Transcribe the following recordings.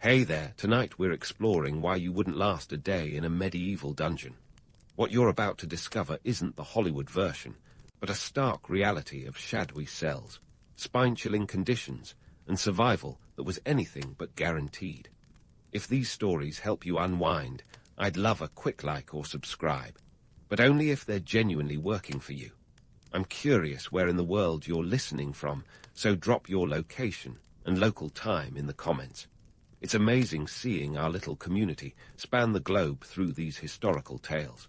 Hey there, tonight we're exploring why you wouldn't last a day in a medieval dungeon. What you're about to discover isn't the Hollywood version, but a stark reality of shadowy cells, spine-chilling conditions, and survival that was anything but guaranteed. If these stories help you unwind, I'd love a quick like or subscribe, but only if they're genuinely working for you. I'm curious where in the world you're listening from, so drop your location and local time in the comments. It's amazing seeing our little community span the globe through these historical tales.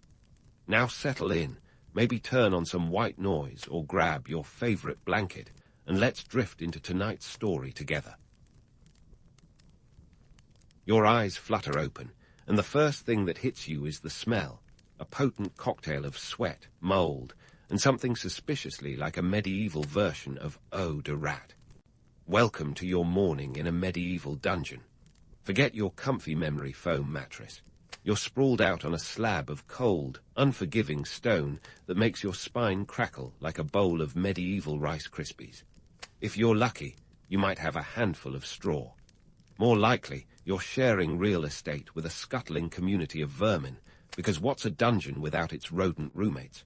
Now settle in, maybe turn on some white noise or grab your favorite blanket, and let's drift into tonight's story together. Your eyes flutter open, and the first thing that hits you is the smell, a potent cocktail of sweat, mold, and something suspiciously like a medieval version of eau de rat. Welcome to your morning in a medieval dungeon. Forget your comfy memory foam mattress. You're sprawled out on a slab of cold, unforgiving stone that makes your spine crackle like a bowl of medieval Rice Krispies. If you're lucky, you might have a handful of straw. More likely, you're sharing real estate with a scuttling community of vermin, because what's a dungeon without its rodent roommates?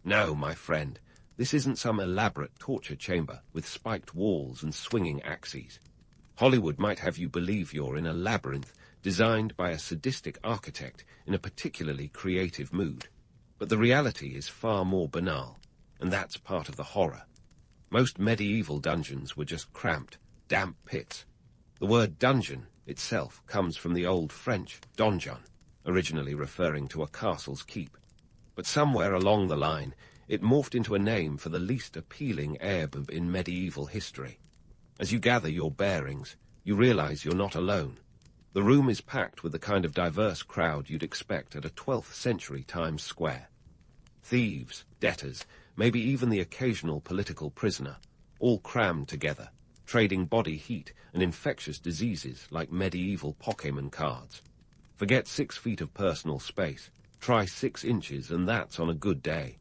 No, my friend, this isn't some elaborate torture chamber with spiked walls and swinging axes. Hollywood might have you believe you're in a labyrinth designed by a sadistic architect in a particularly creative mood. But the reality is far more banal, and that's part of the horror. Most medieval dungeons were just cramped, damp pits. The word dungeon itself comes from the old French donjon, originally referring to a castle's keep. But somewhere along the line, it morphed into a name for the least appealing airbub in medieval history. As you gather your bearings, you realize you're not alone. The room is packed with the kind of diverse crowd you'd expect at a 12th century Times Square. Thieves, debtors, maybe even the occasional political prisoner, all crammed together, trading body heat and infectious diseases like medieval Pokémon cards. Forget 6 feet of personal space. Try 6 inches, and that's on a good day.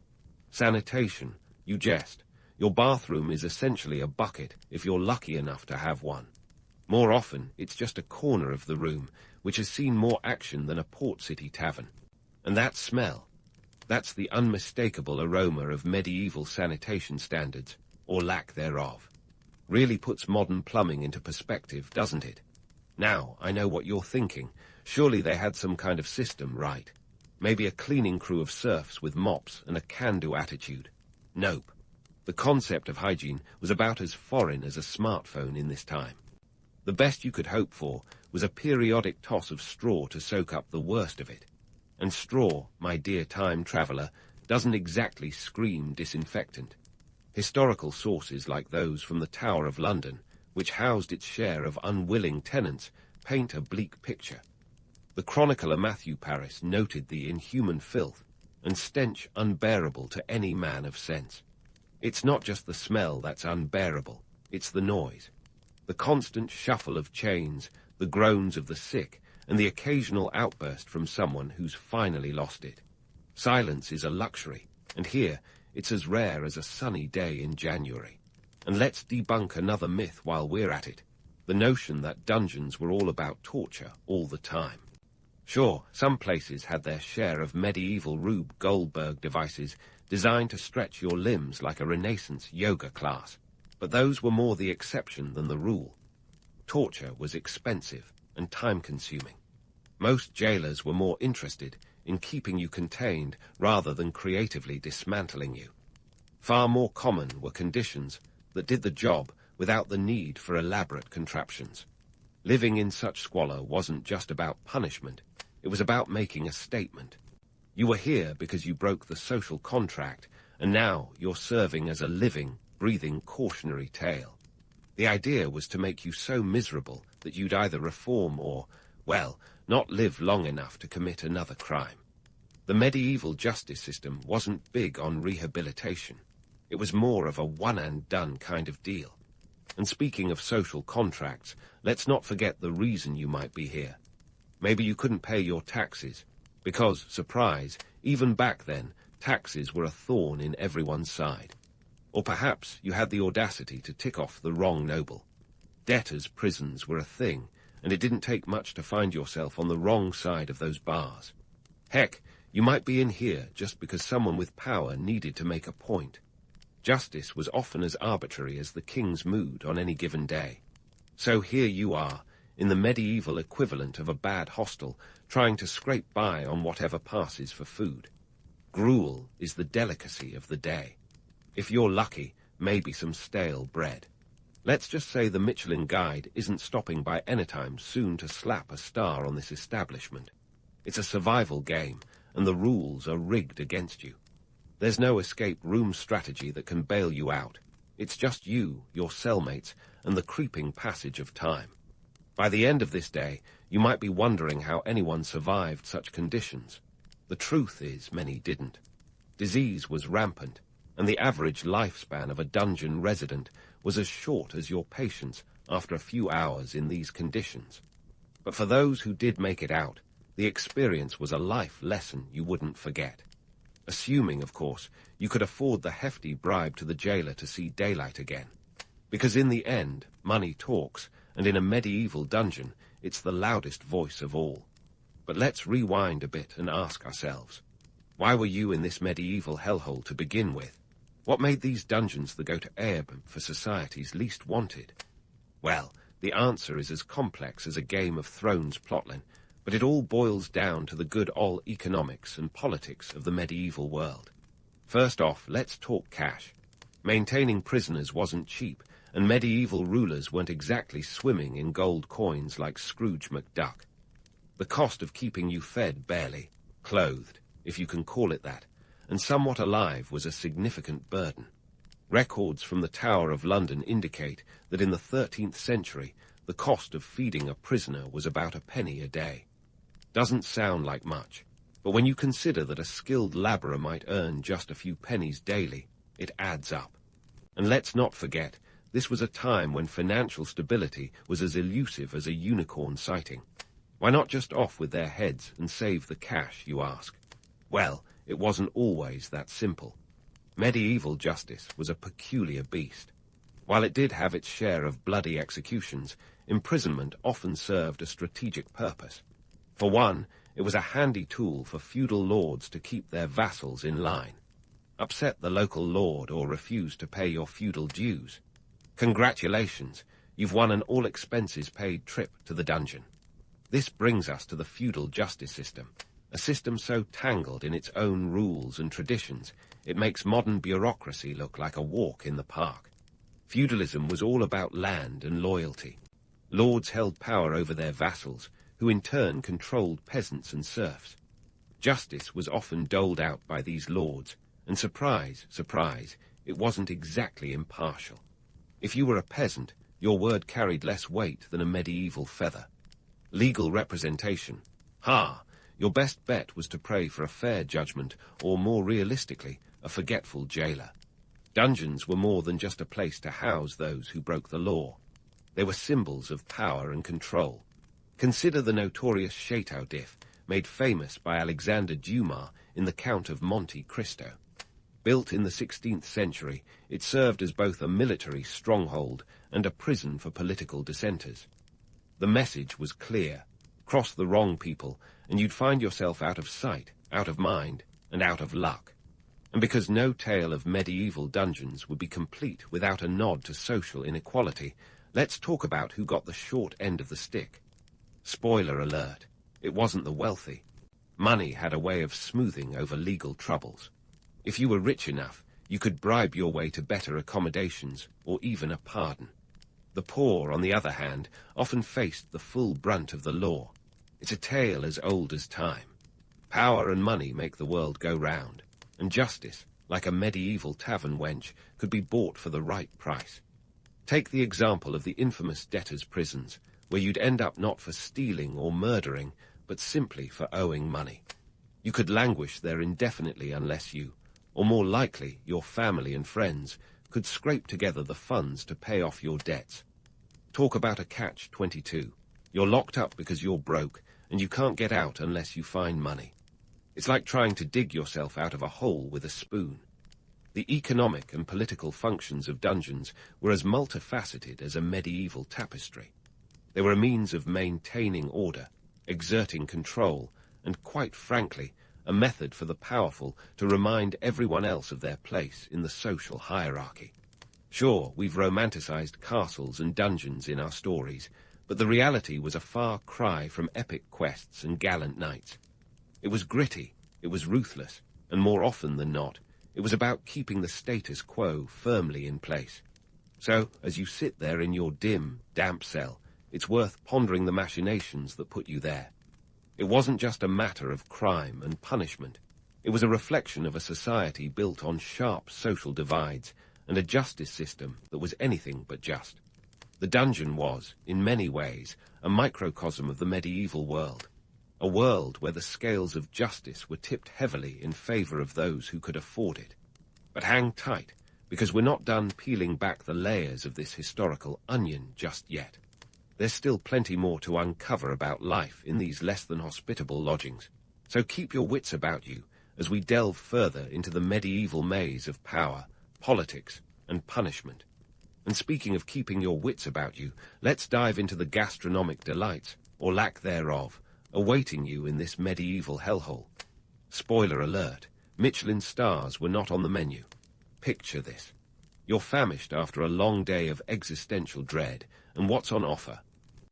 Sanitation, you jest. Your bathroom is essentially a bucket if you're lucky enough to have one. More often, it's just a corner of the room, which has seen more action than a port city tavern. And that smell, that's the unmistakable aroma of medieval sanitation standards, or lack thereof. Really puts modern plumbing into perspective, doesn't it? Now, I know what you're thinking. Surely they had some kind of system, right? Maybe a cleaning crew of serfs with mops and a can-do attitude. Nope. The concept of hygiene was about as foreign as a smartphone in this time. The best you could hope for was a periodic toss of straw to soak up the worst of it. And straw, my dear time traveler, doesn't exactly scream disinfectant. Historical sources like those from the Tower of London, which housed its share of unwilling tenants, paint a bleak picture. The chronicler Matthew Paris noted the inhuman filth and stench unbearable to any man of sense. It's not just the smell that's unbearable, it's the noise. The constant shuffle of chains, the groans of the sick, and the occasional outburst from someone who's finally lost it. Silence is a luxury, and here it's as rare as a sunny day in January. And let's debunk another myth while we're at it, the notion that dungeons were all about torture all the time. Sure, some places had their share of medieval Rube Goldberg devices designed to stretch your limbs like a Renaissance yoga class, but those were more the exception than the rule. Torture was expensive and time-consuming. Most jailers were more interested in keeping you contained rather than creatively dismantling you. Far more common were conditions that did the job without the need for elaborate contraptions. Living in such squalor wasn't just about punishment, it was about making a statement. You were here because you broke the social contract, and now you're serving as a living, breathing cautionary tale. The idea was to make you so miserable that you'd either reform or, well, not live long enough to commit another crime. The medieval justice system wasn't big on rehabilitation. It was more of a one-and-done kind of deal. And speaking of social contracts, let's not forget the reason you might be here. Maybe you couldn't pay your taxes, because, surprise, even back then, taxes were a thorn in everyone's side. Or perhaps you had the audacity to tick off the wrong noble. Debtors' prisons were a thing, and it didn't take much to find yourself on the wrong side of those bars. Heck, you might be in here just because someone with power needed to make a point. Justice was often as arbitrary as the king's mood on any given day. So here you are, in the medieval equivalent of a bad hostel, trying to scrape by on whatever passes for food. Gruel is the delicacy of the day. If you're lucky, maybe some stale bread. Let's just say the Michelin Guide isn't stopping by anytime soon to slap a star on this establishment. It's a survival game, and the rules are rigged against you. There's no escape room strategy that can bail you out. It's just you, your cellmates, and the creeping passage of time. By the end of this day, you might be wondering how anyone survived such conditions. The truth is, many didn't. Disease was rampant, and the average lifespan of a dungeon resident was as short as your patience after a few hours in these conditions. But for those who did make it out, the experience was a life lesson you wouldn't forget. Assuming, of course, you could afford the hefty bribe to the jailer to see daylight again. Because in the end, money talks, and in a medieval dungeon, it's the loudest voice of all. But let's rewind a bit and ask ourselves, why were you in this medieval hellhole to begin with? What made these dungeons the go-to-herb for society's least wanted? Well, the answer is as complex as a Game of Thrones plotline, but it all boils down to the good old economics and politics of the medieval world. First off, let's talk cash. Maintaining prisoners wasn't cheap, and medieval rulers weren't exactly swimming in gold coins like Scrooge McDuck. The cost of keeping you fed barely, clothed, if you can call it that, and somewhat alive was a significant burden. Records from the Tower of London indicate that in the 13th century, the cost of feeding a prisoner was about a penny a day. Doesn't sound like much, but when you consider that a skilled labourer might earn just a few pennies daily, it adds up. And let's not forget, this was a time when financial stability was as elusive as a unicorn sighting. Why not just off with their heads and save the cash, you ask? Well, it wasn't always that simple. Medieval justice was a peculiar beast. While it did have its share of bloody executions, imprisonment often served a strategic purpose. For one, it was a handy tool for feudal lords to keep their vassals in line. Upset the local lord or refuse to pay your feudal dues. Congratulations, you've won an all-expenses-paid trip to the dungeon. This brings us to the feudal justice system, a system so tangled in its own rules and traditions, it makes modern bureaucracy look like a walk in the park. Feudalism was all about land and loyalty. Lords held power over their vassals, who in turn controlled peasants and serfs. Justice was often doled out by these lords, and surprise, surprise, it wasn't exactly impartial. If you were a peasant, your word carried less weight than a medieval feather. Legal representation. Your best bet was to pray for a fair judgment, or more realistically, a forgetful jailer. Dungeons were more than just a place to house those who broke the law. They were symbols of power and control. Consider the notorious Chateau d'If, made famous by Alexander Dumas in The Count of Monte Cristo. Built in the 16th century, it served as both a military stronghold and a prison for political dissenters. The message was clear. Cross the wrong people, and you'd find yourself out of sight, out of mind, and out of luck. And because no tale of medieval dungeons would be complete without a nod to social inequality, let's talk about who got the short end of the stick. Spoiler alert, it wasn't the wealthy. Money had a way of smoothing over legal troubles. If you were rich enough, you could bribe your way to better accommodations or even a pardon. The poor, on the other hand, often faced the full brunt of the law. It's a tale as old as time. Power and money make the world go round, and justice, like a medieval tavern wench, could be bought for the right price. Take the example of the infamous debtors' prisons, where you'd end up not for stealing or murdering, but simply for owing money. You could languish there indefinitely unless you, or more likely your family and friends, could scrape together the funds to pay off your debts. Talk about a catch-22. You're locked up because you're broke, and you can't get out unless you find money. It's like trying to dig yourself out of a hole with a spoon. The economic and political functions of dungeons were as multifaceted as a medieval tapestry. They were a means of maintaining order, exerting control, and quite frankly, a method for the powerful to remind everyone else of their place in the social hierarchy. Sure, we've romanticized castles and dungeons in our stories, but the reality was a far cry from epic quests and gallant knights. It was gritty, it was ruthless, and more often than not, it was about keeping the status quo firmly in place. So, as you sit there in your dim, damp cell, it's worth pondering the machinations that put you there. It wasn't just a matter of crime and punishment. It was a reflection of a society built on sharp social divides and a justice system that was anything but just. The dungeon was, in many ways, a microcosm of the medieval world, a world where the scales of justice were tipped heavily in favor of those who could afford it. But hang tight, because we're not done peeling back the layers of this historical onion just yet. There's still plenty more to uncover about life in these less-than-hospitable lodgings, so keep your wits about you as we delve further into the medieval maze of power, politics, and punishment. And speaking of keeping your wits about you, let's dive into the gastronomic delights, or lack thereof, awaiting you in this medieval hellhole. Spoiler alert, Michelin stars were not on the menu. Picture this. You're famished after a long day of existential dread, and what's on offer?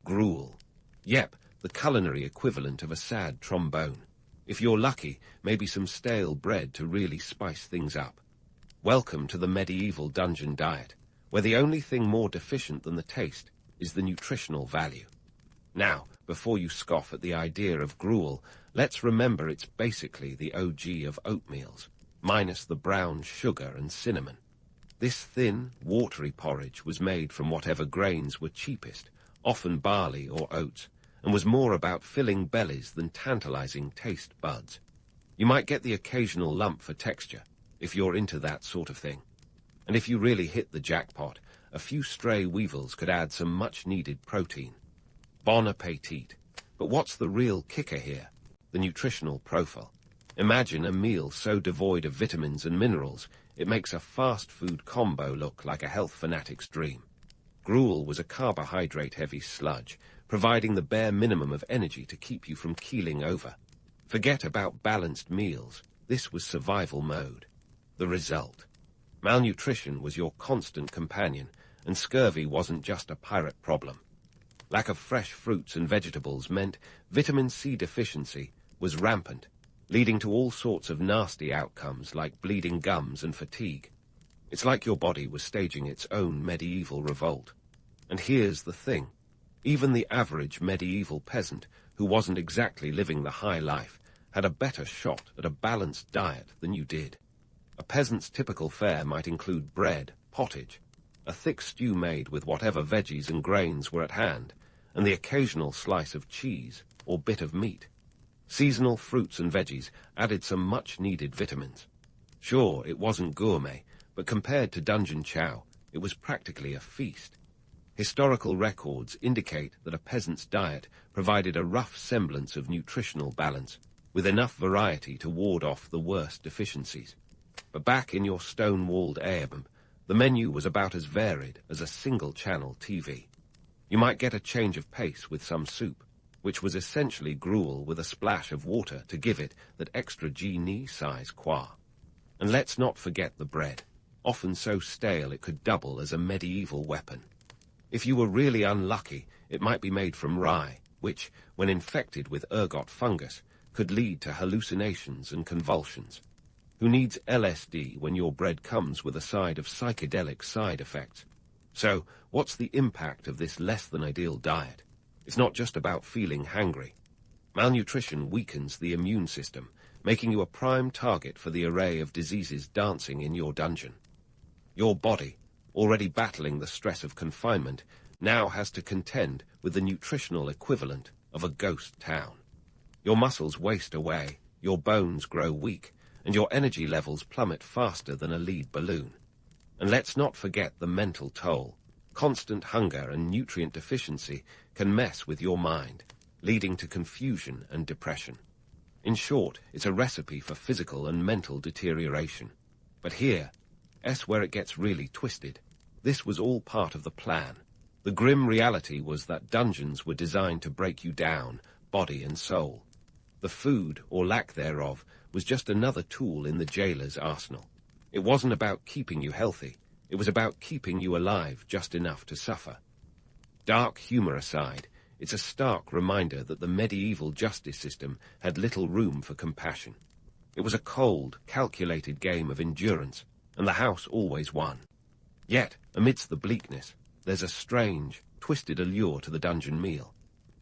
Gruel. Yep, the culinary equivalent of a sad trombone. If you're lucky, maybe some stale bread to really spice things up. Welcome to the medieval dungeon diet, where the only thing more deficient than the taste is the nutritional value. Now, before you scoff at the idea of gruel, let's remember it's basically the OG of oatmeals, minus the brown sugar and cinnamon. This thin, watery porridge was made from whatever grains were cheapest, often barley or oats, and was more about filling bellies than tantalizing taste buds. You might get the occasional lump for texture, if you're into that sort of thing. And if you really hit the jackpot, a few stray weevils could add some much-needed protein. Bon appetit. But what's the real kicker here? The nutritional profile. Imagine a meal so devoid of vitamins and minerals, it makes a fast food combo look like a health fanatic's dream. Gruel was a carbohydrate-heavy sludge, providing the bare minimum of energy to keep you from keeling over. Forget about balanced meals. This was survival mode. The result. Malnutrition was your constant companion, and scurvy wasn't just a pirate problem. Lack of fresh fruits and vegetables meant vitamin C deficiency was rampant, leading to all sorts of nasty outcomes like bleeding gums and fatigue. It's like your body was staging its own medieval revolt. And here's the thing. Even the average medieval peasant, who wasn't exactly living the high life, had a better shot at a balanced diet than you did. A peasant's typical fare might include bread, pottage, a thick stew made with whatever veggies and grains were at hand, and the occasional slice of cheese or bit of meat. Seasonal fruits and veggies added some much-needed vitamins. Sure, it wasn't gourmet, but compared to dungeon chow, it was practically a feast. Historical records indicate that a peasant's diet provided a rough semblance of nutritional balance, with enough variety to ward off the worst deficiencies. But back in your stone-walled Aebum, the menu was about as varied as a single-channel TV. You might get a change of pace with some soup, which was essentially gruel with a splash of water to give it that extra genie-size qua. And let's not forget the bread, often so stale it could double as a medieval weapon. If you were really unlucky, it might be made from rye, which, when infected with ergot fungus, could lead to hallucinations and convulsions. Who needs LSD when your bread comes with a side of psychedelic side effects? So, what's the impact of this less-than-ideal diet? It's not just about feeling hangry. Malnutrition weakens the immune system, making you a prime target for the array of diseases dancing in your dungeon. Your body, already battling the stress of confinement, now has to contend with the nutritional equivalent of a ghost town. Your muscles waste away, your bones grow weak, and your energy levels plummet faster than a lead balloon. And let's not forget the mental toll. Constant hunger and nutrient deficiency can mess with your mind, leading to confusion and depression. In short, it's a recipe for physical and mental deterioration. But here's where it gets really twisted. This was all part of the plan. The grim reality was that dungeons were designed to break you down, body and soul. The food, or lack thereof, was just another tool in the jailer's arsenal. It wasn't about keeping you healthy. It was about keeping you alive just enough to suffer. Dark humor aside, it's a stark reminder that the medieval justice system had little room for compassion. It was a cold, calculated game of endurance, and the house always won. Yet, amidst the bleakness, there's a strange, twisted allure to the dungeon meal.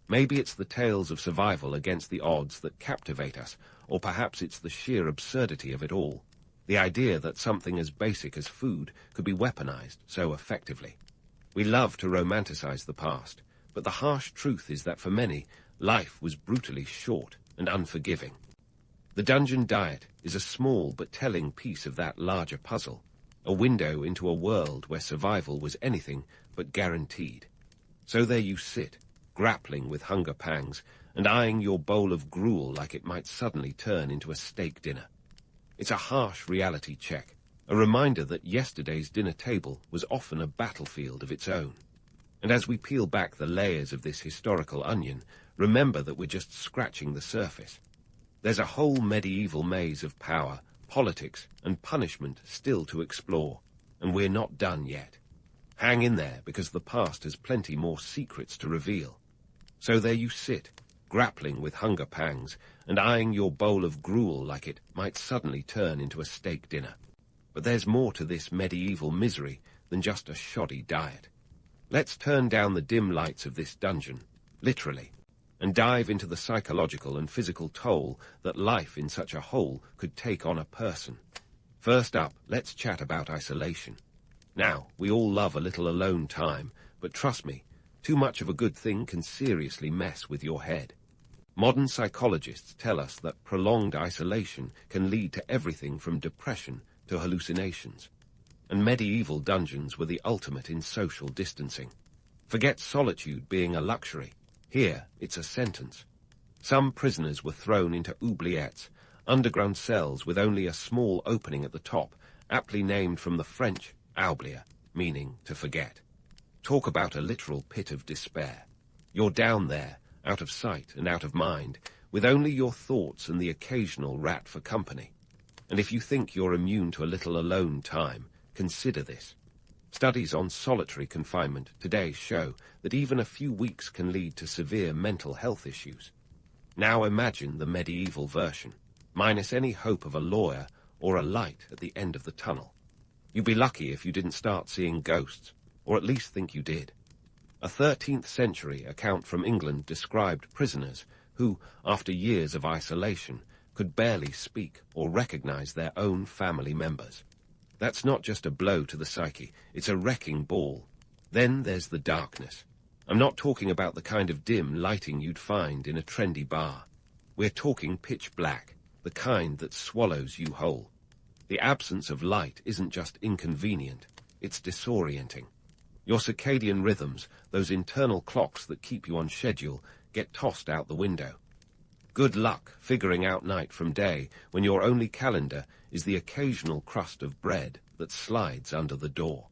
Maybe it's the tales of survival against the odds that captivate us, or perhaps it's the sheer absurdity of it all. The idea that something as basic as food could be weaponized so effectively. We love to romanticize the past, but the harsh truth is that for many, life was brutally short and unforgiving. The dungeon diet is a small but telling piece of that larger puzzle, a window into a world where survival was anything but guaranteed. So there you sit, grappling with hunger pangs and eyeing your bowl of gruel like it might suddenly turn into a steak dinner. It's a harsh reality check, a reminder that yesterday's dinner table was often a battlefield of its own. And as we peel back the layers of this historical onion, remember that we're just scratching the surface. There's a whole medieval maze of power, politics, and punishment still to explore, and we're not done yet. Hang in there, because the past has plenty more secrets to reveal. So there you sit, grappling with hunger pangs, and eyeing your bowl of gruel like it might suddenly turn into a steak dinner. But there's more to this medieval misery than just a shoddy diet. Let's turn down the dim lights of this dungeon, literally, and dive into the psychological and physical toll that life in such a hole could take on a person. First up, let's chat about isolation. Now, we all love a little alone time, but trust me, too much of a good thing can seriously mess with your head. Modern psychologists tell us that prolonged isolation can lead to everything from depression to hallucinations. And medieval dungeons were the ultimate in social distancing. Forget solitude being a luxury. Here, it's a sentence. Some prisoners were thrown into oubliettes, underground cells with only a small opening at the top, aptly named from the French oublier, meaning to forget. Talk about a literal pit of despair. You're down there, out of sight and out of mind, with only your thoughts and the occasional rat for company. And if you think you're immune to a little alone time, consider this. Studies on solitary confinement today show that even a few weeks can lead to severe mental health issues. Now imagine the medieval version, minus any hope of a lawyer or a light at the end of the tunnel. You'd be lucky if you didn't start seeing ghosts, or at least think you did. A 13th century account from England described prisoners who, after years of isolation, could barely speak or recognize their own family members. That's not just a blow to the psyche, it's a wrecking ball. Then there's the darkness. I'm not talking about the kind of dim lighting you'd find in a trendy bar. We're talking pitch black, the kind that swallows you whole. The absence of light isn't just inconvenient, it's disorienting. Your circadian rhythms, those internal clocks that keep you on schedule, get tossed out the window. Good luck figuring out night from day when your only calendar is the occasional crust of bread that slides under the door.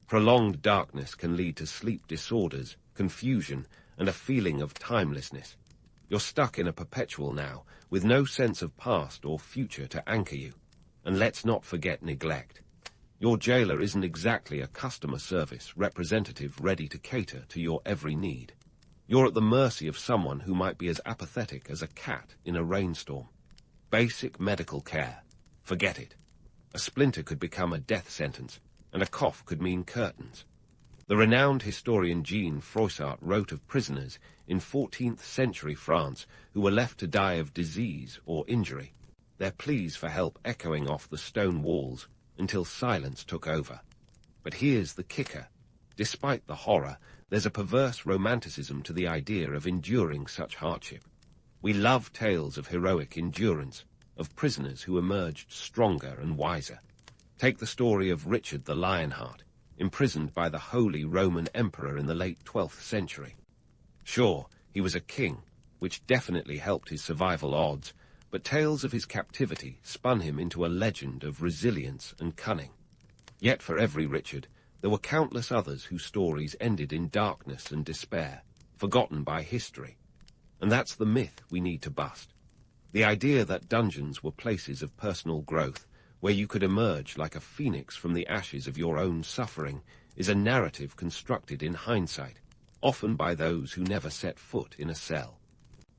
Prolonged darkness can lead to sleep disorders, confusion, and a feeling of timelessness. You're stuck in a perpetual now, with no sense of past or future to anchor you. And let's not forget neglect. Your jailer isn't exactly a customer service representative ready to cater to your every need. You're at the mercy of someone who might be as apathetic as a cat in a rainstorm. Basic medical care. Forget it. A splinter could become a death sentence, and a cough could mean curtains. The renowned historian Jean Froissart wrote of prisoners in 14th century France who were left to die of disease or injury, their pleas for help echoing off the stone walls until silence took over. But here's the kicker. Despite the horror, there's a perverse romanticism to the idea of enduring such hardship. We love tales of heroic endurance, of prisoners who emerged stronger and wiser. Take the story of Richard the Lionheart, imprisoned by the Holy Roman Emperor in the late 12th century. Sure, he was a king, which definitely helped his survival odds, but tales of his captivity spun him into a legend of resilience and cunning. Yet for every Richard, there were countless others whose stories ended in darkness and despair, forgotten by history. And that's the myth we need to bust. The idea that dungeons were places of personal growth, where you could emerge like a phoenix from the ashes of your own suffering, is a narrative constructed in hindsight, often by those who never set foot in a cell.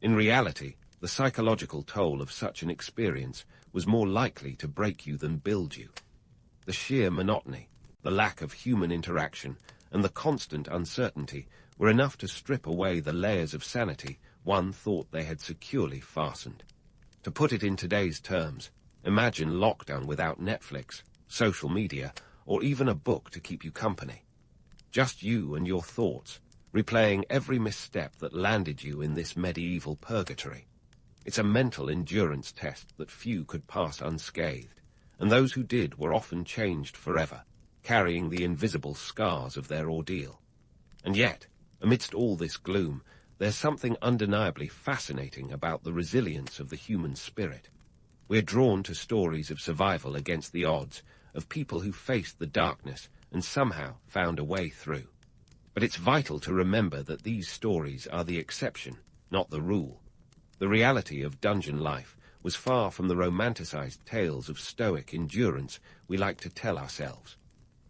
In reality, the psychological toll of such an experience was more likely to break you than build you. The sheer monotony, the lack of human interaction, and the constant uncertainty were enough to strip away the layers of sanity one thought they had securely fastened. To put it in today's terms, imagine lockdown without Netflix, social media, or even a book to keep you company. Just you and your thoughts, replaying every misstep that landed you in this medieval purgatory. It's a mental endurance test that few could pass unscathed, and those who did were often changed forever, carrying the invisible scars of their ordeal. And yet, amidst all this gloom, there's something undeniably fascinating about the resilience of the human spirit. We're drawn to stories of survival against the odds, of people who faced the darkness and somehow found a way through. But it's vital to remember that these stories are the exception, not the rule. The reality of dungeon life was far from the romanticized tales of stoic endurance we like to tell ourselves.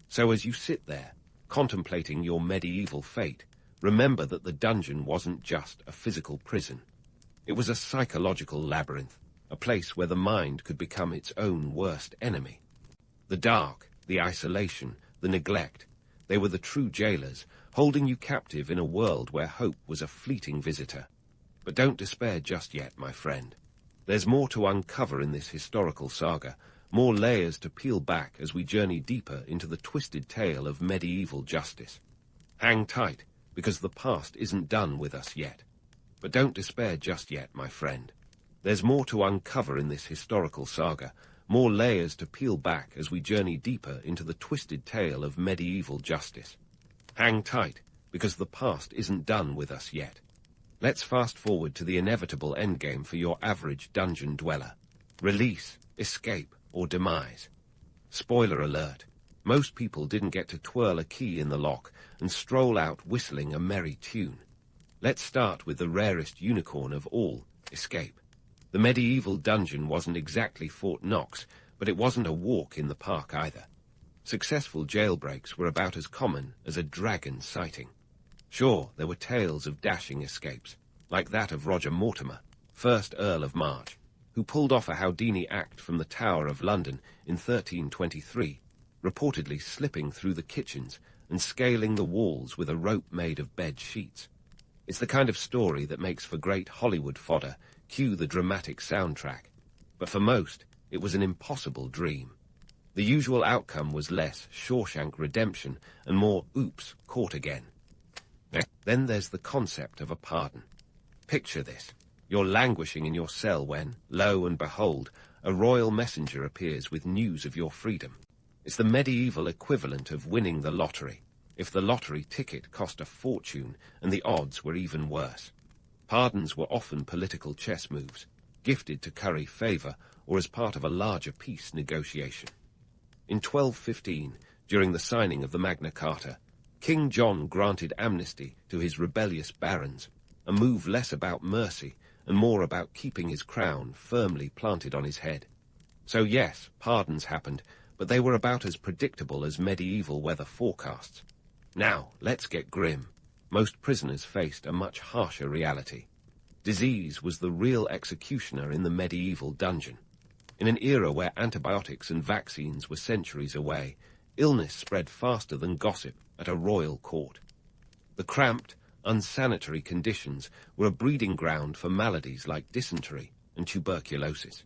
So as you sit there, contemplating your medieval fate, remember that the dungeon wasn't just a physical prison. It was a psychological labyrinth, a place where the mind could become its own worst enemy. The dark, the isolation, the neglect, they were the true jailers, holding you captive in a world where hope was a fleeting visitor. But don't despair just yet, my friend. There's more to uncover in this historical saga, more layers to peel back as we journey deeper into the twisted tale of medieval justice. Hang tight, because the past isn't done with us yet. But don't despair just yet, my friend. There's more to uncover in this historical saga, more layers to peel back as we journey deeper into the twisted tale of medieval justice. Hang tight, because the past isn't done with us yet. Let's fast forward to the inevitable endgame for your average dungeon dweller. Release, escape, or demise. Spoiler alert. Most people didn't get to twirl a key in the lock and stroll out whistling a merry tune. Let's start with the rarest unicorn of all, escape. The medieval dungeon wasn't exactly Fort Knox, but it wasn't a walk in the park either. Successful jailbreaks were about as common as a dragon sighting. Sure, there were tales of dashing escapes, like that of Roger Mortimer, 1st Earl of March, who pulled off a Houdini act from the Tower of London in 1323, reportedly slipping through the kitchens and scaling the walls with a rope made of bed sheets. It's the kind of story that makes for great Hollywood fodder, cue the dramatic soundtrack. But for most, it was an impossible dream. The usual outcome was less Shawshank Redemption and more oops, caught again. Then there's the concept of a pardon. Picture this. You're languishing in your cell when, lo and behold, a royal messenger appears with news of your freedom. It's the medieval equivalent of winning the lottery, if the lottery ticket cost a fortune and the odds were even worse. Pardons were often political chess moves, gifted to curry favour or as part of a larger peace negotiation. In 1215, during the signing of the Magna Carta, King John granted amnesty to his rebellious barons, a move less about mercy and more about keeping his crown firmly planted on his head. So yes, pardons happened, but they were about as predictable as medieval weather forecasts. Now, let's get grim. Most prisoners faced a much harsher reality. Disease was the real executioner in the medieval dungeon. In an era where antibiotics and vaccines were centuries away, illness spread faster than gossip at a royal court. The cramped, unsanitary conditions were a breeding ground for maladies like dysentery and tuberculosis.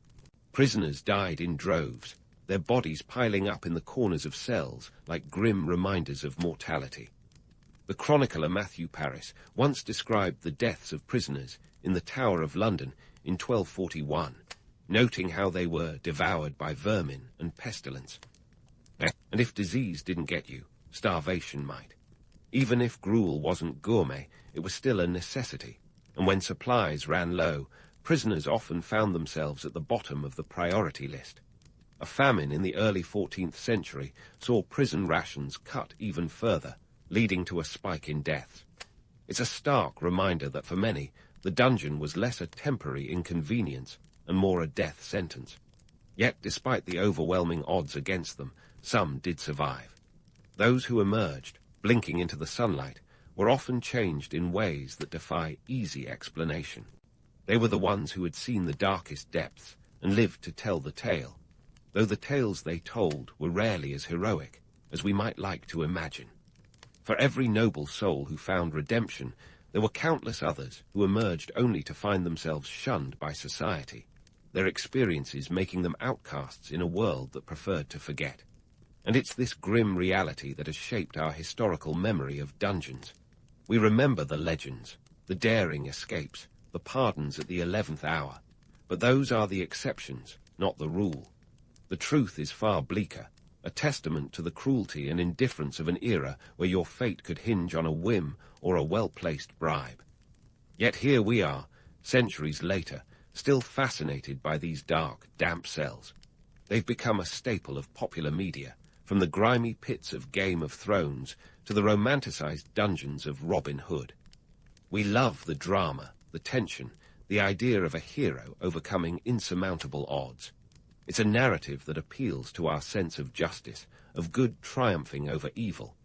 Prisoners died in droves, their bodies piling up in the corners of cells like grim reminders of mortality. The chronicler Matthew Paris once described the deaths of prisoners in the Tower of London in 1241, noting how they were devoured by vermin and pestilence. And if disease didn't get you, starvation might. Even if gruel wasn't gourmet, it was still a necessity, and when supplies ran low, prisoners often found themselves at the bottom of the priority list. A famine in the early 14th century saw prison rations cut even further, leading to a spike in deaths. It's a stark reminder that for many, the dungeon was less a temporary inconvenience and more a death sentence. Yet, despite the overwhelming odds against them, some did survive. Those who emerged, blinking into the sunlight, were often changed in ways that defy easy explanation. They were the ones who had seen the darkest depths and lived to tell the tale, though the tales they told were rarely as heroic as we might like to imagine. For every noble soul who found redemption, there were countless others who emerged only to find themselves shunned by society, their experiences making them outcasts in a world that preferred to forget. And it's this grim reality that has shaped our historical memory of dungeons. We remember the legends, the daring escapes, the pardons at the 11th hour, but those are the exceptions, not the rule. The truth is far bleaker, a testament to the cruelty and indifference of an era where your fate could hinge on a whim or a well-placed bribe. Yet here we are, centuries later, still fascinated by these dark, damp cells. They've become a staple of popular media, from the grimy pits of Game of Thrones to the romanticized dungeons of Robin Hood. We love the drama, the tension, the idea of a hero overcoming insurmountable odds. It's a narrative that appeals to our sense of justice, of good triumphing over evil.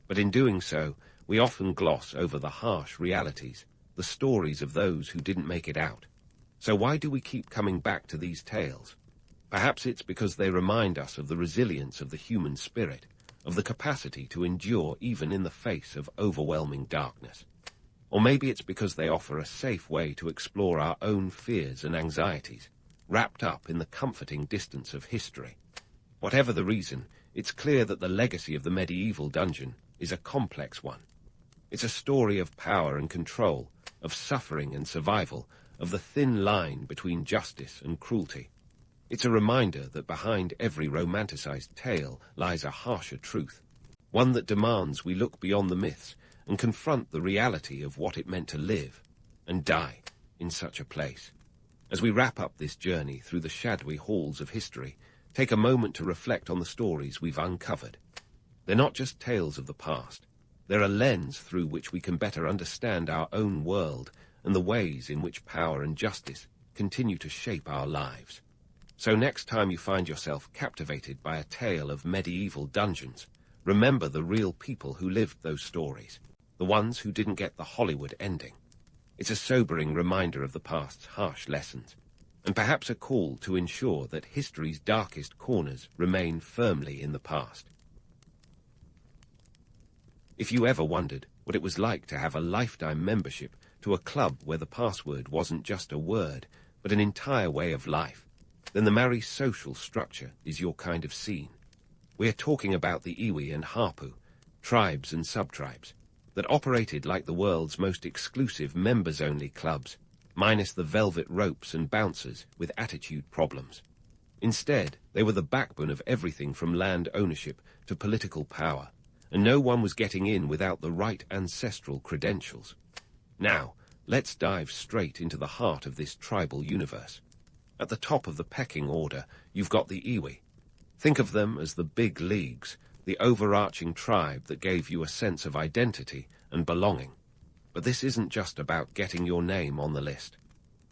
But in doing so, we often gloss over the harsh realities, the stories of those who didn't make it out. So why do we keep coming back to these tales? Perhaps it's because they remind us of the resilience of the human spirit, of the capacity to endure even in the face of overwhelming darkness. Or maybe it's because they offer a safe way to explore our own fears and anxieties, wrapped up in the comforting distance of history. Whatever the reason, it's clear that the legacy of the medieval dungeon is a complex one. It's a story of power and control, of suffering and survival, of the thin line between justice and cruelty. It's a reminder that behind every romanticized tale lies a harsher truth, one that demands we look beyond the myths and confront the reality of what it meant to live and die in such a place. As we wrap up this journey through the shadowy halls of history, take a moment to reflect on the stories we've uncovered. They're not just tales of the past. They're a lens through which we can better understand our own world and the ways in which power and justice continue to shape our lives. So next time you find yourself captivated by a tale of medieval dungeons, remember the real people who lived those stories, the ones who didn't get the Hollywood ending. It's a sobering reminder of the past's harsh lessons, and perhaps a call to ensure that history's darkest corners remain firmly in the past. If you ever wondered what it was like to have a lifetime membership to a club where the password wasn't just a word, but an entire way of life, then the Maori social structure is your kind of scene. We're talking about the iwi and hapu, tribes and sub-tribes, that operated like the world's most exclusive members-only clubs, minus the velvet ropes and bouncers with attitude problems. Instead, they were the backbone of everything from land ownership to political power, and no one was getting in without the right ancestral credentials. Now, let's dive straight into the heart of this tribal universe. At the top of the pecking order, you've got the iwi. Think of them as the big leagues, the overarching tribe that gave you a sense of identity and belonging. But this isn't just about getting your name on the list.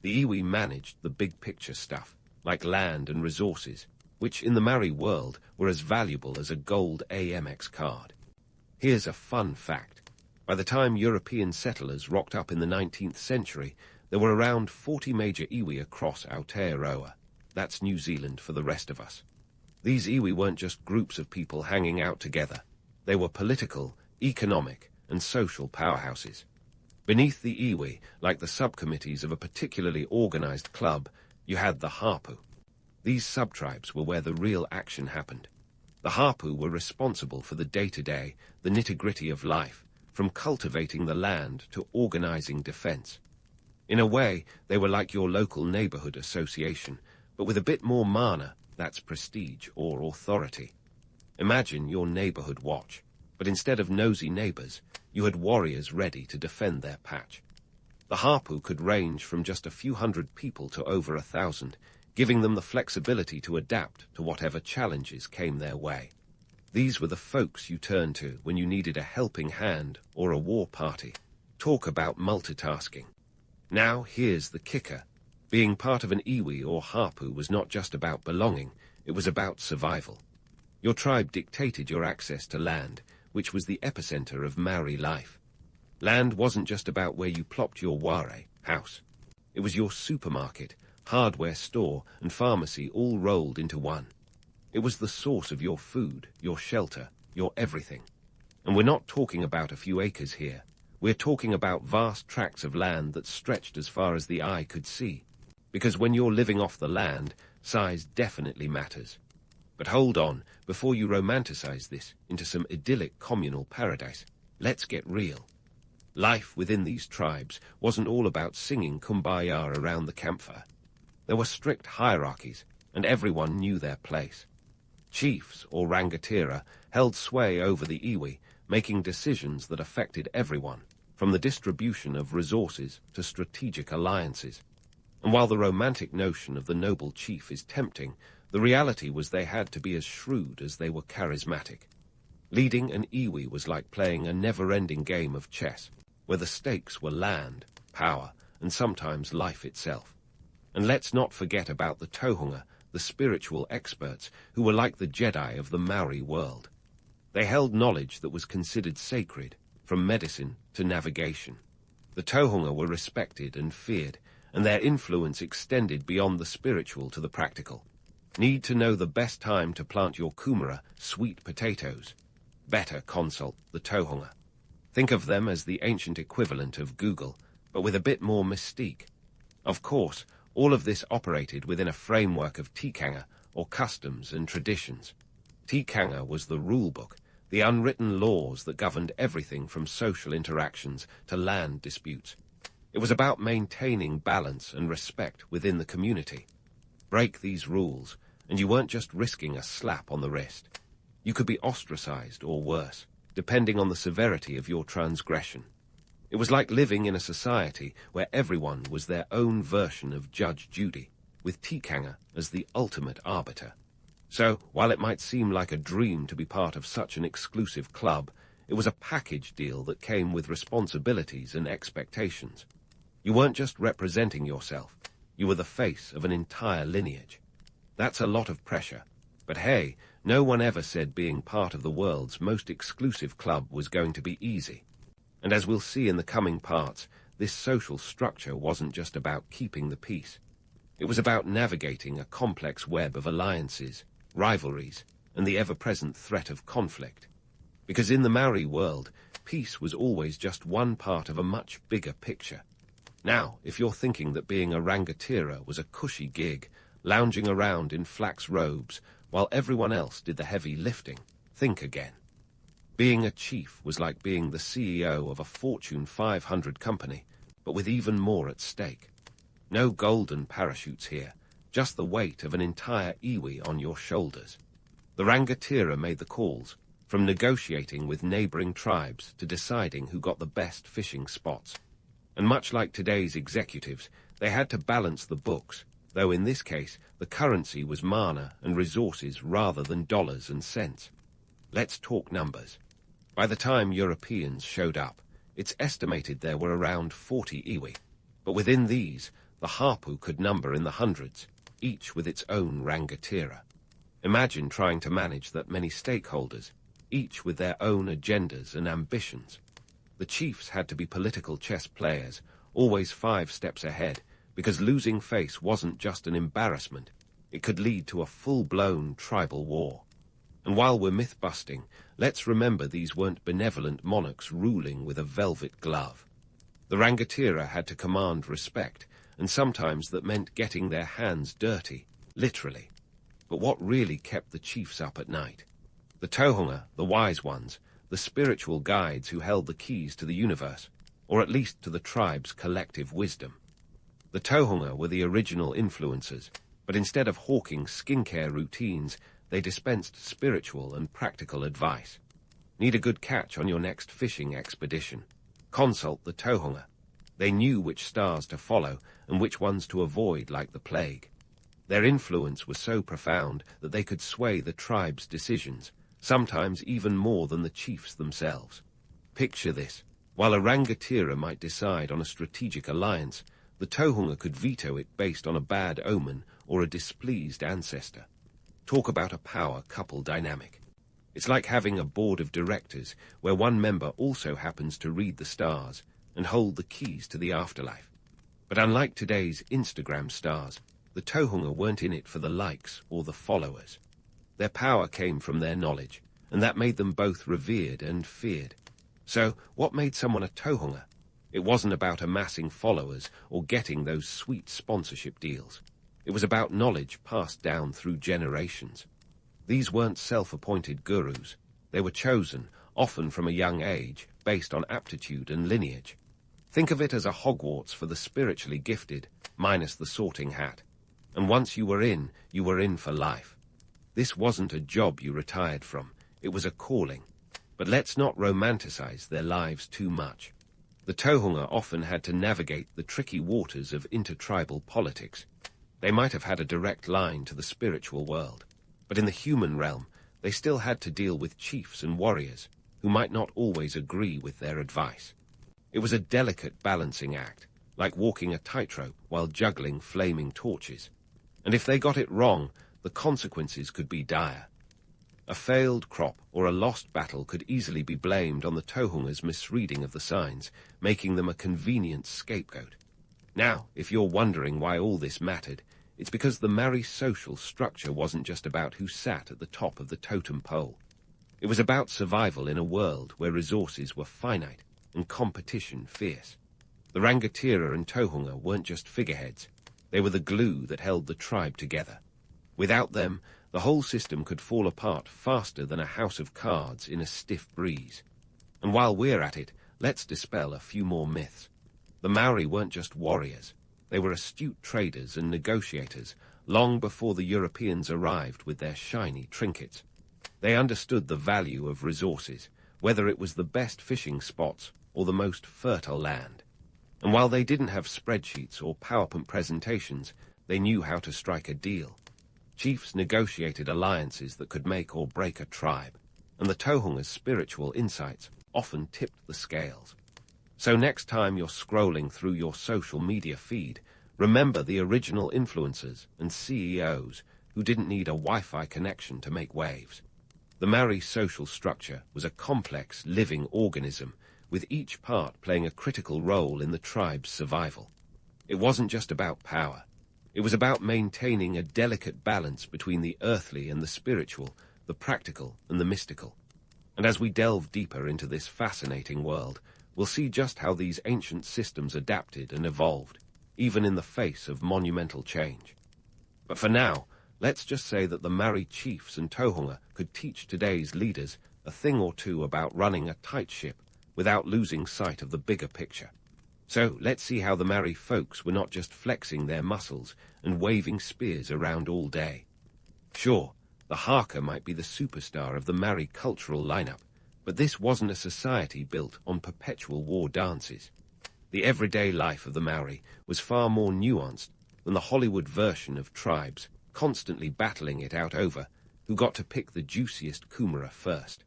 The iwi managed the big picture stuff, like land and resources, which in the Maori world were as valuable as a gold Amex card. Here's a fun fact. By the time European settlers rocked up in the 19th century, there were around 40 major iwi across Aotearoa. That's New Zealand for the rest of us. These iwi weren't just groups of people hanging out together. They were political, economic, and social powerhouses. Beneath the iwi, like the subcommittees of a particularly organized club, you had the hapu. These sub-tribes were where the real action happened. The hapu were responsible for the day-to-day, the nitty-gritty of life, from cultivating the land to organizing defense. In a way, they were like your local neighborhood association, but with a bit more mana, that's prestige or authority. Imagine your neighborhood watch, but instead of nosy neighbors, you had warriors ready to defend their patch. The hapu could range from just a few hundred people to over 1,000, giving them the flexibility to adapt to whatever challenges came their way. These were the folks you turned to when you needed a helping hand or a war party. Talk about multitasking. Now here's the kicker. Being part of an iwi or hapu was not just about belonging, it was about survival. Your tribe dictated your access to land, which was the epicenter of Maori life. Land wasn't just about where you plopped your ware, house. It was your supermarket, hardware store, and pharmacy all rolled into one. It was the source of your food, your shelter, your everything. And we're not talking about a few acres here. We're talking about vast tracts of land that stretched as far as the eye could see. Because when you're living off the land, size definitely matters. But hold on, before you romanticize this into some idyllic communal paradise, let's get real. Life within these tribes wasn't all about singing kumbaya around the campfire. There were strict hierarchies, and everyone knew their place. Chiefs, or rangatira, held sway over the iwi, making decisions that affected everyone, from the distribution of resources to strategic alliances. And while the romantic notion of the noble chief is tempting, the reality was they had to be as shrewd as they were charismatic. Leading an iwi was like playing a never-ending game of chess, where the stakes were land, power, and sometimes life itself. And let's not forget about the tohunga, the spiritual experts, who were like the Jedi of the Maori world. They held knowledge that was considered sacred, from medicine to navigation. The tohunga were respected and feared, and their influence extended beyond the spiritual to the practical. Need to know the best time to plant your kumara, sweet potatoes? Better consult the tohunga. Think of them as the ancient equivalent of Google, but with a bit more mystique. Of course, all of this operated within a framework of tikanga, or customs and traditions. Tikanga was the rule book, the unwritten laws that governed everything from social interactions to land disputes. It was about maintaining balance and respect within the community. Break these rules, and you weren't just risking a slap on the wrist. You could be ostracized or worse, depending on the severity of your transgression. It was like living in a society where everyone was their own version of Judge Judy, with tikanga as the ultimate arbiter. So, while it might seem like a dream to be part of such an exclusive club, it was a package deal that came with responsibilities and expectations. You weren't just representing yourself, you were the face of an entire lineage. That's a lot of pressure, but hey, no one ever said being part of the world's most exclusive club was going to be easy. And as we'll see in the coming parts, this social structure wasn't just about keeping the peace. It was about navigating a complex web of alliances, rivalries, and the ever-present threat of conflict. Because in the Maori world, peace was always just one part of a much bigger picture. Now, if you're thinking that being a rangatira was a cushy gig, lounging around in flax robes, while everyone else did the heavy lifting, think again. Being a chief was like being the CEO of a Fortune 500 company, but with even more at stake. No golden parachutes here, just the weight of an entire iwi on your shoulders. The rangatira made the calls, from negotiating with neighboring tribes to deciding who got the best fishing spots. And much like today's executives, they had to balance the books, though in this case the currency was mana and resources rather than dollars and cents. Let's talk numbers. By the time Europeans showed up, it's estimated there were around 40 iwi, but within these, the hapu could number in the hundreds, each with its own rangatira. Imagine trying to manage that many stakeholders, each with their own agendas and ambitions. The chiefs had to be political chess players, always 5 steps ahead, because losing face wasn't just an embarrassment, it could lead to a full-blown tribal war. And while we're myth-busting, let's remember these weren't benevolent monarchs ruling with a velvet glove. The rangatira had to command respect, and sometimes that meant getting their hands dirty, literally. But what really kept the chiefs up at night? The tohunga, the wise ones, the spiritual guides who held the keys to the universe, or at least to the tribe's collective wisdom. The tohunga were the original influencers, but instead of hawking skincare routines, they dispensed spiritual and practical advice. Need a good catch on your next fishing expedition? Consult the tohunga. They knew which stars to follow and which ones to avoid like the plague. Their influence was so profound that they could sway the tribe's decisions, sometimes even more than the chiefs themselves. Picture this. While a rangatira might decide on a strategic alliance, the tohunga could veto it based on a bad omen or a displeased ancestor. Talk about a power couple dynamic. It's like having a board of directors where one member also happens to read the stars and hold the keys to the afterlife. But unlike today's Instagram stars, the tohunga weren't in it for the likes or the followers. Their power came from their knowledge, and that made them both revered and feared. So, what made someone a tohunga? It wasn't about amassing followers or getting those sweet sponsorship deals. It was about knowledge passed down through generations. These weren't self-appointed gurus. They were chosen, often from a young age, based on aptitude and lineage. Think of it as a Hogwarts for the spiritually gifted, minus the sorting hat. And once you were in for life. This wasn't a job you retired from. It was a calling. But let's not romanticize their lives too much. The tohunga often had to navigate the tricky waters of intertribal politics. They might have had a direct line to the spiritual world. But in the human realm, they still had to deal with chiefs and warriors who might not always agree with their advice. It was a delicate balancing act, like walking a tightrope while juggling flaming torches. And if they got it wrong, the consequences could be dire. A failed crop or a lost battle could easily be blamed on the tohunga's misreading of the signs, making them a convenient scapegoat. Now, if you're wondering why all this mattered, it's because the Maori social structure wasn't just about who sat at the top of the totem pole. It was about survival in a world where resources were finite and competition fierce. The rangatira and tohunga weren't just figureheads. They were the glue that held the tribe together. Without them, the whole system could fall apart faster than a house of cards in a stiff breeze. And while we're at it, let's dispel a few more myths. The Maori weren't just warriors. They were astute traders and negotiators long before the Europeans arrived with their shiny trinkets. They understood the value of resources, whether it was the best fishing spots or the most fertile land. And while they didn't have spreadsheets or PowerPoint presentations, they knew how to strike a deal. Chiefs negotiated alliances that could make or break a tribe, and the tohunga's spiritual insights often tipped the scales. So next time you're scrolling through your social media feed, remember the original influencers and CEOs who didn't need a Wi-Fi connection to make waves. The Maori social structure was a complex, living organism, with each part playing a critical role in the tribe's survival. It wasn't just about power. It was about maintaining a delicate balance between the earthly and the spiritual, the practical and the mystical. And as we delve deeper into this fascinating world, we'll see just how these ancient systems adapted and evolved, even in the face of monumental change. But for now, let's just say that the Maori chiefs and tohunga could teach today's leaders a thing or two about running a tight ship without losing sight of the bigger picture. So let's see how the Maori folks were not just flexing their muscles and waving spears around all day. Sure, the haka might be the superstar of the Maori cultural lineup, but this wasn't a society built on perpetual war dances. The everyday life of the Maori was far more nuanced than the Hollywood version of tribes constantly battling it out over who got to pick the juiciest kumara first.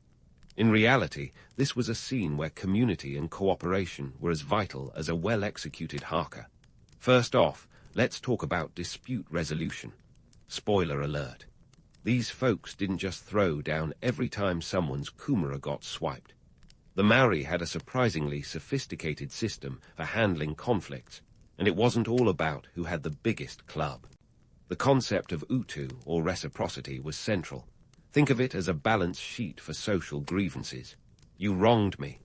In reality, this was a scene where community and cooperation were as vital as a well-executed haka. First off, let's talk about dispute resolution. Spoiler alert. These folks didn't just throw down every time someone's kumara got swiped. The Maori had a surprisingly sophisticated system for handling conflicts, and it wasn't all about who had the biggest club. The concept of utu, or reciprocity, was central. Think of it as a balance sheet for social grievances. You wronged me.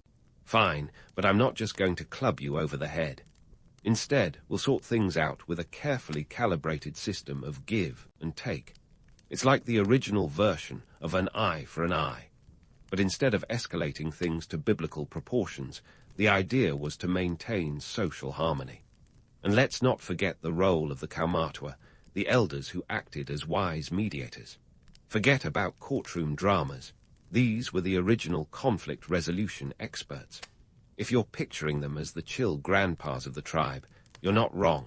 Fine, but I'm not just going to club you over the head. Instead, we'll sort things out with a carefully calibrated system of give and take. It's like the original version of an eye for an eye. But instead of escalating things to biblical proportions, the idea was to maintain social harmony. And let's not forget the role of the kaumatua, the elders who acted as wise mediators. Forget about courtroom dramas. These were the original conflict resolution experts. If you're picturing them as the chill grandpas of the tribe, you're not wrong.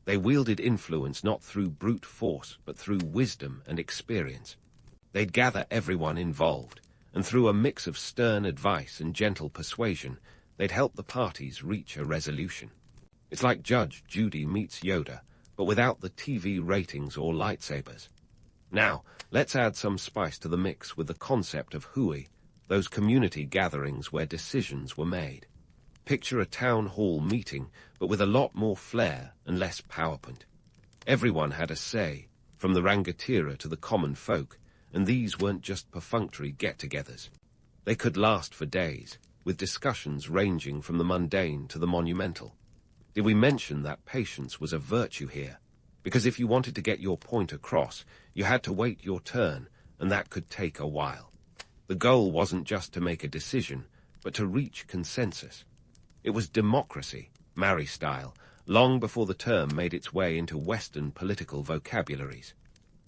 They wielded influence not through brute force, but through wisdom and experience. They'd gather everyone involved, and through a mix of stern advice and gentle persuasion, they'd help the parties reach a resolution. It's like Judge Judy meets Yoda, but without the TV ratings or lightsabers. Now, let's add some spice to the mix with the concept of hui, those community gatherings where decisions were made. Picture a town hall meeting, but with a lot more flair and less PowerPoint. Everyone had a say, from the rangatira to the common folk, and these weren't just perfunctory get-togethers. They could last for days, with discussions ranging from the mundane to the monumental. Did we mention that patience was a virtue here? Because if you wanted to get your point across, you had to wait your turn, and that could take a while. The goal wasn't just to make a decision, but to reach consensus. It was democracy, Maori style, long before the term made its way into Western political vocabularies.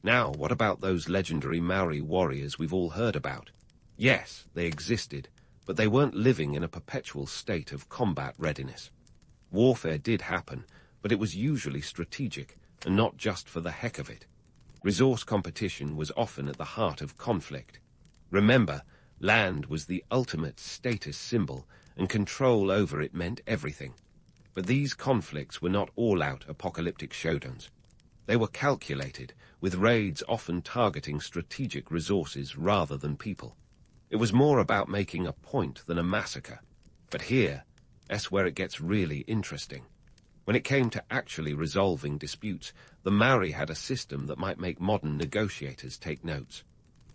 Now, what about those legendary Maori warriors we've all heard about? Yes, they existed, but they weren't living in a perpetual state of combat readiness. Warfare did happen, but it was usually strategic, and not just for the heck of it. Resource competition was often at the heart of conflict. Remember, land was the ultimate status symbol, and control over it meant everything. But these conflicts were not all-out apocalyptic showdowns. They were calculated, with raids often targeting strategic resources rather than people. It was more about making a point than a massacre. But here, that's where it gets really interesting. When it came to actually resolving disputes, the Maori had a system that might make modern negotiators take notes.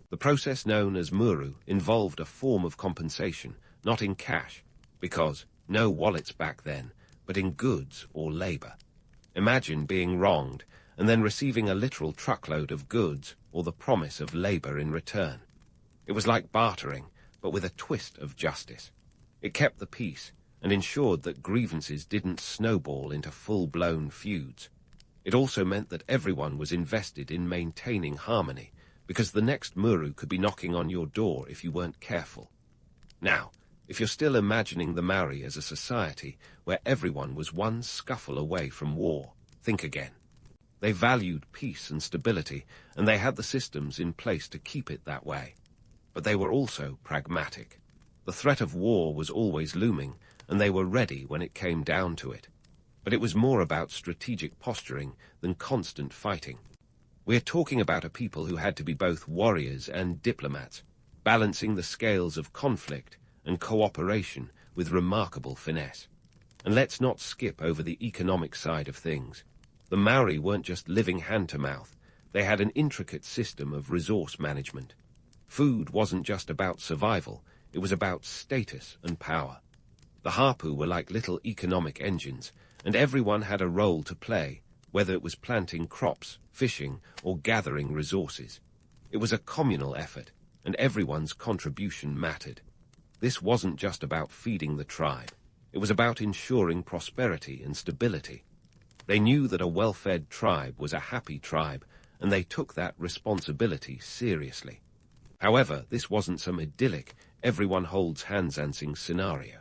The process known as muru involved a form of compensation, not in cash, because no wallets back then, but in goods or labor. Imagine being wronged and then receiving a literal truckload of goods or the promise of labor in return. It was like bartering, but with a twist of justice. It kept the peace and ensured that grievances didn't snowball into full-blown feuds. It also meant that everyone was invested in maintaining harmony, because the next muru could be knocking on your door if you weren't careful. Now, if you're still imagining the Maori as a society where everyone was one scuffle away from war, think again. They valued peace and stability, and they had the systems in place to keep it that way. But they were also pragmatic. The threat of war was always looming, and they were ready when it came down to it. But it was more about strategic posturing than constant fighting. We're talking about a people who had to be both warriors and diplomats, balancing the scales of conflict and cooperation with remarkable finesse. And let's not skip over the economic side of things. The Maori weren't just living hand-to-mouth. They had an intricate system of resource management. Food wasn't just about survival, it was about status and power. The hapu were like little economic engines, and everyone had a role to play, whether it was planting crops, fishing, or gathering resources. It was a communal effort, and everyone's contribution mattered. This wasn't just about feeding the tribe. It was about ensuring prosperity and stability. They knew that a well-fed tribe was a happy tribe, and they took that responsibility seriously. However, this wasn't some idyllic, everyone holds hands dancing scenario.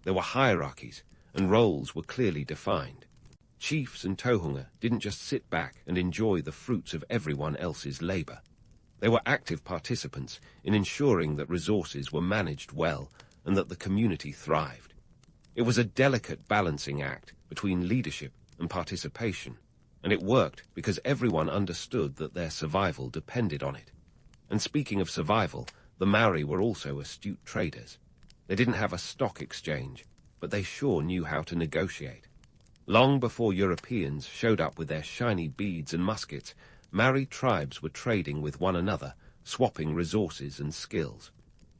There were hierarchies, and roles were clearly defined. Chiefs and tohunga didn't just sit back and enjoy the fruits of everyone else's labor. They were active participants in ensuring that resources were managed well and that the community thrived. It was a delicate balancing act between leadership and participation, and it worked because everyone understood that their survival depended on it. And speaking of survival, the Maori were also astute traders. They didn't have a stock exchange, but they sure knew how to negotiate. Long before Europeans showed up with their shiny beads and muskets, Maori tribes were trading with one another, swapping resources and skills.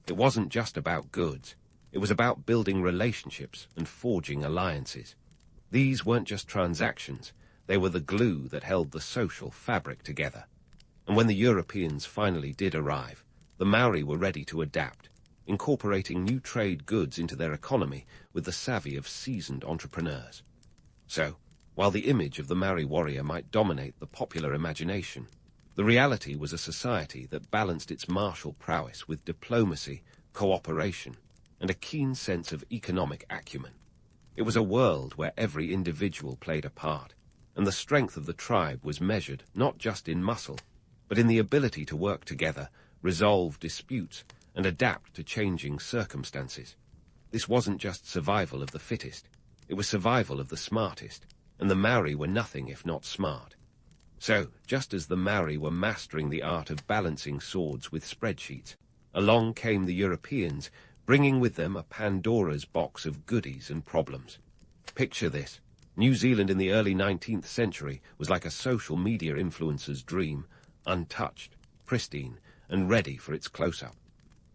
It wasn't just about goods. It was about building relationships and forging alliances. These weren't just transactions. They were the glue that held the social fabric together. And when the Europeans finally did arrive, the Maori were ready to adapt, incorporating new trade goods into their economy with the savvy of seasoned entrepreneurs. So, while the image of the Maori warrior might dominate the popular imagination, the reality was a society that balanced its martial prowess with diplomacy, cooperation, and a keen sense of economic acumen. It was a world where every individual played a part, and the strength of the tribe was measured not just in muscle, but in the ability to work together, resolve disputes, and adapt to changing circumstances. This wasn't just survival of the fittest, it was survival of the smartest, and the Maori were nothing if not smart. So, just as the Maori were mastering the art of balancing swords with spreadsheets, along came the Europeans, bringing with them a Pandora's box of goodies and problems. Picture this. New Zealand in the early 19th century was like a social media influencer's dream, untouched, pristine, and ready for its close-up.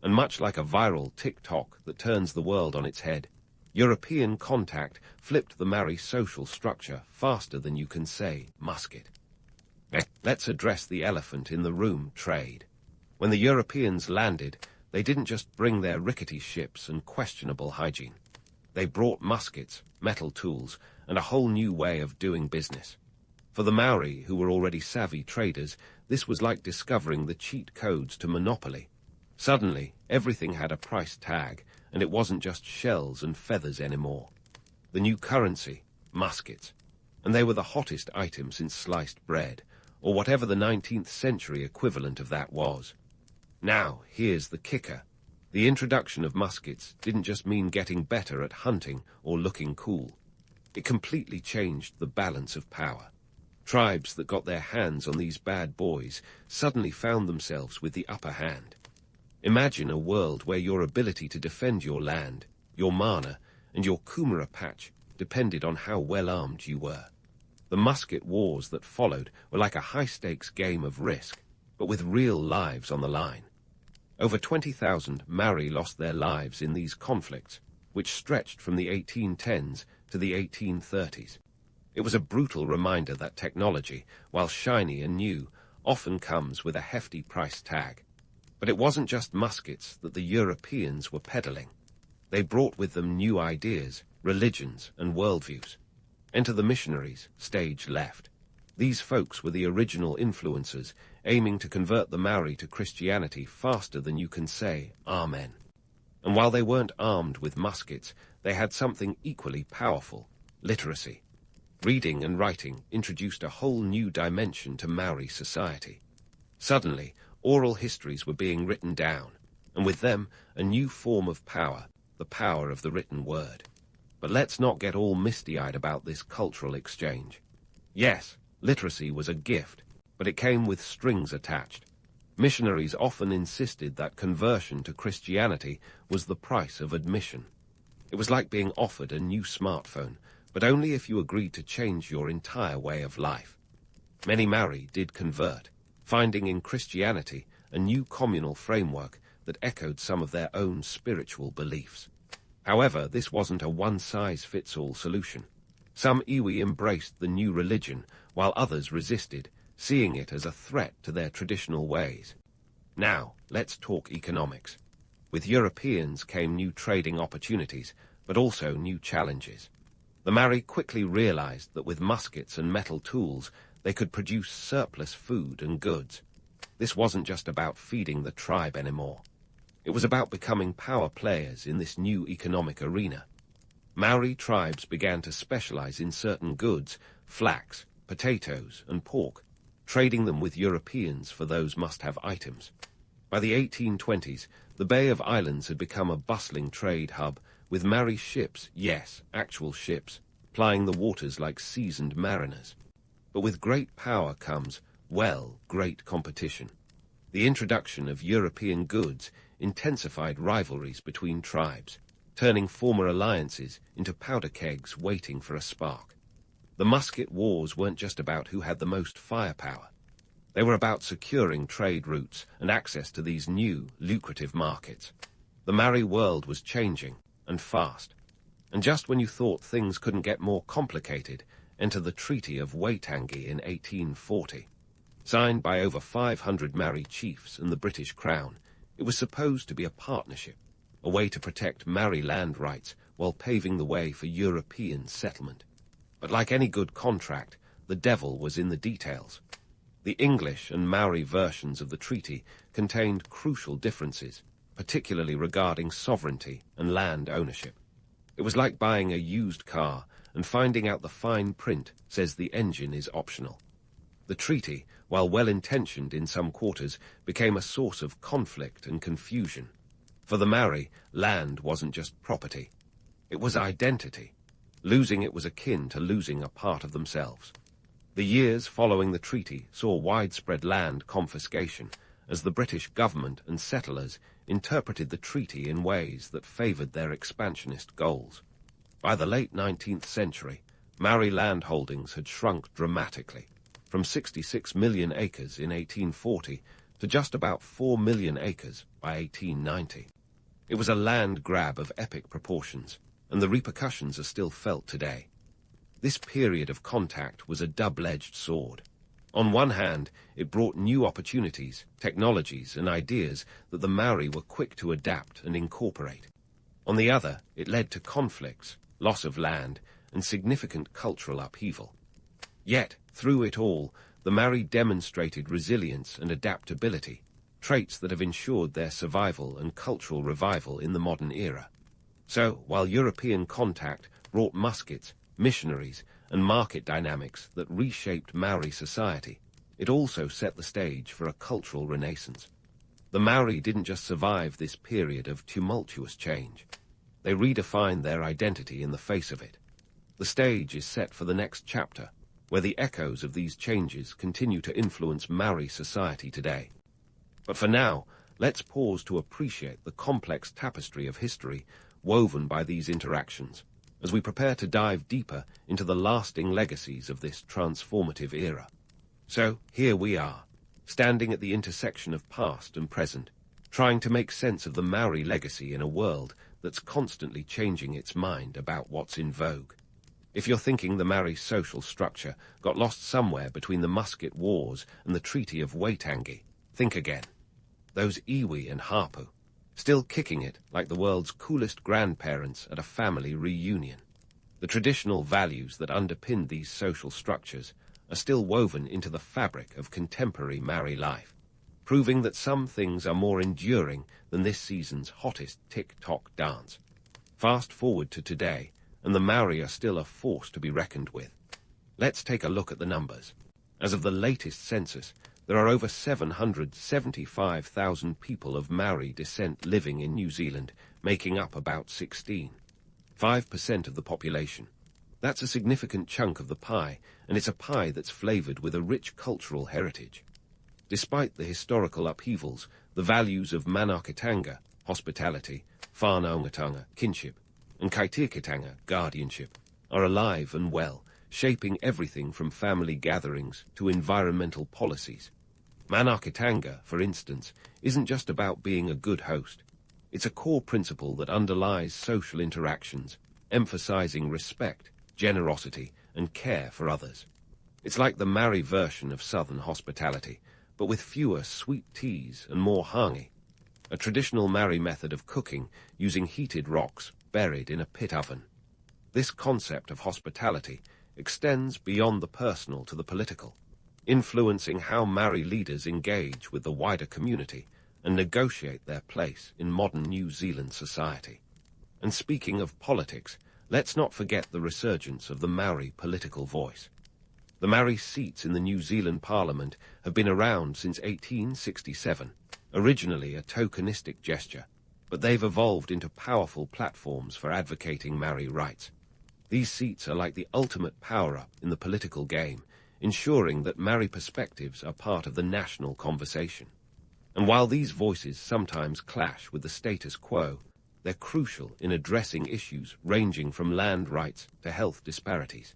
And much like a viral TikTok that turns the world on its head, European contact flipped the Maori social structure faster than you can say musket. Let's address the elephant in the room, trade. When the Europeans landed, they didn't just bring their rickety ships and questionable hygiene. They brought muskets, metal tools, and a whole new way of doing business. For the Maori, who were already savvy traders, this was like discovering the cheat codes to monopoly. Suddenly, everything had a price tag, and it wasn't just shells and feathers anymore. The new currency, muskets. And they were the hottest item since sliced bread, or whatever the 19th century equivalent of that was. Now, here's the kicker. The introduction of muskets didn't just mean getting better at hunting or looking cool. It completely changed the balance of power. Tribes that got their hands on these bad boys suddenly found themselves with the upper hand. Imagine a world where your ability to defend your land, your mana, and your kumara patch depended on how well armed you were. The musket wars that followed were like a high-stakes game of Risk, but with real lives on the line. Over 20,000 Maori lost their lives in these conflicts, which stretched from the 1810s to the 1830s. It was a brutal reminder that technology, while shiny and new, often comes with a hefty price tag. But it wasn't just muskets that the Europeans were peddling. They brought with them new ideas, religions, and worldviews. Enter the missionaries, stage left. These folks were the original influencers, aiming to convert the Maori to Christianity faster than you can say, Amen. And while they weren't armed with muskets, they had something equally powerful, literacy. Reading and writing introduced a whole new dimension to Maori society. Suddenly, oral histories were being written down, and with them, a new form of power, the power of the written word. But let's not get all misty-eyed about this cultural exchange. Yes, literacy was a gift, but it came with strings attached. Missionaries often insisted that conversion to Christianity was the price of admission. It was like being offered a new smartphone, but only if you agreed to change your entire way of life. Many Maori did convert, finding in Christianity a new communal framework that echoed some of their own spiritual beliefs. However, this wasn't a one-size-fits-all solution. Some iwi embraced the new religion, while others resisted, seeing it as a threat to their traditional ways. Now, let's talk economics. With Europeans came new trading opportunities, but also new challenges. The Maori quickly realized that with muskets and metal tools, they could produce surplus food and goods. This wasn't just about feeding the tribe anymore. It was about becoming power players in this new economic arena. Maori tribes began to specialize in certain goods, flax, potatoes, and pork, trading them with Europeans for those must-have items. By the 1820s, the Bay of Islands had become a bustling trade hub, with Maori ships, yes, actual ships, plying the waters like seasoned mariners. But with great power comes, well, great competition. The introduction of European goods intensified rivalries between tribes, turning former alliances into powder kegs waiting for a spark. The musket wars weren't just about who had the most firepower. They were about securing trade routes and access to these new, lucrative markets. The Maori world was changing, and fast. And just when you thought things couldn't get more complicated, enter the Treaty of Waitangi in 1840. Signed by over 500 Maori chiefs and the British Crown, it was supposed to be a partnership, a way to protect Maori land rights while paving the way for European settlement. But like any good contract, the devil was in the details. The English and Maori versions of the treaty contained crucial differences, particularly regarding sovereignty and land ownership. It was like buying a used car and finding out the fine print says the engine is optional. The treaty, while well-intentioned in some quarters, became a source of conflict and confusion. For the Maori, land wasn't just property. It was identity. Losing it was akin to losing a part of themselves. The years following the treaty saw widespread land confiscation, as the British government and settlers interpreted the treaty in ways that favoured their expansionist goals. By the late 19th century, Maori land holdings had shrunk dramatically, from 66 million acres in 1840 to just about 4 million acres by 1890. It was a land grab of epic proportions, and the repercussions are still felt today. This period of contact was a double-edged sword. On one hand, it brought new opportunities, technologies, and ideas that the Maori were quick to adapt and incorporate. On the other, it led to conflicts, loss of land, and significant cultural upheaval. Yet, through it all, the Maori demonstrated resilience and adaptability, traits that have ensured their survival and cultural revival in the modern era. So, while European contact brought muskets, missionaries, and market dynamics that reshaped Maori society, it also set the stage for a cultural renaissance. The Maori didn't just survive this period of tumultuous change. They redefined their identity in the face of it. The stage is set for the next chapter, where the echoes of these changes continue to influence Maori society today. But for now, let's pause to appreciate the complex tapestry of history woven by these interactions, as we prepare to dive deeper into the lasting legacies of this transformative era. So, here we are, standing at the intersection of past and present, trying to make sense of the Maori legacy in a world that's constantly changing its mind about what's in vogue. If you're thinking the Maori social structure got lost somewhere between the musket wars and the Treaty of Waitangi, think again. Those iwi and hapu, still kicking it like the world's coolest grandparents at a family reunion. The traditional values that underpin these social structures are still woven into the fabric of contemporary Maori life, proving that some things are more enduring than this season's hottest tick-tock dance. Fast forward to today, and the Maori are still a force to be reckoned with. Let's take a look at the numbers. As of the latest census, there are over 775,000 people of Maori descent living in New Zealand, making up about 5% of the population. That's a significant chunk of the pie, and it's a pie that's flavoured with a rich cultural heritage. Despite the historical upheavals, the values of manaakitanga, hospitality, whānaungatanga, kinship, and kaitiakitanga, guardianship, are alive and well, shaping everything from family gatherings to environmental policies. Manaakitanga, for instance, isn't just about being a good host. It's a core principle that underlies social interactions, emphasizing respect, generosity, and care for others. It's like the Maori version of Southern hospitality, but with fewer sweet teas and more hangi, a traditional Maori method of cooking using heated rocks buried in a pit oven. This concept of hospitality extends beyond the personal to the political, influencing how Maori leaders engage with the wider community and negotiate their place in modern New Zealand society. And speaking of politics, let's not forget the resurgence of the Maori political voice. The Maori seats in the New Zealand Parliament have been around since 1867, originally a tokenistic gesture, but they've evolved into powerful platforms for advocating Maori rights. These seats are like the ultimate power-up in the political game, ensuring that Maori perspectives are part of the national conversation. And while these voices sometimes clash with the status quo, they're crucial in addressing issues ranging from land rights to health disparities.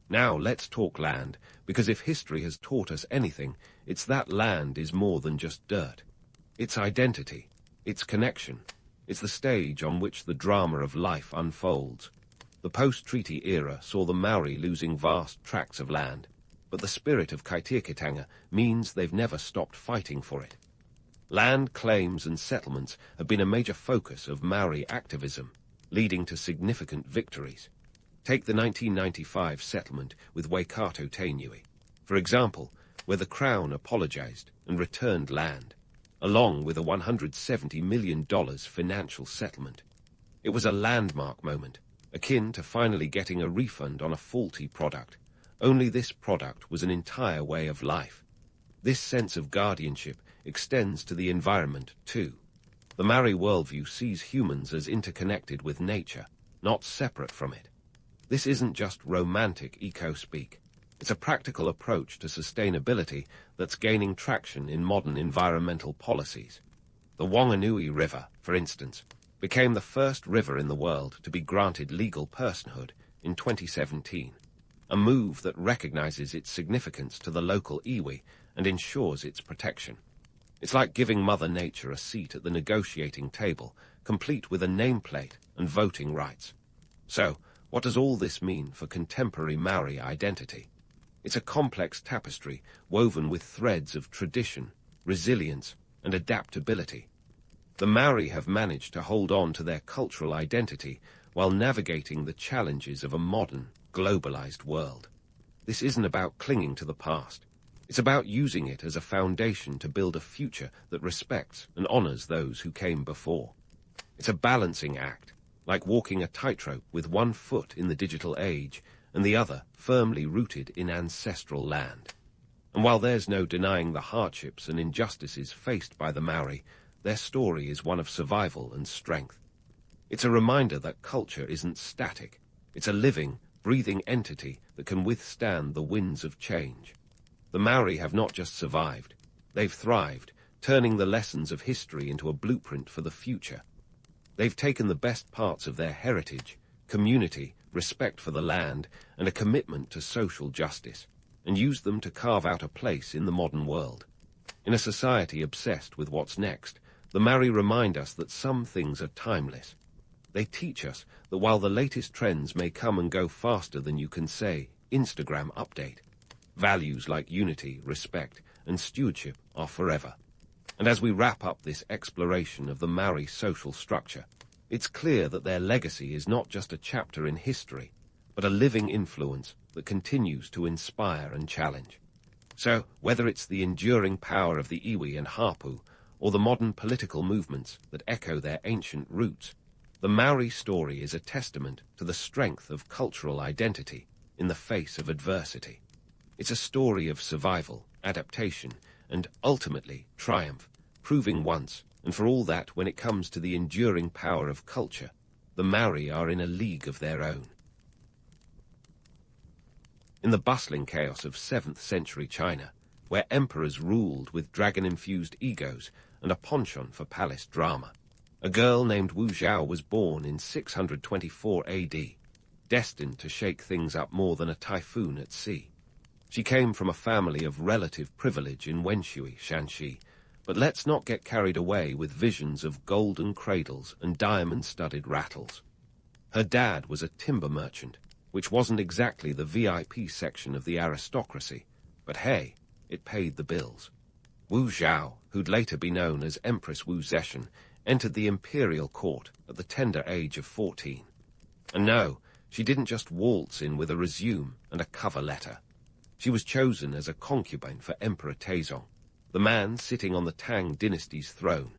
Now let's talk land, because if history has taught us anything, it's that land is more than just dirt. It's identity, it's connection, it's the stage on which the drama of life unfolds. The post-treaty era saw the Maori losing vast tracts of land, but the spirit of kaitiakitanga means they've never stopped fighting for it. Land claims and settlements have been a major focus of Maori activism, leading to significant victories. Take the 1995 settlement with Waikato Tainui, for example, where the Crown apologized and returned land, along with a $170 million financial settlement. It was a landmark moment, akin to finally getting a refund on a faulty product. Only this product was an entire way of life. This sense of guardianship extends to the environment too. The Maori worldview sees humans as interconnected with nature, not separate from it. This isn't just romantic eco-speak. It's a practical approach to sustainability that's gaining traction in modern environmental policies. The Wanganui River, for instance, became the first river in the world to be granted legal personhood in 2017, a move that recognizes its significance to the local iwi and ensures its protection. It's like giving Mother Nature a seat at the negotiating table, complete with a nameplate and voting rights. So, what does all this mean for contemporary Maori identity? It's a complex tapestry woven with threads of tradition, resilience, and adaptability. The Maori have managed to hold on to their cultural identity while navigating the challenges of a modern, globalized world. This isn't about clinging to the past. It's about using it as a foundation to build a future that respects and honors those who came before. It's a balancing act, like walking a tightrope with one foot in the digital age and the other firmly rooted in ancestral land. And while there's no denying the hardships and injustices faced by the Maori, their story is one of survival and strength. It's a reminder that culture isn't static. It's a living, breathing entity that can withstand the winds of change. The Maori have not just survived, they've thrived, turning the lessons of history into a blueprint for the future. They've taken the best parts of their heritage, community, respect for the land, and a commitment to social justice, and used them to carve out a place in the modern world. In a society obsessed with what's next, the Maori remind us that some things are timeless. They teach us that while the latest trends may come and go faster than you can say, Instagram update, values like unity, respect, and stewardship are forever. And as we wrap up this exploration of the Maori social structure, it's clear that their legacy is not just a chapter in history, but a living influence that continues to inspire and challenge. So, whether it's the enduring power of the iwi and hapu, or the modern political movements that echo their ancient roots, the Maori story is a testament to the strength of cultural identity in the face of adversity. It's a story of survival, adaptation, and ultimately triumph, proving once, and for all that when it comes to the enduring power of culture, the Maori are in a league of their own. In the bustling chaos of 7th century China, where emperors ruled with dragon-infused egos and a penchant for palace drama, a girl named Wu Zhao was born in 624 AD, destined to shake things up more than a typhoon at sea. She came from a family of relative privilege in Wenshui, Shanxi, but let's not get carried away with visions of golden cradles and diamond-studded rattles. Her dad was a timber merchant, which wasn't exactly the VIP section of the aristocracy, but hey, it paid the bills. Wu Zhao, who'd later be known as Empress Wu Zetian, entered the imperial court at the tender age of 14. And no, she didn't just waltz in with a resume and a cover letter. She was chosen as a concubine for Emperor Taizong, the man sitting on the Tang dynasty's throne,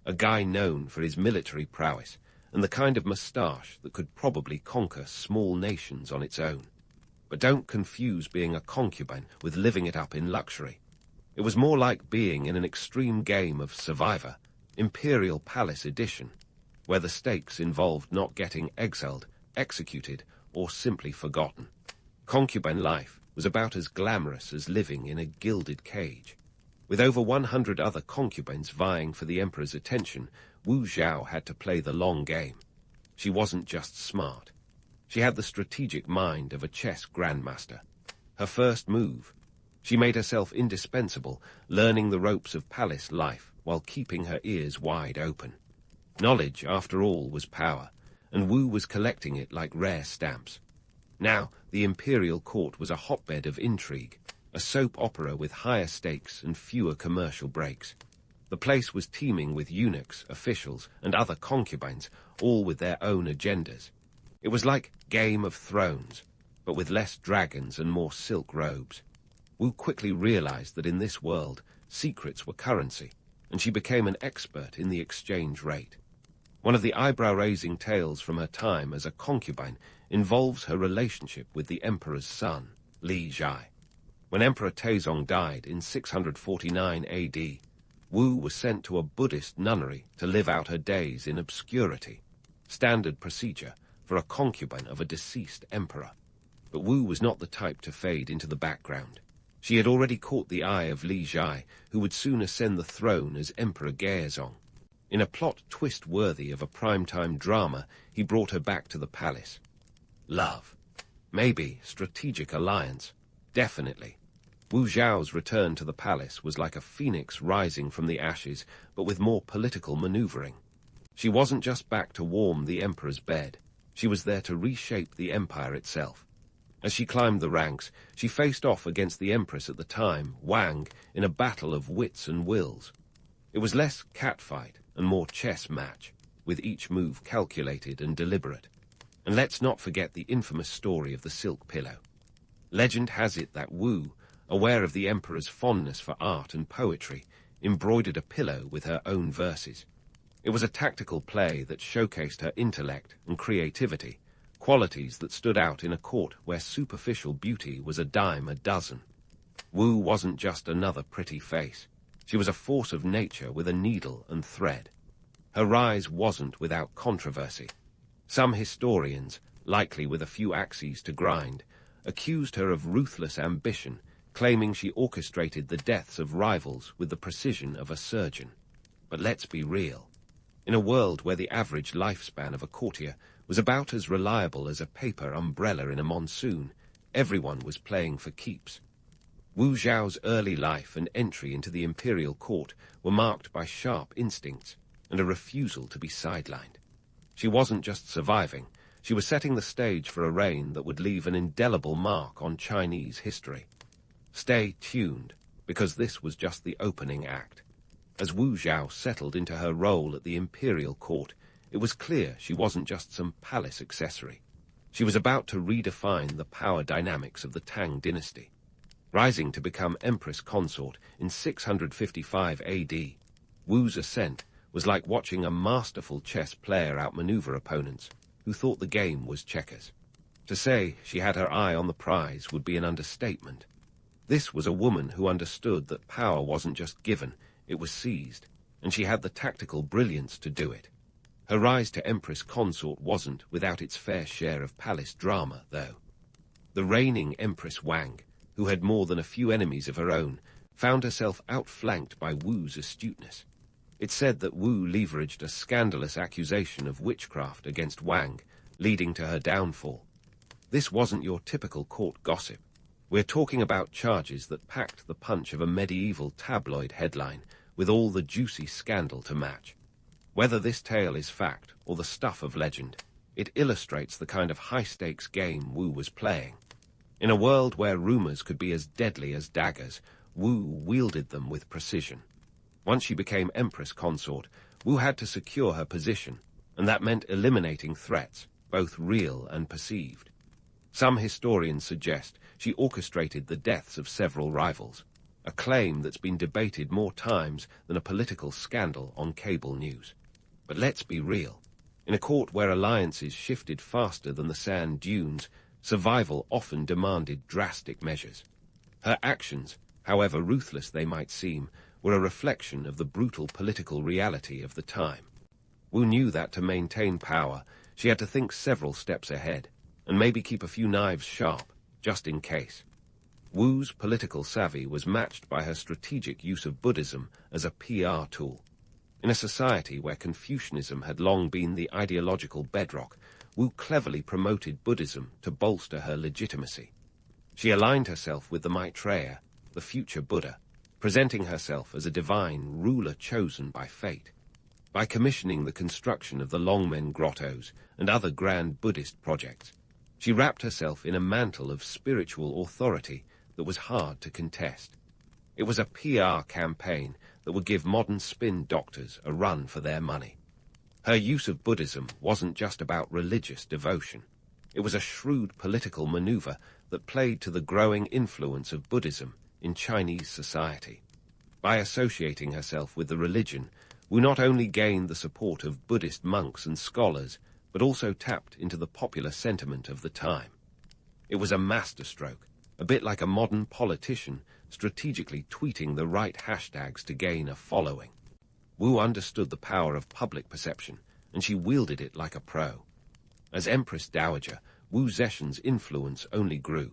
a guy known for his military prowess and the kind of moustache that could probably conquer small nations on its own. But don't confuse being a concubine with living it up in luxury. It was more like being in an extreme game of Survivor, Imperial Palace Edition, where the stakes involved not getting exiled, executed, or simply forgotten. Concubine life was about as glamorous as living in a gilded cage. With over 100 other concubines vying for the emperor's attention, Wu Zhao had to play the long game. She wasn't just smart. She had the strategic mind of a chess grandmaster. Her first move, she made herself indispensable, learning the ropes of palace life while keeping her ears wide open. Knowledge, after all, was power, and Wu was collecting it like rare stamps. Now, the imperial court was a hotbed of intrigue, a soap opera with higher stakes and fewer commercial breaks. The place was teeming with eunuchs, officials, and other concubines, all with their own agendas. It was like Game of Thrones, but with less dragons and more silk robes. Wu quickly realized that in this world, secrets were currency, and she became an expert in the exchange rate. One of the eyebrow-raising tales from her time as a concubine involves her relationship with the emperor's son, Li Zhai. When Emperor Taizong died in 649 AD, Wu was sent to a Buddhist nunnery to live out her days in obscurity, standard procedure for a concubine of a deceased emperor. But Wu was not the type to fade into the background. She had already caught the eye of Li Zhai, who would soon ascend the throne as Emperor Gaozong. In a plot twist worthy of a primetime drama, he brought her back to the palace. Love. Maybe strategic alliance. Definitely. Wu Zhao's return to the palace was like a phoenix rising from the ashes, but with more political maneuvering. She wasn't just back to warm the emperor's bed. She was there to reshape the empire itself. As she climbed the ranks, she faced off against the Empress at the time, Wang, in a battle of wits and wills. It was less catfight and more chess match, with each move calculated and deliberate. And let's not forget the infamous story of the silk pillow. Legend has it that Wu, aware of the emperor's fondness for art and poetry, embroidered a pillow with her own verses. It was a tactical play that showcased her intellect and creativity, qualities that stood out in a court where superficial beauty was a dime a dozen. Wu wasn't just another pretty face. She was a force of nature with a needle and thread. Her rise wasn't without controversy. Some historians, likely with a few axes to grind, accused her of ruthless ambition, claiming she orchestrated the deaths of rivals with the precision of a surgeon. But let's be real. In a world where the average lifespan of a courtier was about as reliable as a paper umbrella in a monsoon, everyone was playing for keeps. Wu Zhao's early life and entry into the imperial court were marked by sharp instincts and a refusal to be sidelined. She wasn't just surviving, she was setting the stage for a reign that would leave an indelible mark on Chinese history. Stay tuned, because this was just the opening act. As Wu Zhao settled into her role at the imperial court, it was clear she wasn't just some palace accessory. She was about to redefine the power dynamics of the Tang dynasty. Rising to become Empress consort in 655 AD, Wu's ascent was like watching a masterful chess player outmaneuver opponents who thought the game was checkers. To say she had her eye on the prize would be an understatement. This was a woman who understood that power wasn't just given, it was seized, and she had the tactical brilliance to do it. Her rise to Empress consort wasn't without its fair share of palace drama, though. The reigning Empress Wang, who had more than a few enemies of her own, found herself outflanked by Wu's astuteness. It's said that Wu leveraged a scandalous accusation of witchcraft against Wang, leading to her downfall. This wasn't your typical court gossip. We're talking about charges that packed the punch of a medieval tabloid headline, with all the juicy scandal to match. Whether this tale is fact or the stuff of legend, it illustrates the kind of high-stakes game Wu was playing. In a world where rumors could be as deadly as daggers, Wu wielded them with precision. Once she became Empress consort, Wu had to secure her position, and that meant eliminating threats, both real and perceived. Some historians suggest she orchestrated the deaths of several rivals, a claim that's been debated more times than a political scandal on cable news. But let's be real. In a court where alliances shifted faster than the sand dunes, survival often demanded drastic measures. Her actions, however ruthless they might seem, were a reflection of the brutal political reality of the time. Wu knew that to maintain power, she had to think several steps ahead, and maybe keep a few knives sharp, just in case. Wu's political savvy was matched by her strategic use of Buddhism as a PR tool. In a society where Confucianism had long been the ideological bedrock, Wu cleverly promoted Buddhism to bolster her legitimacy. She aligned herself with the Maitreya, the future Buddha, presenting herself as a divine ruler chosen by fate. By commissioning the construction of the Longmen grottos and other grand Buddhist projects, she wrapped herself in a mantle of spiritual authority that was hard to contest. It was a PR campaign that would give modern spin doctors a run for their money. Her use of Buddhism wasn't just about religious devotion. It was a shrewd political maneuver that played to the growing influence of Buddhism in Chinese society. By associating herself with the religion, Wu not only gained the support of Buddhist monks and scholars, but also tapped into the popular sentiment of the time. It was a masterstroke, a bit like a modern politician strategically tweeting the right hashtags to gain a following. Wu understood the power of public perception, and she wielded it like a pro. As Empress Dowager, Wu Zetian's influence only grew.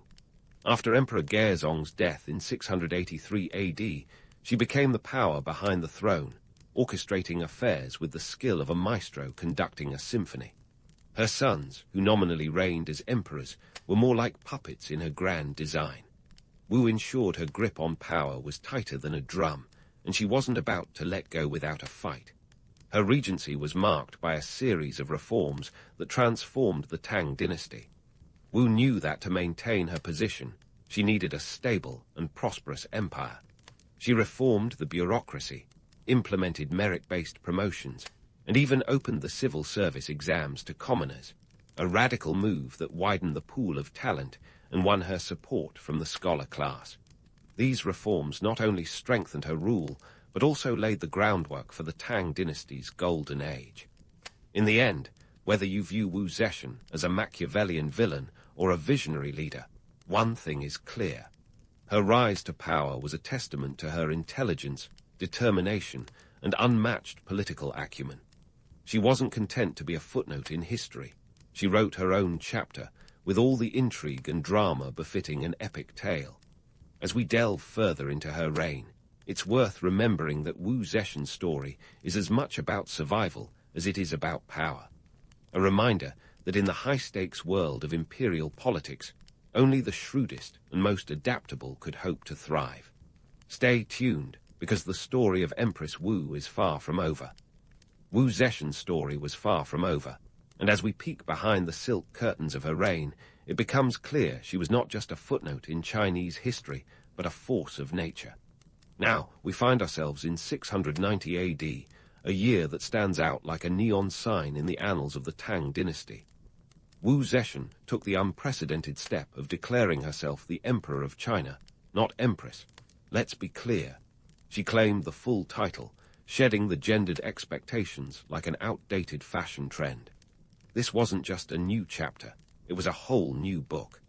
After Emperor Gaozong's death in 683 AD, she became the power behind the throne, orchestrating affairs with the skill of a maestro conducting a symphony. Her sons, who nominally reigned as emperors, were more like puppets in her grand design. Wu ensured her grip on power was tighter than a drum, and she wasn't about to let go without a fight. Her regency was marked by a series of reforms that transformed the Tang dynasty. Wu knew that to maintain her position, she needed a stable and prosperous empire. She reformed the bureaucracy, implemented merit-based promotions, and even opened the civil service exams to commoners, a radical move that widened the pool of talent and won her support from the scholar class. These reforms not only strengthened her rule, but also laid the groundwork for the Tang dynasty's golden age. In the end, whether you view Wu Zetian as a Machiavellian villain or a visionary leader, one thing is clear. Her rise to power was a testament to her intelligence, determination, and unmatched political acumen. She wasn't content to be a footnote in history. She wrote her own chapter, with all the intrigue and drama befitting an epic tale. As we delve further into her reign, it's worth remembering that Wu Zetian's story is as much about survival as it is about power. A reminder that in the high-stakes world of imperial politics, only the shrewdest and most adaptable could hope to thrive. Stay tuned, because the story of Empress Wu is far from over. Wu Zetian's story was far from over, and as we peek behind the silk curtains of her reign, it becomes clear she was not just a footnote in Chinese history, but a force of nature. Now, we find ourselves in 690 AD, a year that stands out like a neon sign in the annals of the Tang dynasty. Wu Zetian took the unprecedented step of declaring herself the Emperor of China, not Empress. Let's be clear. She claimed the full title, shedding the gendered expectations like an outdated fashion trend. This wasn't just a new chapter, it was a whole new book.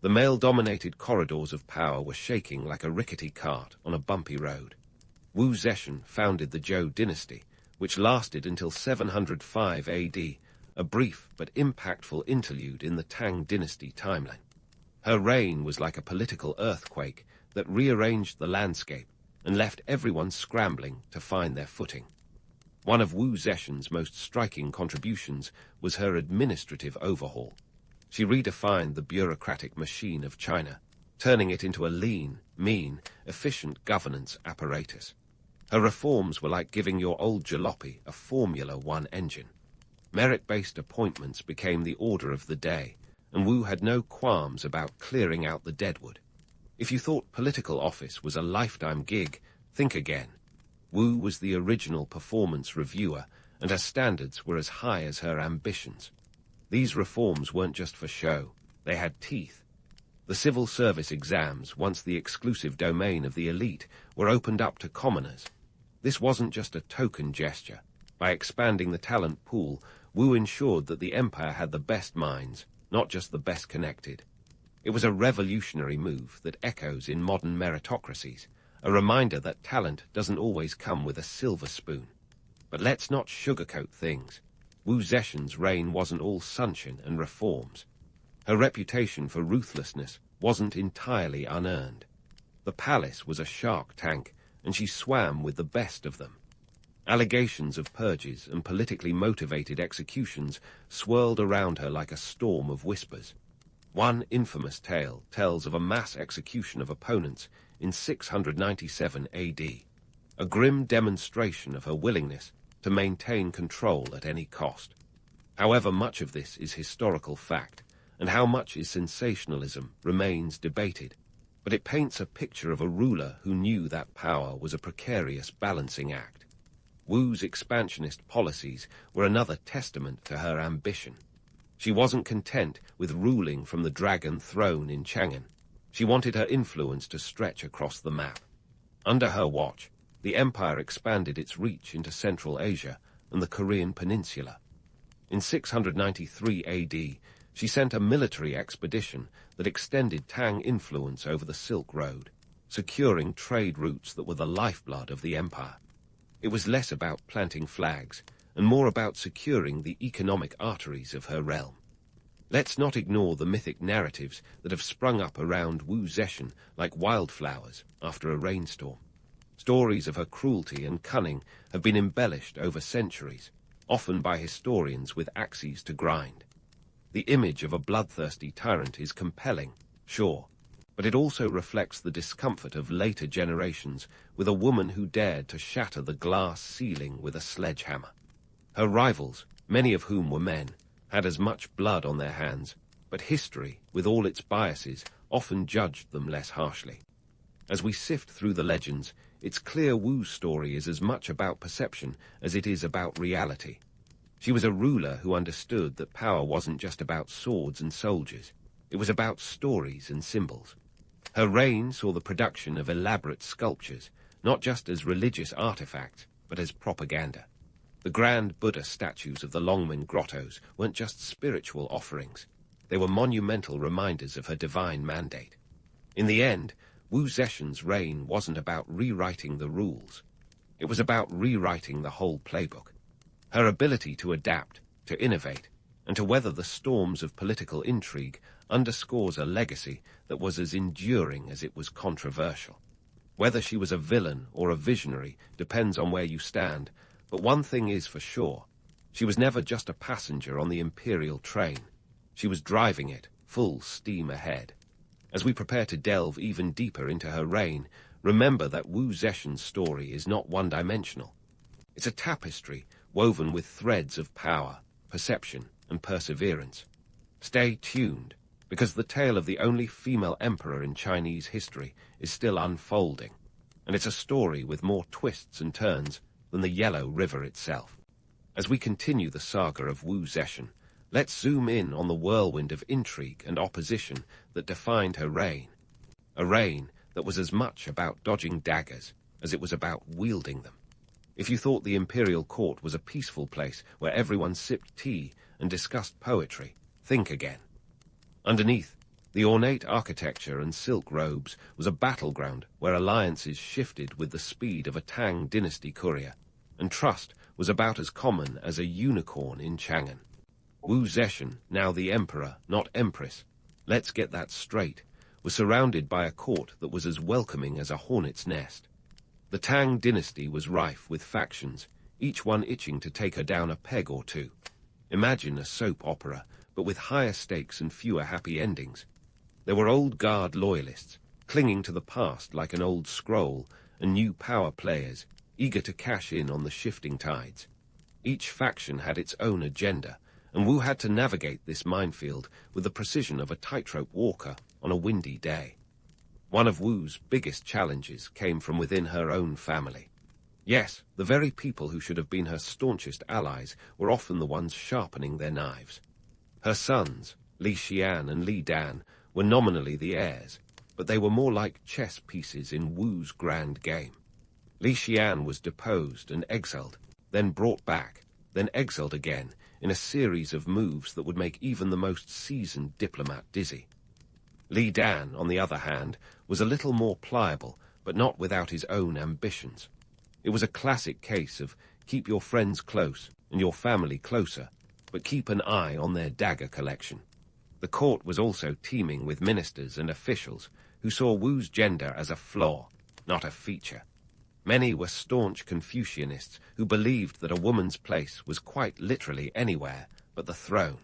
The male-dominated corridors of power were shaking like a rickety cart on a bumpy road. Wu Zetian founded the Zhou dynasty, which lasted until 705 AD, a brief but impactful interlude in the Tang dynasty timeline. Her reign was like a political earthquake that rearranged the landscape and left everyone scrambling to find their footing. One of Wu Zetian's most striking contributions was her administrative overhaul. She redefined the bureaucratic machine of China, turning it into a lean, mean, efficient governance apparatus. Her reforms were like giving your old jalopy a Formula One engine. Merit-based appointments became the order of the day, and Wu had no qualms about clearing out the deadwood. If you thought political office was a lifetime gig, think again. Wu was the original performance reviewer, and her standards were as high as her ambitions. These reforms weren't just for show, they had teeth. The civil service exams, once the exclusive domain of the elite, were opened up to commoners. This wasn't just a token gesture. By expanding the talent pool, Wu ensured that the empire had the best minds, not just the best connected. It was a revolutionary move that echoes in modern meritocracies, a reminder that talent doesn't always come with a silver spoon. But let's not sugarcoat things. Wu Zetian's reign wasn't all sunshine and reforms. Her reputation for ruthlessness wasn't entirely unearned. The palace was a shark tank, and she swam with the best of them. Allegations of purges and politically motivated executions swirled around her like a storm of whispers. One infamous tale tells of a mass execution of opponents in 697 AD, a grim demonstration of her willingness to maintain control at any cost. However much of this is historical fact, and how much is sensationalism, remains debated, but it paints a picture of a ruler who knew that power was a precarious balancing act. Wu's expansionist policies were another testament to her ambition. She wasn't content with ruling from the dragon throne in Chang'an. She wanted her influence to stretch across the map. Under her watch, the empire expanded its reach into Central Asia and the Korean peninsula. In 693 AD, she sent a military expedition that extended Tang influence over the Silk Road, securing trade routes that were the lifeblood of the empire. It was less about planting flags and more about securing the economic arteries of her realm. Let's not ignore the mythic narratives that have sprung up around Wu Zetian like wildflowers after a rainstorm. Stories of her cruelty and cunning have been embellished over centuries, often by historians with axes to grind. The image of a bloodthirsty tyrant is compelling, sure, but it also reflects the discomfort of later generations with a woman who dared to shatter the glass ceiling with a sledgehammer. Her rivals, many of whom were men, had as much blood on their hands, but history, with all its biases, often judged them less harshly. As we sift through the legends, it's clear Wu's story is as much about perception as it is about reality. She was a ruler who understood that power wasn't just about swords and soldiers. It was about stories and symbols. Her reign saw the production of elaborate sculptures, not just as religious artifacts, but as propaganda. The grand Buddha statues of the Longmen grottos weren't just spiritual offerings. They were monumental reminders of her divine mandate. In the end, Wu Zetian's reign wasn't about rewriting the rules. It was about rewriting the whole playbook. Her ability to adapt, to innovate, and to weather the storms of political intrigue underscores a legacy that was as enduring as it was controversial. Whether she was a villain or a visionary depends on where you stand, but one thing is for sure. She was never just a passenger on the imperial train. She was driving it, full steam ahead. As we prepare to delve even deeper into her reign, remember that Wu Zetian's story is not one-dimensional. It's a tapestry woven with threads of power, perception, and perseverance. Stay tuned, because the tale of the only female emperor in Chinese history is still unfolding, and it's a story with more twists and turns than the Yellow River itself. As we continue the saga of Wu Zetian, let's zoom in on the whirlwind of intrigue and opposition that defined her reign. A reign that was as much about dodging daggers as it was about wielding them. If you thought the imperial court was a peaceful place where everyone sipped tea and discussed poetry, think again. Underneath, the ornate architecture and silk robes was a battleground where alliances shifted with the speed of a Tang dynasty courier, and trust was about as common as a unicorn in Chang'an. Wu Zetian, now the emperor, not empress, let's get that straight, was surrounded by a court that was as welcoming as a hornet's nest. The Tang dynasty was rife with factions, each one itching to take her down a peg or two. Imagine a soap opera, but with higher stakes and fewer happy endings. There were old guard loyalists, clinging to the past like an old scroll, and new power players, eager to cash in on the shifting tides. Each faction had its own agenda, and Wu had to navigate this minefield with the precision of a tightrope walker on a windy day. One of Wu's biggest challenges came from within her own family. Yes, the very people who should have been her staunchest allies were often the ones sharpening their knives. Her sons, Li Xian and Li Dan, were nominally the heirs, but they were more like chess pieces in Wu's grand game. Li Xian was deposed and exiled, then brought back, then exiled again, in a series of moves that would make even the most seasoned diplomat dizzy. Li Dan, on the other hand, was a little more pliable, but not without his own ambitions. It was a classic case of keep your friends close and your family closer, but keep an eye on their dagger collection. The court was also teeming with ministers and officials who saw Wu's gender as a flaw, not a feature. Many were staunch Confucianists who believed that a woman's place was quite literally anywhere but the throne.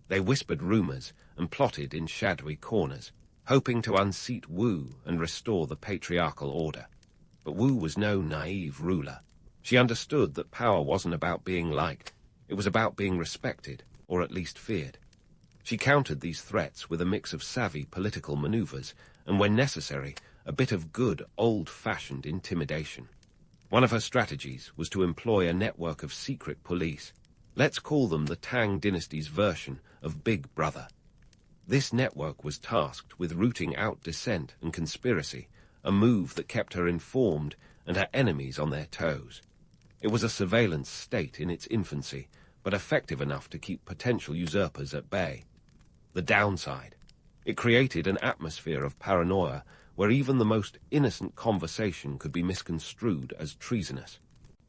They whispered rumors and plotted in shadowy corners, hoping to unseat Wu and restore the patriarchal order. But Wu was no naive ruler. She understood that power wasn't about being liked. It was about being respected, or at least feared. She countered these threats with a mix of savvy political maneuvers and, when necessary, a bit of good, old-fashioned intimidation. One of her strategies was to employ a network of secret police. Let's call them the Tang dynasty's version of Big Brother. This network was tasked with rooting out dissent and conspiracy, a move that kept her informed and her enemies on their toes. It was a surveillance state in its infancy, but effective enough to keep potential usurpers at bay. The downside: it created an atmosphere of paranoia where even the most innocent conversation could be misconstrued as treasonous.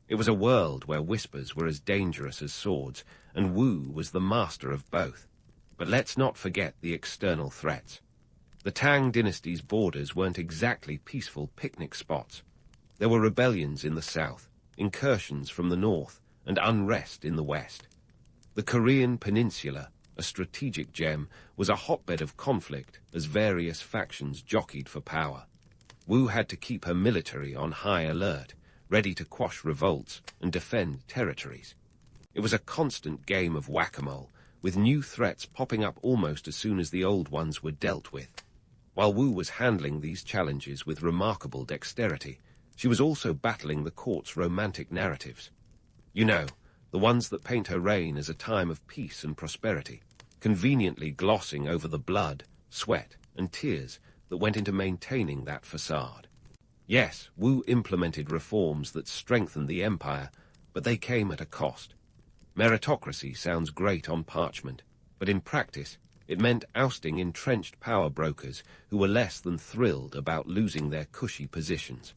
It was a world where whispers were as dangerous as swords, and Wu was the master of both. But let's not forget the external threats. The Tang dynasty's borders weren't exactly peaceful picnic spots. There were rebellions in the south, incursions from the north, and unrest in the west. The Korean peninsula, a strategic gem, was a hotbed of conflict as various factions jockeyed for power. Wu had to keep her military on high alert, ready to quash revolts and defend territories. It was a constant game of whack-a-mole, with new threats popping up almost as soon as the old ones were dealt with. While Wu was handling these challenges with remarkable dexterity, she was also battling the court's romantic narratives. You know, the ones that paint her reign as a time of peace and prosperity, conveniently glossing over the blood, sweat, and tears that went into maintaining that facade. Yes, Wu implemented reforms that strengthened the empire, but they came at a cost. Meritocracy sounds great on parchment, but in practice, it meant ousting entrenched power brokers who were less than thrilled about losing their cushy positions.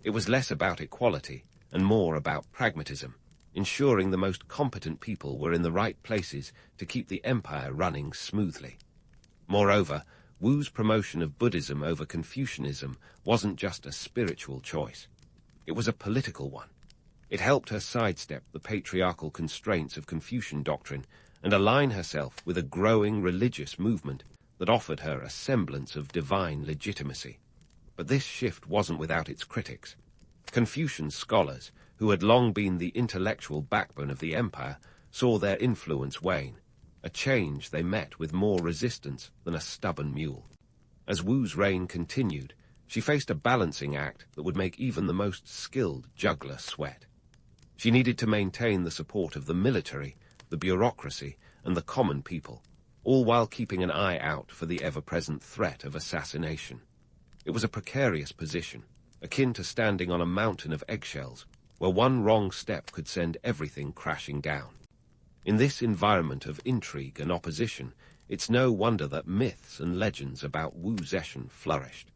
It was less about equality and more about pragmatism, ensuring the most competent people were in the right places to keep the empire running smoothly. Moreover, Wu's promotion of Buddhism over Confucianism wasn't just a spiritual choice. It was a political one. It helped her sidestep the patriarchal constraints of Confucian doctrine and align herself with a growing religious movement that offered her a semblance of divine legitimacy. But this shift wasn't without its critics. Confucian scholars, who had long been the intellectual backbone of the empire, saw their influence wane, a change they met with more resistance than a stubborn mule. As Wu's reign continued, she faced a balancing act that would make even the most skilled juggler sweat. She needed to maintain the support of the military, the bureaucracy, and the common people, all while keeping an eye out for the ever-present threat of assassination. It was a precarious position, akin to standing on a mountain of eggshells, where one wrong step could send everything crashing down. In this environment of intrigue and opposition, it's no wonder that myths and legends about Wu Zetian flourished.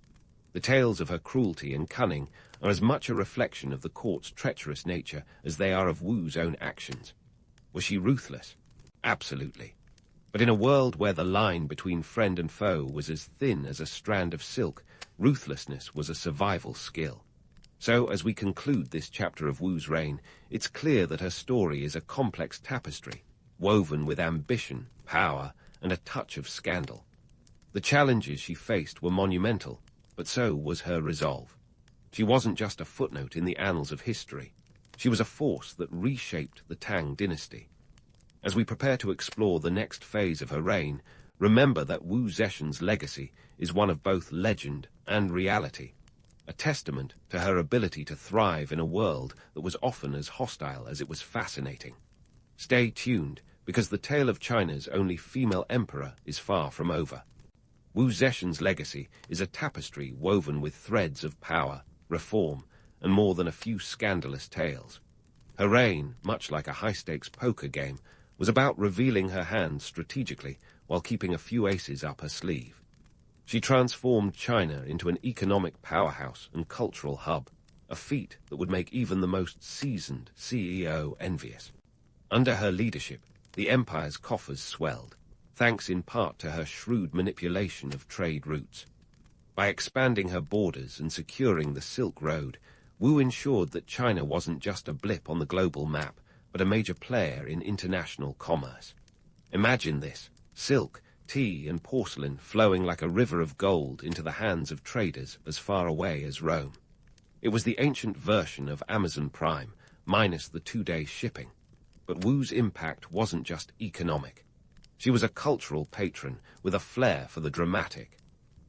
The tales of her cruelty and cunning are as much a reflection of the court's treacherous nature as they are of Wu's own actions. Was she ruthless? Absolutely. But in a world where the line between friend and foe was as thin as a strand of silk, ruthlessness was a survival skill. So, as we conclude this chapter of Wu's reign, it's clear that her story is a complex tapestry, woven with ambition, power, and a touch of scandal. The challenges she faced were monumental, but so was her resolve. She wasn't just a footnote in the annals of history. She was a force that reshaped the Tang dynasty. As we prepare to explore the next phase of her reign, remember that Wu Zetian's legacy is one of both legend and reality, a testament to her ability to thrive in a world that was often as hostile as it was fascinating. Stay tuned, because the tale of China's only female emperor is far from over. Wu Zetian's legacy is a tapestry woven with threads of power, reform, and more than a few scandalous tales. Her reign, much like a high-stakes poker game, was about revealing her hand strategically while keeping a few aces up her sleeve. She transformed China into an economic powerhouse and cultural hub, a feat that would make even the most seasoned CEO envious. Under her leadership, the empire's coffers swelled, thanks in part to her shrewd manipulation of trade routes. By expanding her borders and securing the Silk Road, Wu ensured that China wasn't just a blip on the global map, but a major player in international commerce. Imagine this: silk, tea, and porcelain flowing like a river of gold into the hands of traders as far away as Rome. It was the ancient version of Amazon Prime, minus the 2-day shipping. But Wu's impact wasn't just economic. She was a cultural patron with a flair for the dramatic.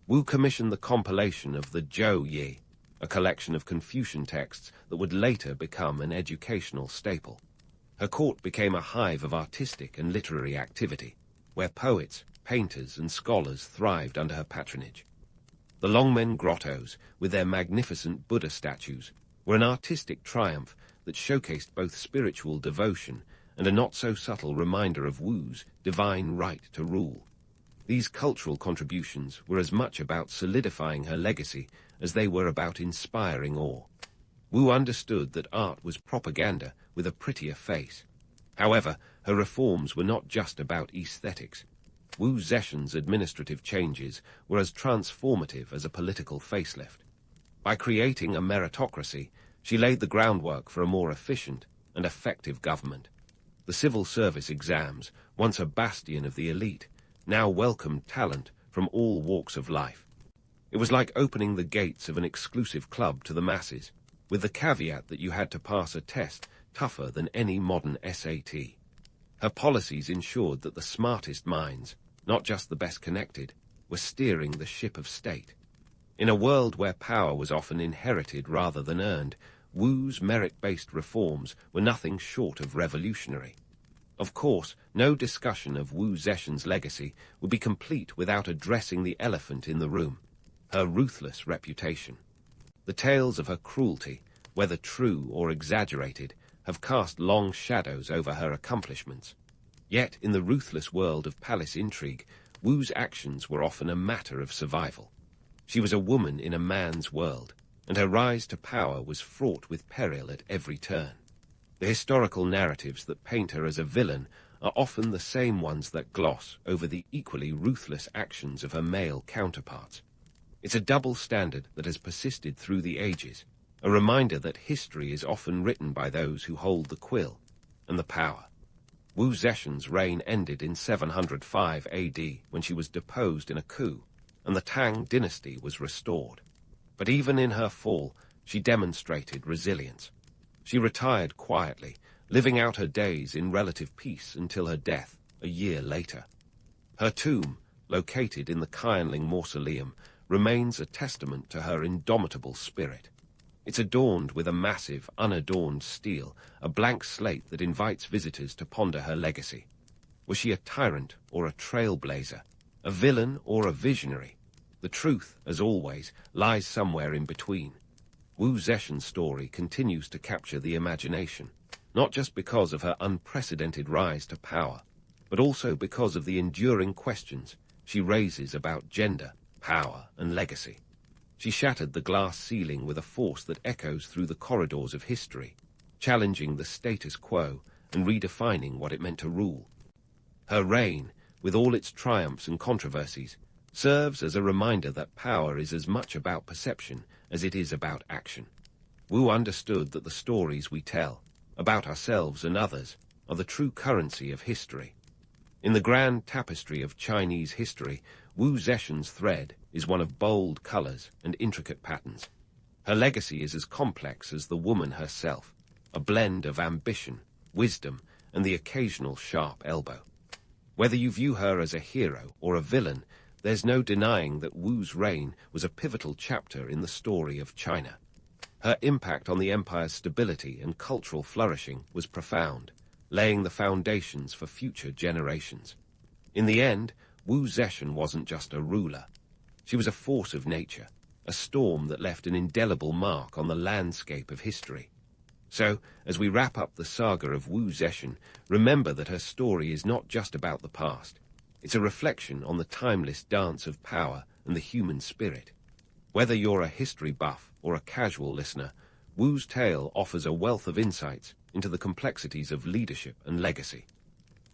Wu commissioned the compilation of the Zhou Yi, a collection of Confucian texts that would later become an educational staple. Her court became a hive of artistic and literary activity, where poets, painters, and scholars thrived under her patronage. The Longmen grottos, with their magnificent Buddha statues, were an artistic triumph that showcased both spiritual devotion and a not-so-subtle reminder of Wu's divine right to rule. These cultural contributions were as much about solidifying her legacy as they were about inspiring awe. Wu understood that art was propaganda with a prettier face. However, her reforms were not just about aesthetics. Wu Zetian's administrative changes were as transformative as a political facelift. By creating a meritocracy, she laid the groundwork for a more efficient and effective government. The civil service exams, once a bastion of the elite, now welcomed talent from all walks of life. It was like opening the gates of an exclusive club to the masses, with the caveat that you had to pass a test tougher than any modern SAT. Her policies ensured that the smartest minds, not just the best connected, were steering the ship of state. In a world where power was often inherited rather than earned, Wu's merit-based reforms were nothing short of revolutionary. Of course, no discussion of Wu Zetian's legacy would be complete without addressing the elephant in the room, her ruthless reputation. The tales of her cruelty, whether true or exaggerated, have cast long shadows over her accomplishments. Yet, in the ruthless world of palace intrigue, Wu's actions were often a matter of survival. She was a woman in a man's world, and her rise to power was fraught with peril at every turn. The historical narratives that paint her as a villain are often the same ones that gloss over the equally ruthless actions of her male counterparts. It's a double standard that has persisted through the ages, a reminder that history is often written by those who hold the quill and the power. Wu Zetian's reign ended in 705 AD when she was deposed in a coup, and the Tang dynasty was restored. But even in her fall, she demonstrated resilience. She retired quietly, living out her days in relative peace until her death a year later. Her tomb, located in the Qianling Mausoleum, remains a testament to her indomitable spirit. It's adorned with a massive, unadorned stele, a blank slate that invites visitors to ponder her legacy. Was she a tyrant or a trailblazer, a villain or a visionary? The truth, as always, lies somewhere in between. Wu Zetian's story continues to capture the imagination, not just because of her unprecedented rise to power, but also because of the enduring questions she raises about gender, power, and legacy. She shattered the glass ceiling with a force that echoes through the corridors of history, challenging the status quo and redefining what it meant to rule. Her reign, with all its triumphs and controversies, serves as a reminder that power is as much about perception as it is about action. Wu understood that the stories we tell, about ourselves and others, are the true currency of history. In the grand tapestry of Chinese history, Wu Zetian's thread is one of bold colors and intricate patterns. Her legacy is as complex as the woman herself, a blend of ambition, wisdom, and the occasional sharp elbow. Whether you view her as a hero or a villain, there's no denying that Wu's reign was a pivotal chapter in the story of China. Her impact on the empire's stability and cultural flourishing was profound, laying the foundations for future generations. In the end, Wu Zetian wasn't just a ruler. She was a force of nature, a storm that left an indelible mark on the landscape of history. So, as we wrap up the saga of Wu Zetian, remember that her story is not just about the past. It's a reflection on the timeless dance of power and the human spirit. Whether you're a history buff or a casual listener, Wu's tale offers a wealth of insights into the complexities of leadership and legacy.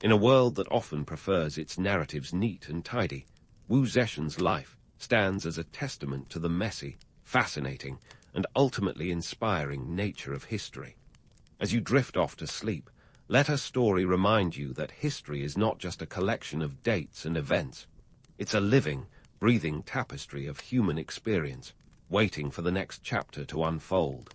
In a world that often prefers its narratives neat and tidy, Wu Zetian's life stands as a testament to the messy, fascinating, and ultimately inspiring nature of history. As you drift off to sleep, let her story remind you that history is not just a collection of dates and events. It's a living, breathing tapestry of human experience, waiting for the next chapter to unfold.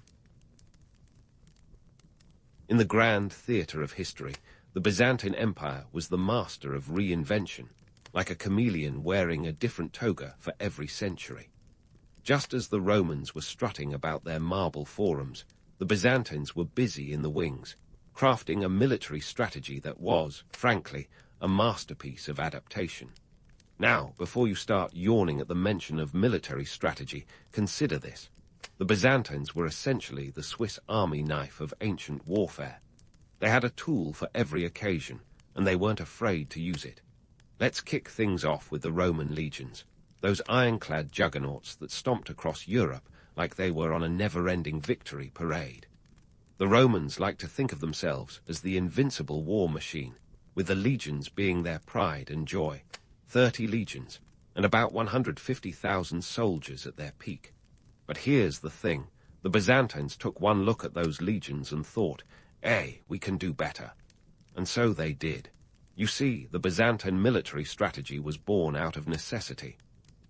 In the grand theatre of history, the Byzantine Empire was the master of reinvention, like a chameleon wearing a different toga for every century. Just as the Romans were strutting about their marble forums, the Byzantines were busy in the wings, crafting a military strategy that was, frankly, a masterpiece of adaptation. Now, before you start yawning at the mention of military strategy, consider this. The Byzantines were essentially the Swiss army knife of ancient warfare. They had a tool for every occasion, and they weren't afraid to use it. Let's kick things off with the Roman legions, those ironclad juggernauts that stomped across Europe like they were on a never-ending victory parade. The Romans liked to think of themselves as the invincible war machine, with the legions being their pride and joy. 30 legions, and about 150,000 soldiers at their peak. But here's the thing. The Byzantines took one look at those legions and thought, we can do better. And so they did. You see, the Byzantine military strategy was born out of necessity.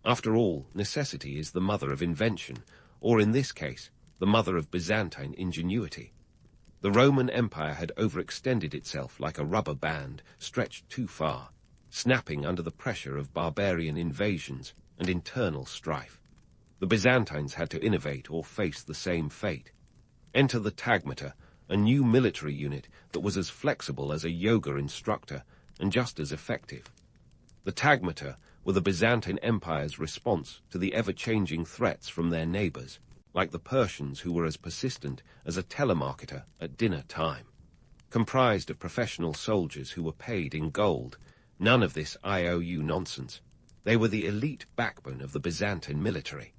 After all, necessity is the mother of invention, or in this case, the mother of Byzantine ingenuity. The Roman Empire had overextended itself like a rubber band, stretched too far, snapping under the pressure of barbarian invasions and internal strife. The Byzantines had to innovate or face the same fate. Enter the tagmata, a new military unit that was as flexible as a yoga instructor and just as effective. The tagmata were the Byzantine Empire's response to the ever-changing threats from their neighbors, like the Persians who were as persistent as a telemarketer at dinner time. Comprised of professional soldiers who were paid in gold, none of this IOU nonsense. They were the elite backbone of the Byzantine military.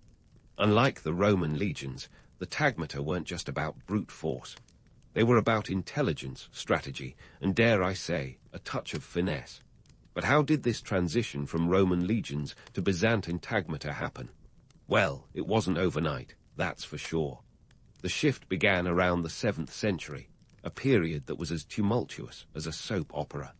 Unlike the Roman legions, the tagmata weren't just about brute force. They were about intelligence, strategy, and dare I say, a touch of finesse. But how did this transition from Roman legions to Byzantine tagmata happen? Well, it wasn't overnight, that's for sure. The shift began around the 7th century, a period that was as tumultuous as a soap opera.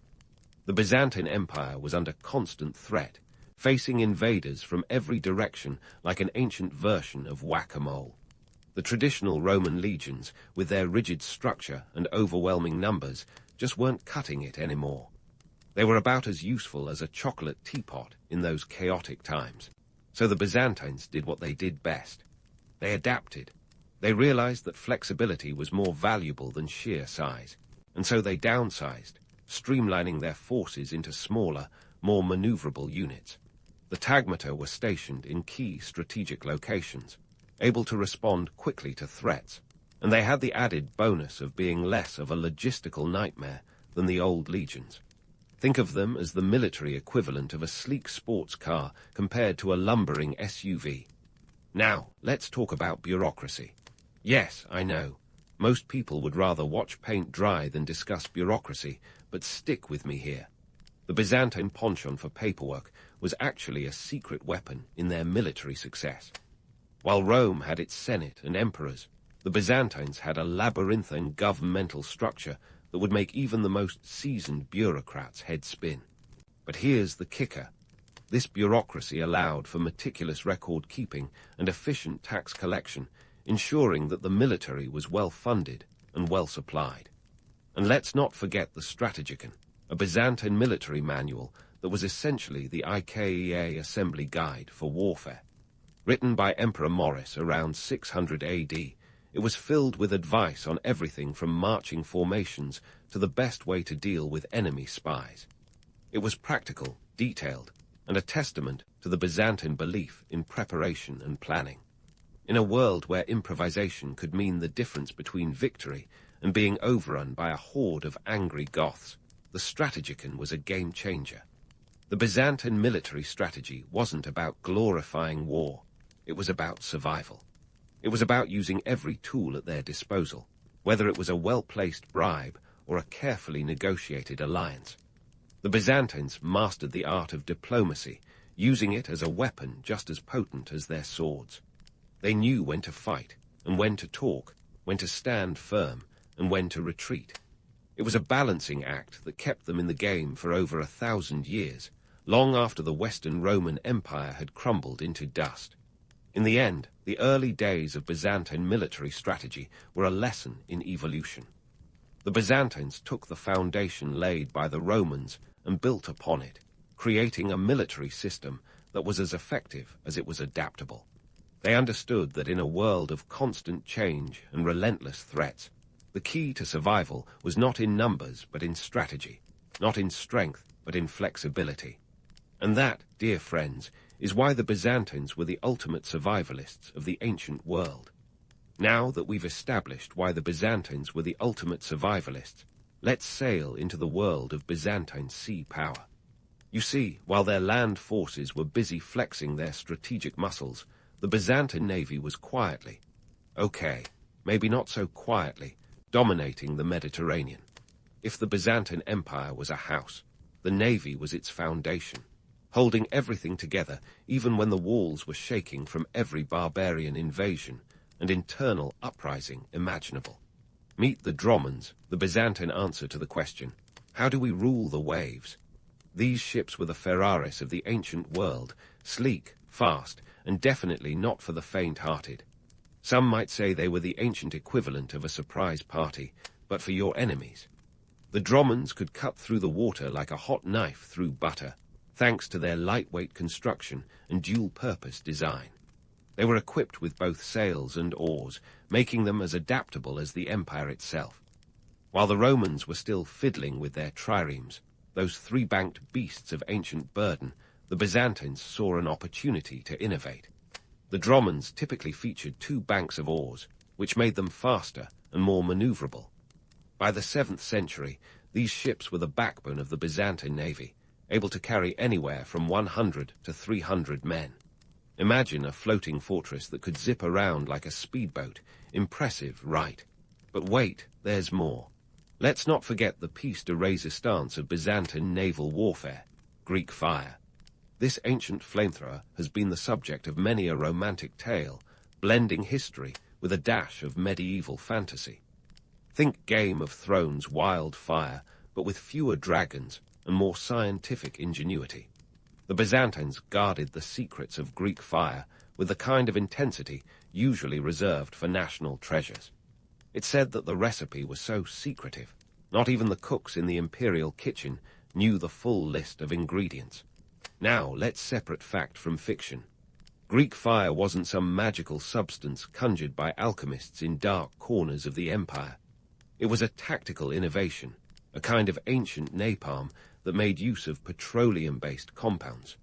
The Byzantine Empire was under constant threat, facing invaders from every direction like an ancient version of whack-a-mole. The traditional Roman legions, with their rigid structure and overwhelming numbers, just weren't cutting it anymore. They were about as useful as a chocolate teapot in those chaotic times. So the Byzantines did what they did best. They adapted. They realized that flexibility was more valuable than sheer size, and so they downsized, streamlining their forces into smaller, more maneuverable units. The tagmata were stationed in key strategic locations, able to respond quickly to threats, and they had the added bonus of being less of a logistical nightmare than the old legions. Think of them as the military equivalent of a sleek sports car compared to a lumbering SUV. Now, let's talk about bureaucracy. Yes, I know. Most people would rather watch paint dry than discuss bureaucracy, but stick with me here. The Byzantine penchant for paperwork was actually a secret weapon in their military success. While Rome had its Senate and emperors, the Byzantines had a labyrinthine governmental structure that would make even the most seasoned bureaucrats' heads spin. But here's the kicker. This bureaucracy allowed for meticulous record-keeping and efficient tax collection, ensuring that the military was well-funded and well-supplied. And let's not forget the Strategicon, a Byzantine military manual that was essentially the IKEA assembly guide for warfare. Written by Emperor Maurice around 600 AD, it was filled with advice on everything from marching formations to the best way to deal with enemy spies. It was practical, detailed, and a testament to the Byzantine belief in preparation and planning. In a world where improvisation could mean the difference between victory and being overrun by a horde of angry Goths, the Strategicon was a game-changer. The Byzantine military strategy wasn't about glorifying war. It was about survival. It was about using every tool at their disposal, whether it was a well-placed bribe or a carefully negotiated alliance. The Byzantines mastered the art of diplomacy, using it as a weapon just as potent as their swords. They knew when to fight and when to talk, when to stand firm and when to retreat. It was a balancing act that kept them in the game for over 1,000 years, long after the Western Roman Empire had crumbled into dust. In the end, the early days of Byzantine military strategy were a lesson in evolution. The Byzantines took the foundation laid by the Romans and built upon it, creating a military system that was as effective as it was adaptable. They understood that in a world of constant change and relentless threats, the key to survival was not in numbers but in strategy, not in strength but in flexibility. And that, dear friends, is why the Byzantines were the ultimate survivalists of the ancient world. Now that we've established why the Byzantines were the ultimate survivalists, let's sail into the world of Byzantine sea power. You see, while their land forces were busy flexing their strategic muscles, the Byzantine navy was quietly, maybe not so quietly, dominating the Mediterranean. If the Byzantine Empire was a house, the navy was its foundation, holding everything together even when the walls were shaking from every barbarian invasion and internal uprising imaginable. Meet the Dromons, the Byzantine answer to the question, how do we rule the waves? These ships were the Ferraris of the ancient world, sleek, fast, and definitely not for the faint-hearted. Some might say they were the ancient equivalent of a surprise party, but for your enemies. The Dromons could cut through the water like a hot knife through butter, thanks to their lightweight construction and dual-purpose design. They were equipped with both sails and oars, making them as adaptable as the empire itself. While the Romans were still fiddling with their triremes, those three-banked beasts of ancient burden, the Byzantines saw an opportunity to innovate. The Dromons typically featured two banks of oars, which made them faster and more maneuverable. By the 7th century, these ships were the backbone of the Byzantine navy, able to carry anywhere from 100 to 300 men. Imagine a floating fortress that could zip around like a speedboat. Impressive, right? But wait, there's more. Let's not forget the piece de resistance of Byzantine naval warfare, Greek fire. This ancient flamethrower has been the subject of many a romantic tale, blending history with a dash of medieval fantasy. Think Game of Thrones wild fire, but with fewer dragons and more scientific ingenuity. The Byzantines guarded the secrets of Greek fire with the kind of intensity usually reserved for national treasures. It's said that the recipe was so secretive, not even the cooks in the imperial kitchen knew the full list of ingredients. Now, let's separate fact from fiction. Greek fire wasn't some magical substance conjured by alchemists in dark corners of the empire. It was a tactical innovation, a kind of ancient napalm that made use of petroleum-based compounds.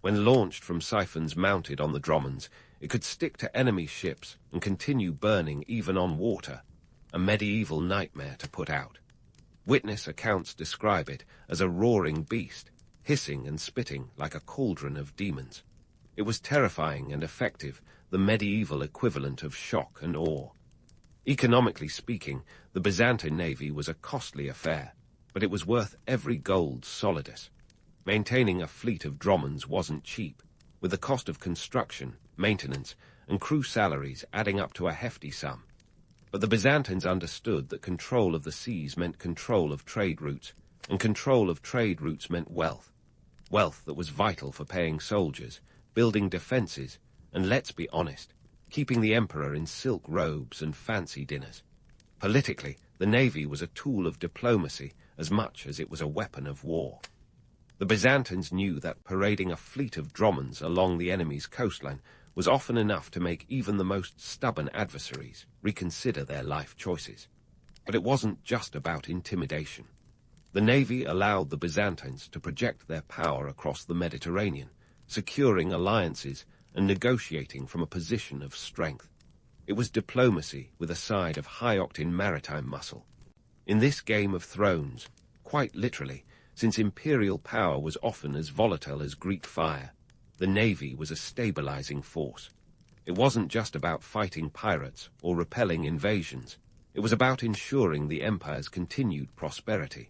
When launched from siphons mounted on the Dromons, it could stick to enemy ships and continue burning even on water, a medieval nightmare to put out. Witness accounts describe it as a roaring beast, hissing and spitting like a cauldron of demons. It was terrifying and effective, the medieval equivalent of shock and awe. Economically speaking, the Byzantine navy was a costly affair, but it was worth every gold solidus. Maintaining a fleet of Dromons wasn't cheap, with the cost of construction, maintenance, and crew salaries adding up to a hefty sum. But the Byzantines understood that control of the seas meant control of trade routes, and control of trade routes meant wealth. Wealth that was vital for paying soldiers, building defenses, and let's be honest, keeping the emperor in silk robes and fancy dinners. Politically, the navy was a tool of diplomacy as much as it was a weapon of war. The Byzantines knew that parading a fleet of Dromons along the enemy's coastline was often enough to make even the most stubborn adversaries reconsider their life choices. But it wasn't just about intimidation. The navy allowed the Byzantines to project their power across the Mediterranean, securing alliances and negotiating from a position of strength. It was diplomacy with a side of high-octane maritime muscle. In this Game of Thrones, quite literally, since imperial power was often as volatile as Greek fire, the navy was a stabilizing force. It wasn't just about fighting pirates or repelling invasions. It was about ensuring the empire's continued prosperity.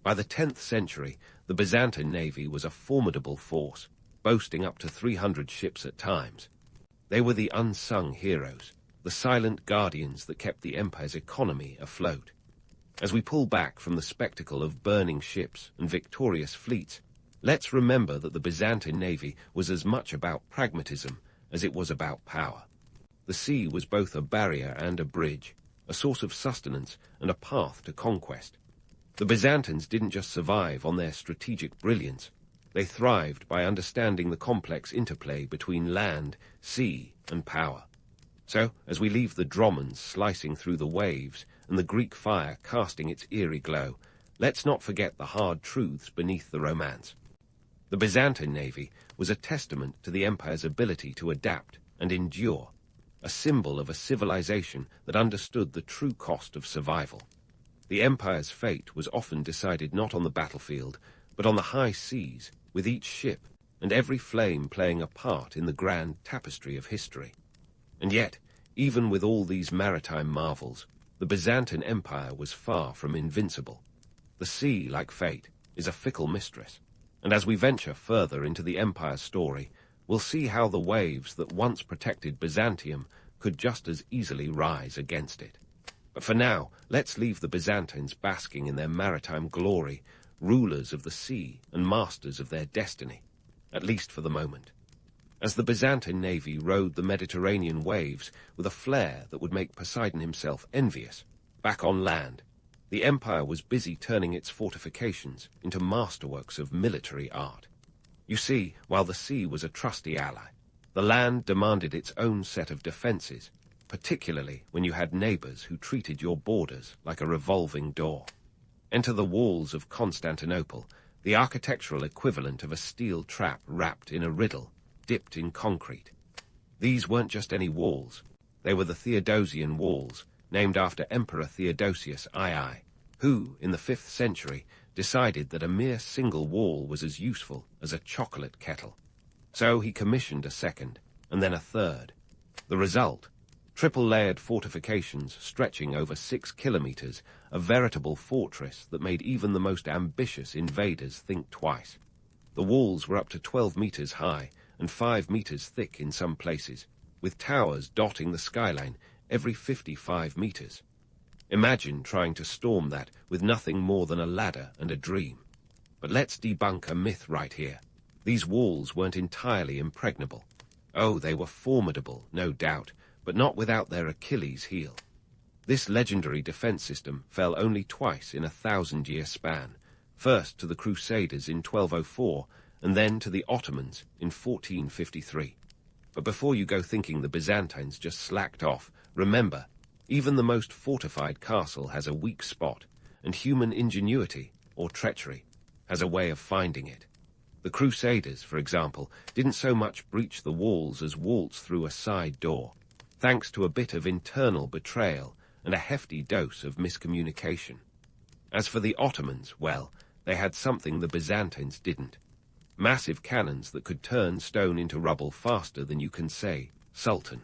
By the 10th century, the Byzantine navy was a formidable force, boasting up to 300 ships at times. They were the unsung heroes, the silent guardians that kept the empire's economy afloat. As we pull back from the spectacle of burning ships and victorious fleets, let's remember that the Byzantine navy was as much about pragmatism as it was about power. The sea was both a barrier and a bridge, a source of sustenance and a path to conquest. The Byzantines didn't just survive on their strategic brilliance. They thrived by understanding the complex interplay between land, sea, and power. So, as we leave the Dromons slicing through the waves and the Greek fire casting its eerie glow, let's not forget the hard truths beneath the romance. The Byzantine navy was a testament to the empire's ability to adapt and endure, a symbol of a civilization that understood the true cost of survival. The empire's fate was often decided not on the battlefield, but on the high seas, with each ship and every flame playing a part in the grand tapestry of history. And yet, even with all these maritime marvels, the Byzantine Empire was far from invincible. The sea, like fate, is a fickle mistress, and as we venture further into the empire's story, we'll see how the waves that once protected Byzantium could just as easily rise against it. But for now, let's leave the Byzantines basking in their maritime glory, rulers of the sea and masters of their destiny, at least for the moment. As the Byzantine navy rode the Mediterranean waves with a flair that would make Poseidon himself envious, back on land, the empire was busy turning its fortifications into masterworks of military art. You see, while the sea was a trusty ally, the land demanded its own set of defenses, particularly when you had neighbors who treated your borders like a revolving door. Enter the walls of Constantinople, the architectural equivalent of a steel trap wrapped in a riddle, dipped in concrete. These weren't just any walls. They were the Theodosian walls, named after Emperor Theodosius II, who, in the 5th century, decided that a mere single wall was as useful as a chocolate kettle. So he commissioned a second, and then a third. The result? Triple-layered fortifications stretching over 6 kilometers, a veritable fortress that made even the most ambitious invaders think twice. The walls were up to 12 meters high and 5 meters thick in some places, with towers dotting the skyline every 55 meters. Imagine trying to storm that with nothing more than a ladder and a dream. But let's debunk a myth right here. These walls weren't entirely impregnable. Oh, they were formidable, no doubt, but not without their Achilles heel. This legendary defense system fell only twice in a 1,000-year span, first to the Crusaders in 1204 and then to the Ottomans in 1453. But before you go thinking the Byzantines just slacked off, remember, even the most fortified castle has a weak spot, and human ingenuity, or treachery, has a way of finding it. The Crusaders, for example, didn't so much breach the walls as waltz through a side door, thanks to a bit of internal betrayal and a hefty dose of miscommunication. As for the Ottomans, well, they had something the Byzantines didn't. Massive cannons that could turn stone into rubble faster than you can say, Sultan.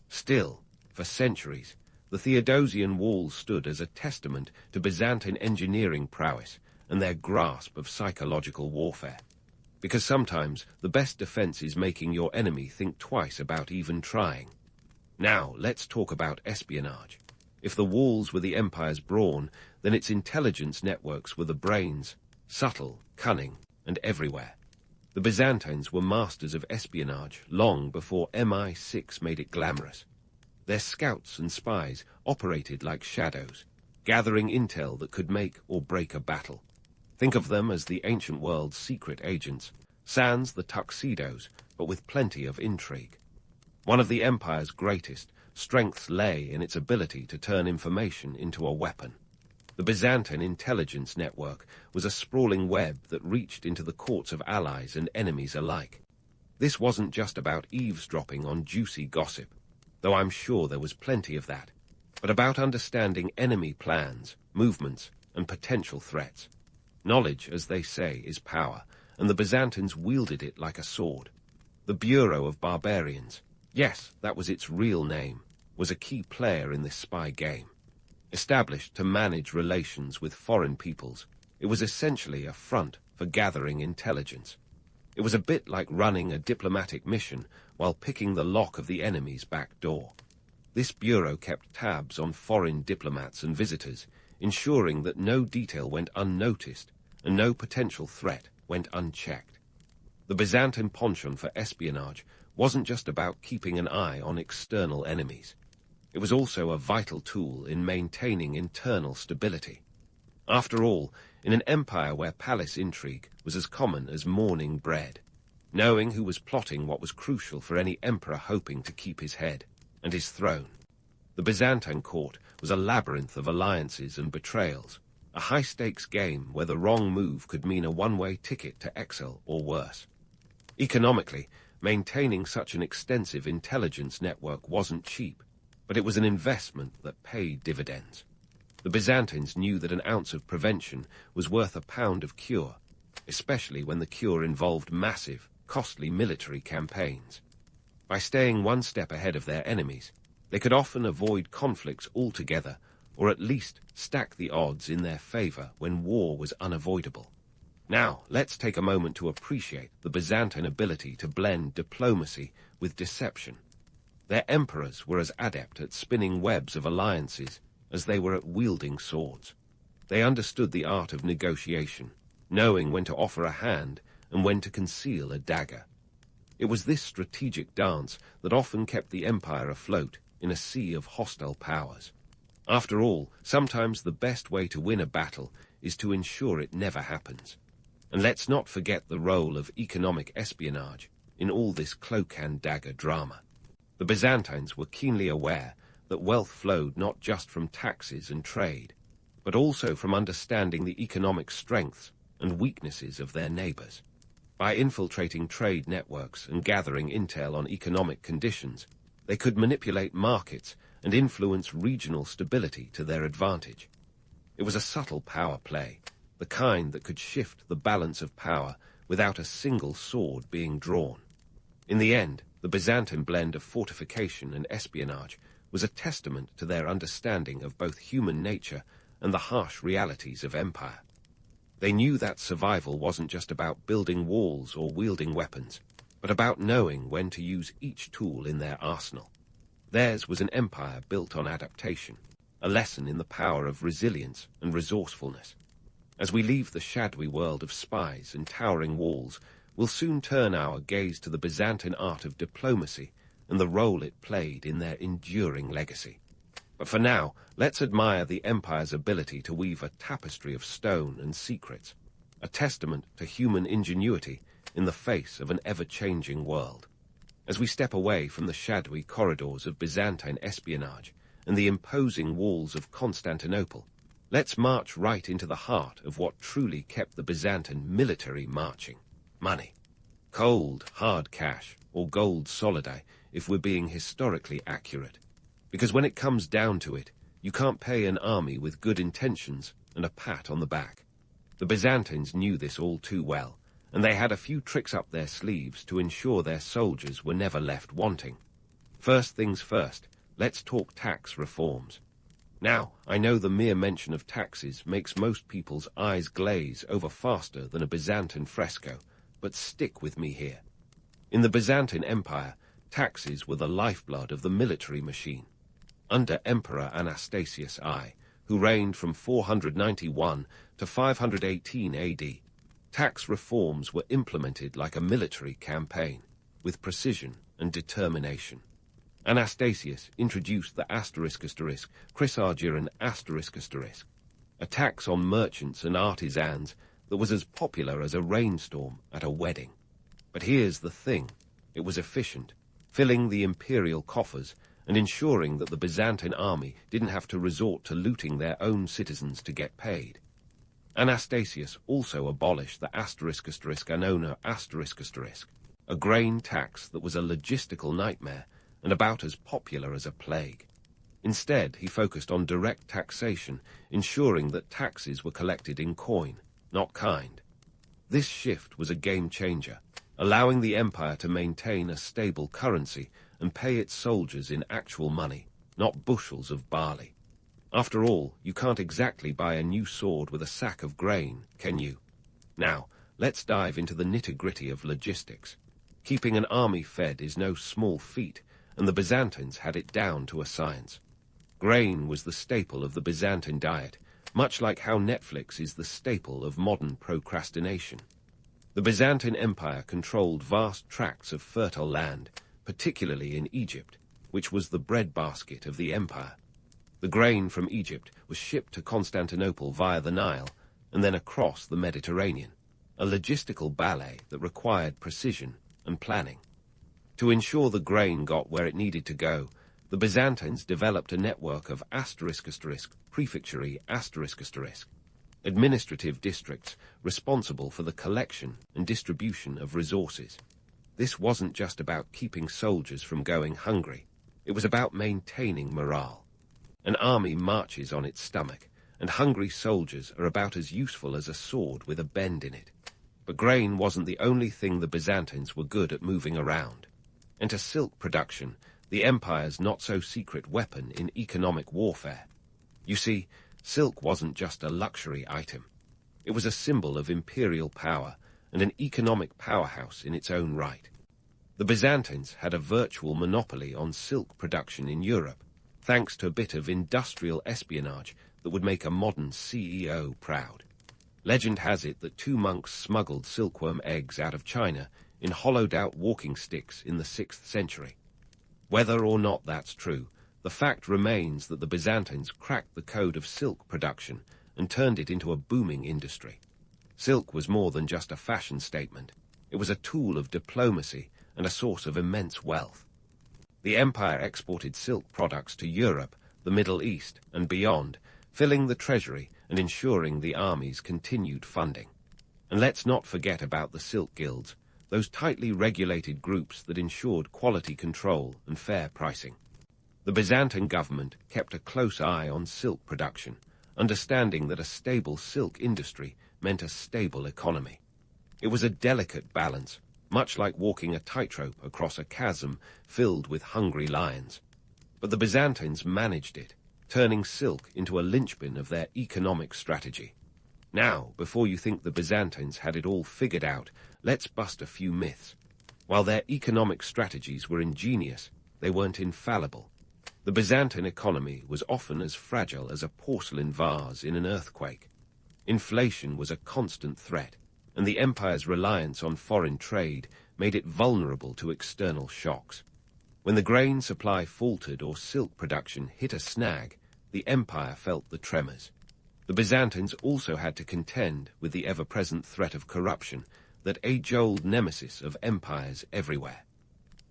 Still, for centuries, the Theodosian walls stood as a testament to Byzantine engineering prowess and their grasp of psychological warfare. Because sometimes the best defense is making your enemy think twice about even trying. Now, let's talk about espionage. If the walls were the empire's brawn, then its intelligence networks were the brains, subtle, cunning, and everywhere. The Byzantines were masters of espionage long before MI6 made it glamorous. Their scouts and spies operated like shadows, gathering intel that could make or break a battle. Think of them as the ancient world's secret agents, sans the tuxedos, but with plenty of intrigue. One of the empire's greatest strengths lay in its ability to turn information into a weapon. The Byzantine intelligence network was a sprawling web that reached into the courts of allies and enemies alike. This wasn't just about eavesdropping on juicy gossip, though I'm sure there was plenty of that, but about understanding enemy plans, movements, and potential threats. Knowledge, as they say, is power, and the Byzantines wielded it like a sword. The Bureau of Barbarians, yes, that was its real name, was a key player in this spy game. Established to manage relations with foreign peoples, it was essentially a front for gathering intelligence. It was a bit like running a diplomatic mission while picking the lock of the enemy's back door. This bureau kept tabs on foreign diplomats and visitors, ensuring that no detail went unnoticed and no potential threat went unchecked. The Byzantine penchant for espionage wasn't just about keeping an eye on external enemies. It was also a vital tool in maintaining internal stability. After all, in an empire where palace intrigue was as common as morning bread, knowing who was plotting what was crucial for any emperor hoping to keep his head and his throne. The Byzantine court was a labyrinth of alliances and betrayals, a high-stakes game where the wrong move could mean a one-way ticket to exile or worse. Economically, maintaining such an extensive intelligence network wasn't cheap, but it was an investment that paid dividends. The Byzantines knew that an ounce of prevention was worth a pound of cure, especially when the cure involved massive, costly military campaigns. By staying one step ahead of their enemies, they could often avoid conflicts altogether, or at least stack the odds in their favor when war was unavoidable. Now, let's take a moment to appreciate the Byzantine ability to blend diplomacy with deception. Their emperors were as adept at spinning webs of alliances as they were at wielding swords. They understood the art of negotiation, knowing when to offer a hand and when to conceal a dagger. It was this strategic dance that often kept the empire afloat in a sea of hostile powers. After all, sometimes the best way to win a battle is to ensure it never happens. And let's not forget the role of economic espionage in all this cloak-and-dagger drama. The Byzantines were keenly aware that wealth flowed not just from taxes and trade, but also from understanding the economic strengths and weaknesses of their neighbors. By infiltrating trade networks and gathering intel on economic conditions, they could manipulate markets and influence regional stability to their advantage. It was a subtle power play, the kind that could shift the balance of power without a single sword being drawn. In the end, the Byzantine blend of fortification and espionage was a testament to their understanding of both human nature and the harsh realities of empire. They knew that survival wasn't just about building walls or wielding weapons, but about knowing when to use each tool in their arsenal. Theirs was an empire built on adaptation, a lesson in the power of resilience and resourcefulness. As we leave the shadowy world of spies and towering walls, we'll soon turn our gaze to the Byzantine art of diplomacy and the role it played in their enduring legacy. But for now, let's admire the empire's ability to weave a tapestry of stone and secrets, a testament to human ingenuity in the face of an ever-changing world. As we step away from the shadowy corridors of Byzantine espionage and the imposing walls of Constantinople, let's march right into the heart of what truly kept the Byzantine military marching: money. Cold, hard cash, or gold solidi, if we're being historically accurate. Because when it comes down to it, you can't pay an army with good intentions and a pat on the back. The Byzantines knew this all too well, and they had a few tricks up their sleeves to ensure their soldiers were never left wanting. First things first, let's talk tax reforms. Now, I know the mere mention of taxes makes most people's eyes glaze over faster than a Byzantine fresco, but stick with me here. In the Byzantine Empire, taxes were the lifeblood of the military machine. Under Emperor Anastasius I, who reigned from 491 to 518 AD, tax reforms were implemented like a military campaign, with precision and determination. Anastasius introduced the Chrysargyran **, a tax on merchants and artisans that was as popular as a rainstorm at a wedding. But here's the thing: it was efficient, filling the imperial coffers and ensuring that the Byzantine army didn't have to resort to looting their own citizens to get paid. Anastasius also abolished the ***, a grain tax that was a logistical nightmare and about as popular as a plague. Instead, he focused on direct taxation, ensuring that taxes were collected in coin, not kind. This shift was a game-changer, allowing the empire to maintain a stable currency and pay its soldiers in actual money, not bushels of barley. After all, you can't exactly buy a new sword with a sack of grain, can you? Now, let's dive into the nitty-gritty of logistics. Keeping an army fed is no small feat, and the Byzantines had it down to a science. Grain was the staple of the Byzantine diet, much like how Netflix is the staple of modern procrastination. The Byzantine Empire controlled vast tracts of fertile land, particularly in Egypt, which was the breadbasket of the empire. The grain from Egypt was shipped to Constantinople via the Nile and then across the Mediterranean, a logistical ballet that required precision and planning. To ensure the grain got where it needed to go, the Byzantines developed a network of ***, prefecture ***, administrative districts responsible for the collection and distribution of resources. This wasn't just about keeping soldiers from going hungry. It was about maintaining morale. An army marches on its stomach, and hungry soldiers are about as useful as a sword with a bend in it. But grain wasn't the only thing the Byzantines were good at moving around. Enter silk production, the empire's not-so-secret weapon in economic warfare. You see, silk wasn't just a luxury item. It was a symbol of imperial power and an economic powerhouse in its own right. The Byzantines had a virtual monopoly on silk production in Europe, thanks to a bit of industrial espionage that would make a modern CEO proud. Legend has it that 2 monks smuggled silkworm eggs out of China in hollowed-out walking sticks in the 6th century. Whether or not that's true, the fact remains that the Byzantines cracked the code of silk production and turned it into a booming industry. Silk was more than just a fashion statement. It was a tool of diplomacy and a source of immense wealth. The empire exported silk products to Europe, the Middle East, and beyond, filling the treasury and ensuring the army's continued funding. And let's not forget about the silk guilds, those tightly regulated groups that ensured quality control and fair pricing. The Byzantine government kept a close eye on silk production, understanding that a stable silk industry meant a stable economy. It was a delicate balance, much like walking a tightrope across a chasm filled with hungry lions. But the Byzantines managed it, turning silk into a linchpin of their economic strategy. Now, before you think the Byzantines had it all figured out, let's bust a few myths. While their economic strategies were ingenious, they weren't infallible. The Byzantine economy was often as fragile as a porcelain vase in an earthquake. Inflation was a constant threat, and the empire's reliance on foreign trade made it vulnerable to external shocks. When the grain supply faltered or silk production hit a snag, the empire felt the tremors. The Byzantines also had to contend with the ever-present threat of corruption, that age-old nemesis of empires everywhere.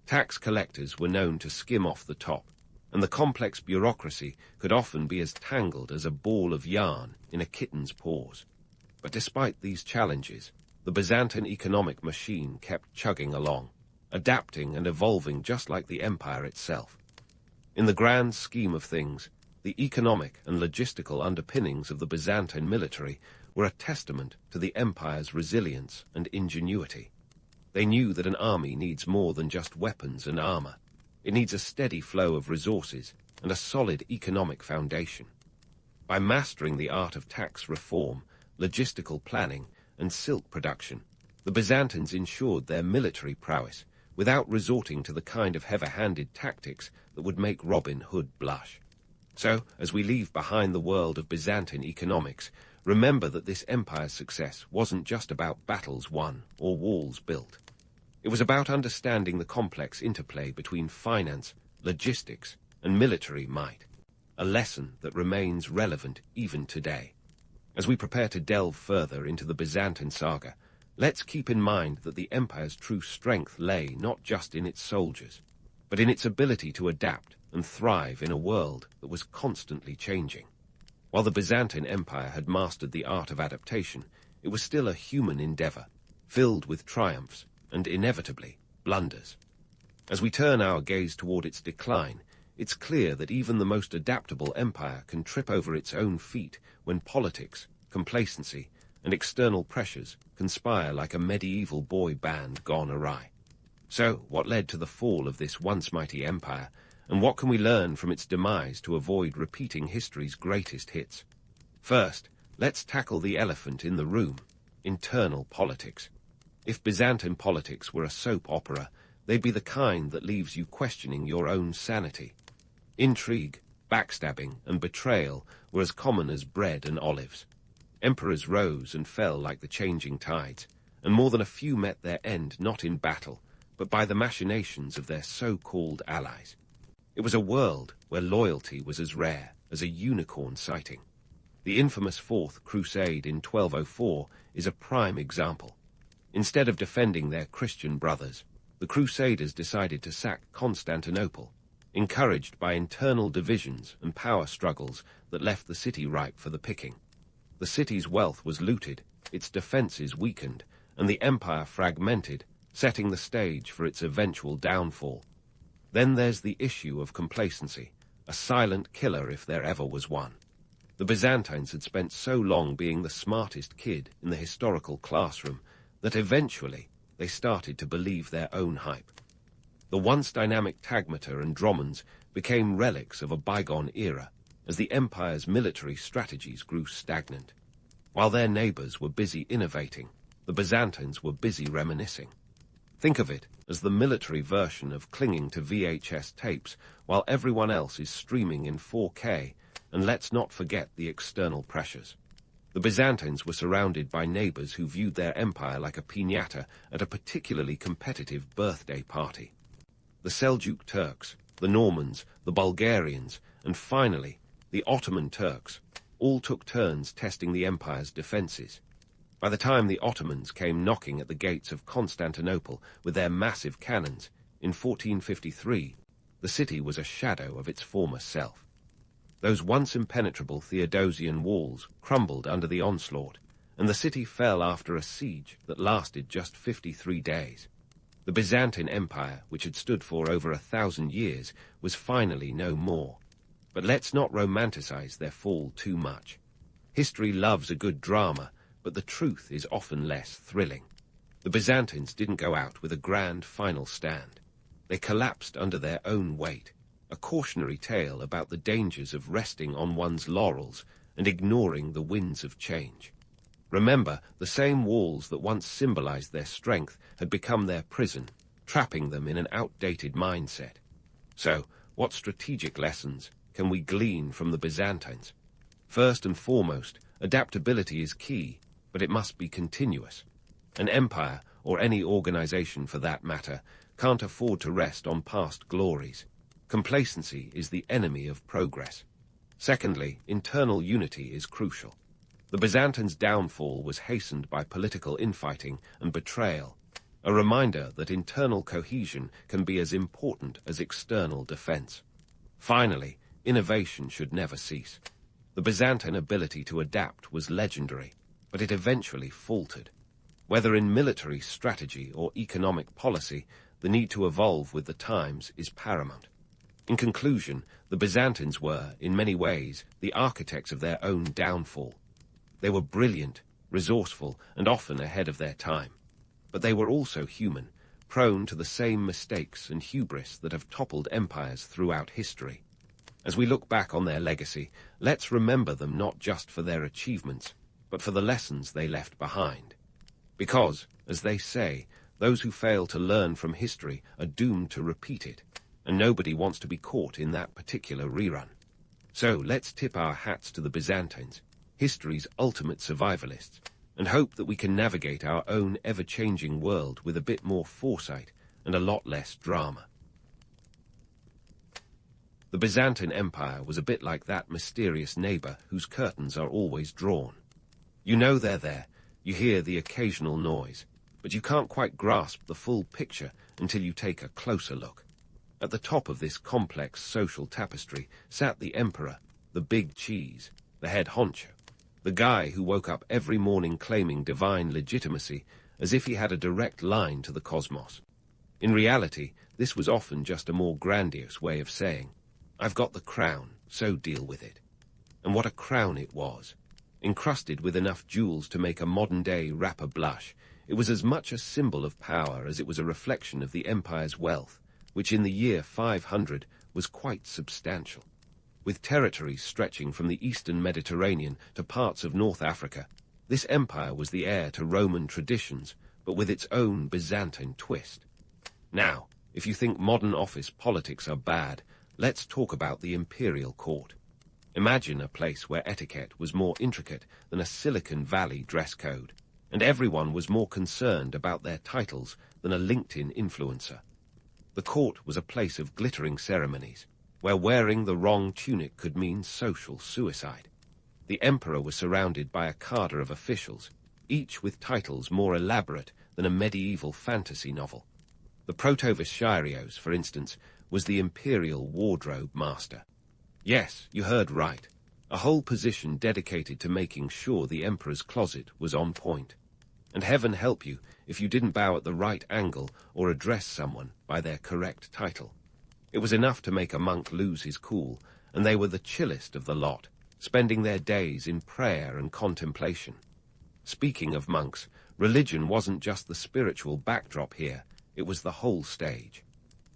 Tax collectors were known to skim off the top, and the complex bureaucracy could often be as tangled as a ball of yarn in a kitten's paws. But despite these challenges, the Byzantine economic machine kept chugging along, adapting and evolving just like the empire itself. In the grand scheme of things, the economic and logistical underpinnings of the Byzantine military were a testament to the empire's resilience and ingenuity. They knew that an army needs more than just weapons and armor. It needs a steady flow of resources and a solid economic foundation. By mastering the art of tax reform, logistical planning, and silk production, the Byzantines ensured their military prowess without resorting to the kind of heavy-handed tactics that would make Robin Hood blush. So, as we leave behind the world of Byzantine economics, remember that this empire's success wasn't just about battles won or walls built. It was about understanding the complex interplay between finance, logistics, and military might, a lesson that remains relevant even today. As we prepare to delve further into the Byzantine saga, let's keep in mind that the empire's true strength lay not just in its soldiers, but in its ability to adapt and thrive in a world that was constantly changing. While the Byzantine Empire had mastered the art of adaptation, it was still a human endeavor, filled with triumphs and, inevitably, blunders. As we turn our gaze toward its decline, it's clear that even the most adaptable empire can trip over its own feet when politics, complacency, and external pressures conspire like a medieval boy band gone awry. So, what led to the fall of this once mighty empire, and what can we learn from its demise to avoid repeating history's greatest hits? First, let's tackle the elephant in the room: internal politics. If Byzantine politics were a soap opera, they'd be the kind that leaves you questioning your own sanity. Intrigue, backstabbing, and betrayal were as common as bread and olives. Emperors rose and fell like the changing tides, and more than a few met their end not in battle, but by the machinations of their so-called allies. It was a world where loyalty was as rare as a unicorn sighting. The infamous Fourth Crusade in 1204 is a prime example. Instead of defending their Christian brothers, the Crusaders decided to sack Constantinople, encouraged by internal divisions and power struggles that left the city ripe for the picking. The city's wealth was looted, its defenses weakened, and the empire fragmented, setting the stage for its eventual downfall. Then there's the issue of complacency, a silent killer if there ever was one. The Byzantines had spent so long being the smartest kid in the historical classroom that eventually they started to believe their own hype. The once dynamic tagmata and dromons became relics of a bygone era as the empire's military strategies grew stagnant. While their neighbors were busy innovating, the Byzantines were busy reminiscing. Think of it as the military version of clinging to VHS tapes while everyone else is streaming in 4K, and let's not forget the external pressures. The Byzantines were surrounded by neighbors who viewed their empire like a piñata at a particularly competitive birthday party. The Seljuk Turks, the Normans, the Bulgarians, and finally, the Ottoman Turks, all took turns testing the empire's defenses. By the time the Ottomans came knocking at the gates of Constantinople with their massive cannons, in 1453, the city was a shadow of its former self. Those once impenetrable Theodosian walls crumbled under the onslaught, and the city fell after a siege that lasted just 53 days. The Byzantine Empire, which had stood for over 1,000 years, was finally no more. But let's not romanticize their fall too much. History loves a good drama, but the truth is often less thrilling. The Byzantines didn't go out with a grand final stand. They collapsed under their own weight, a cautionary tale about the dangers of resting on one's laurels and ignoring the winds of change. Remember, the same walls that once symbolized their strength had become their prison, trapping them in an outdated mindset. So, what strategic lessons can we glean from the Byzantines? First and foremost, adaptability is key, but it must be continuous. An empire, or any organization for that matter, can't afford to rest on past glories. Complacency is the enemy of progress. Secondly, internal unity is crucial. The Byzantines' downfall was hastened by political infighting and betrayal, a reminder that internal cohesion can be as important as external defense. Finally, innovation should never cease. The Byzantine ability to adapt was legendary, but it eventually faltered. Whether in military strategy or economic policy, the need to evolve with the times is paramount. In conclusion, the Byzantines were, in many ways, the architects of their own downfall. They were brilliant, resourceful, and often ahead of their time. But they were also human, prone to the same mistakes and hubris that have toppled empires throughout history. As we look back on their legacy, let's remember them not just for their achievements, but for the lessons they left behind. Because, as they say, those who fail to learn from history are doomed to repeat it, and nobody wants to be caught in that particular rerun. So let's tip our hats to the Byzantines, history's ultimate survivalists, and hope that we can navigate our own ever-changing world with a bit more foresight and a lot less drama. The Byzantine Empire was a bit like that mysterious neighbor whose curtains are always drawn. You know they're there, you hear the occasional noise, but you can't quite grasp the full picture until you take a closer look. At the top of this complex social tapestry sat the emperor, the big cheese, the head honcho, the guy who woke up every morning claiming divine legitimacy as if he had a direct line to the cosmos. In reality, this was often just a more grandiose way of saying, "I've got the crown, so deal with it." And what a crown it was! Encrusted with enough jewels to make a modern-day rapper blush, it was as much a symbol of power as it was a reflection of the empire's wealth, which in the year 500 was quite substantial. With territories stretching from the eastern Mediterranean to parts of North Africa, this empire was the heir to Roman traditions, but with its own Byzantine twist. Now, if you think modern office politics are bad, let's talk about the imperial court. Imagine a place where etiquette was more intricate than a Silicon Valley dress code, and everyone was more concerned about their titles than a LinkedIn influencer. The court was a place of glittering ceremonies, where wearing the wrong tunic could mean social suicide. The emperor was surrounded by a cadre of officials, each with titles more elaborate than a medieval fantasy novel. The Protovestiarios, for instance, was the imperial wardrobe master. Yes, you heard right. a whole position dedicated to making sure the emperor's closet was on point. And heaven help you if you didn't bow at the right angle or address someone by their correct title. It was enough to make a monk lose his cool, and they were the chillest of the lot, spending their days in prayer and contemplation. Speaking of monks, religion wasn't just the spiritual backdrop here, it was the whole stage.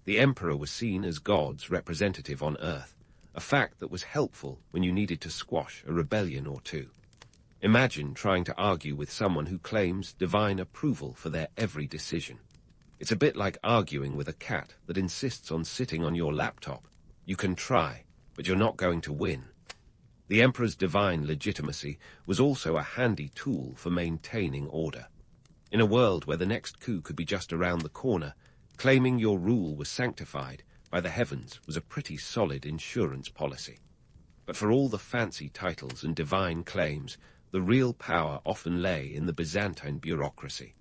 The emperor was seen as God's representative on earth, a fact that was helpful when you needed to squash a rebellion or two. Imagine trying to argue with someone who claims divine approval for their every decision. It's a bit like arguing with a cat that insists on sitting on your laptop. You can try, but you're not going to win. The emperor's divine legitimacy was also a handy tool for maintaining order. In a world where the next coup could be just around the corner, claiming your rule was sanctified by the heavens was a pretty solid insurance policy. But for all the fancy titles and divine claims, the real power often lay in the Byzantine bureaucracy.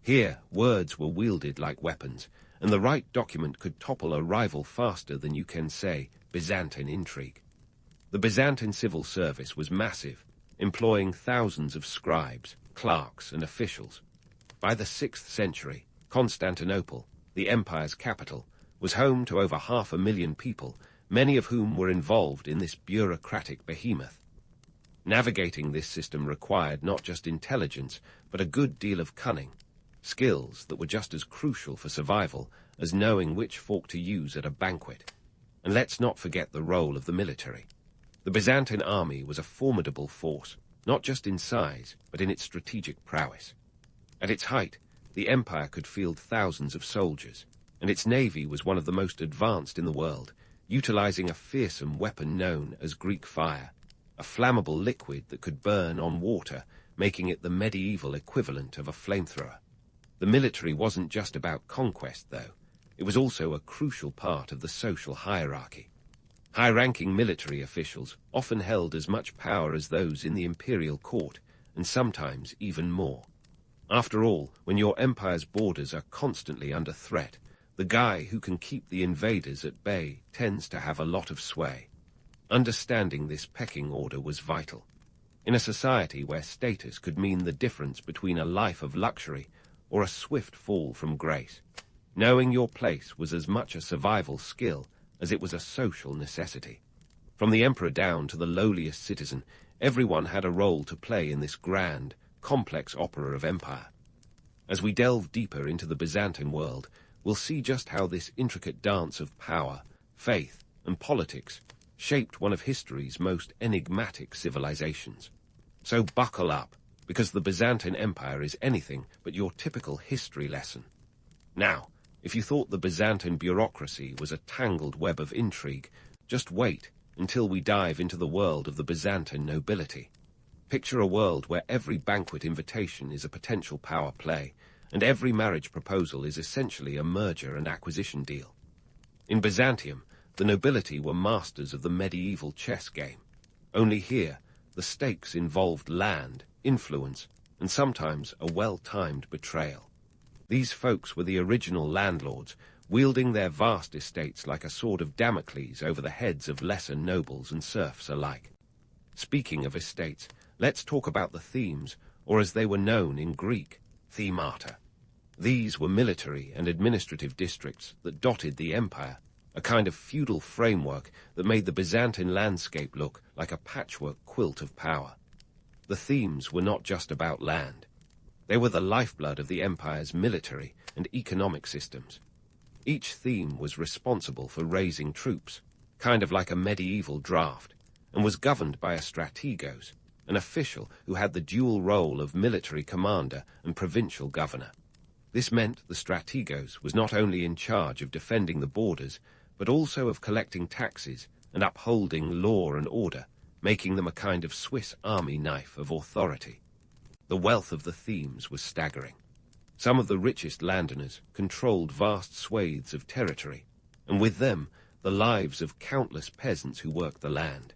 Here, words were wielded like weapons, and the right document could topple a rival faster than you can say Byzantine intrigue. The Byzantine civil service was massive, employing thousands of scribes, clerks, and officials. By the 6th century, Constantinople, the empire's capital, was home to over 500,000 people, many of whom were involved in this bureaucratic behemoth. Navigating this system required not just intelligence, but a good deal of cunning, skills that were just as crucial for survival as knowing which fork to use at a banquet. And let's not forget the role of the military. The Byzantine army was a formidable force, not just in size, but in its strategic prowess. At its height, the empire could field thousands of soldiers, and its navy was one of the most advanced in the world, utilizing a fearsome weapon known as Greek fire, a flammable liquid that could burn on water, making it the medieval equivalent of a flamethrower. The military wasn't just about conquest, though. It was also a crucial part of the social hierarchy. High-ranking military officials often held as much power as those in the imperial court, and sometimes even more. After all, when your empire's borders are constantly under threat, the guy who can keep the invaders at bay tends to have a lot of sway. Understanding this pecking order was vital. In a society where status could mean the difference between a life of luxury or a swift fall from grace, knowing your place was as much a survival skill as it was a social necessity. From the emperor down to the lowliest citizen, everyone had a role to play in this grand, complex opera of empire. As we delve deeper into the Byzantine world, we'll see just how this intricate dance of power, faith, and politics shaped one of history's most enigmatic civilizations. So buckle up, because the Byzantine Empire is anything but your typical history lesson. Now, if you thought the Byzantine bureaucracy was a tangled web of intrigue, just wait until we dive into the world of the Byzantine nobility. Picture a world where every banquet invitation is a potential power play, and every marriage proposal is essentially a merger and acquisition deal. In Byzantium, the nobility were masters of the medieval chess game. Only here, the stakes involved land, influence, and sometimes a well-timed betrayal. These folks were the original landlords, wielding their vast estates like a sword of Damocles over the heads of lesser nobles and serfs alike. Speaking of estates, let's talk about the themes, or as they were known in Greek, themata. These were military and administrative districts that dotted the empire, a kind of feudal framework that made the Byzantine landscape look like a patchwork quilt of power. The themes were not just about land. They were the lifeblood of the empire's military and economic systems. Each theme was responsible for raising troops, kind of like a medieval draft, and was governed by a strategos, an official who had the dual role of military commander and provincial governor. This meant the strategos was not only in charge of defending the borders, but also of collecting taxes and upholding law and order, making them a kind of Swiss army knife of authority. The wealth of the themes was staggering. Some of the richest landowners controlled vast swathes of territory, and with them, the lives of countless peasants who worked the land.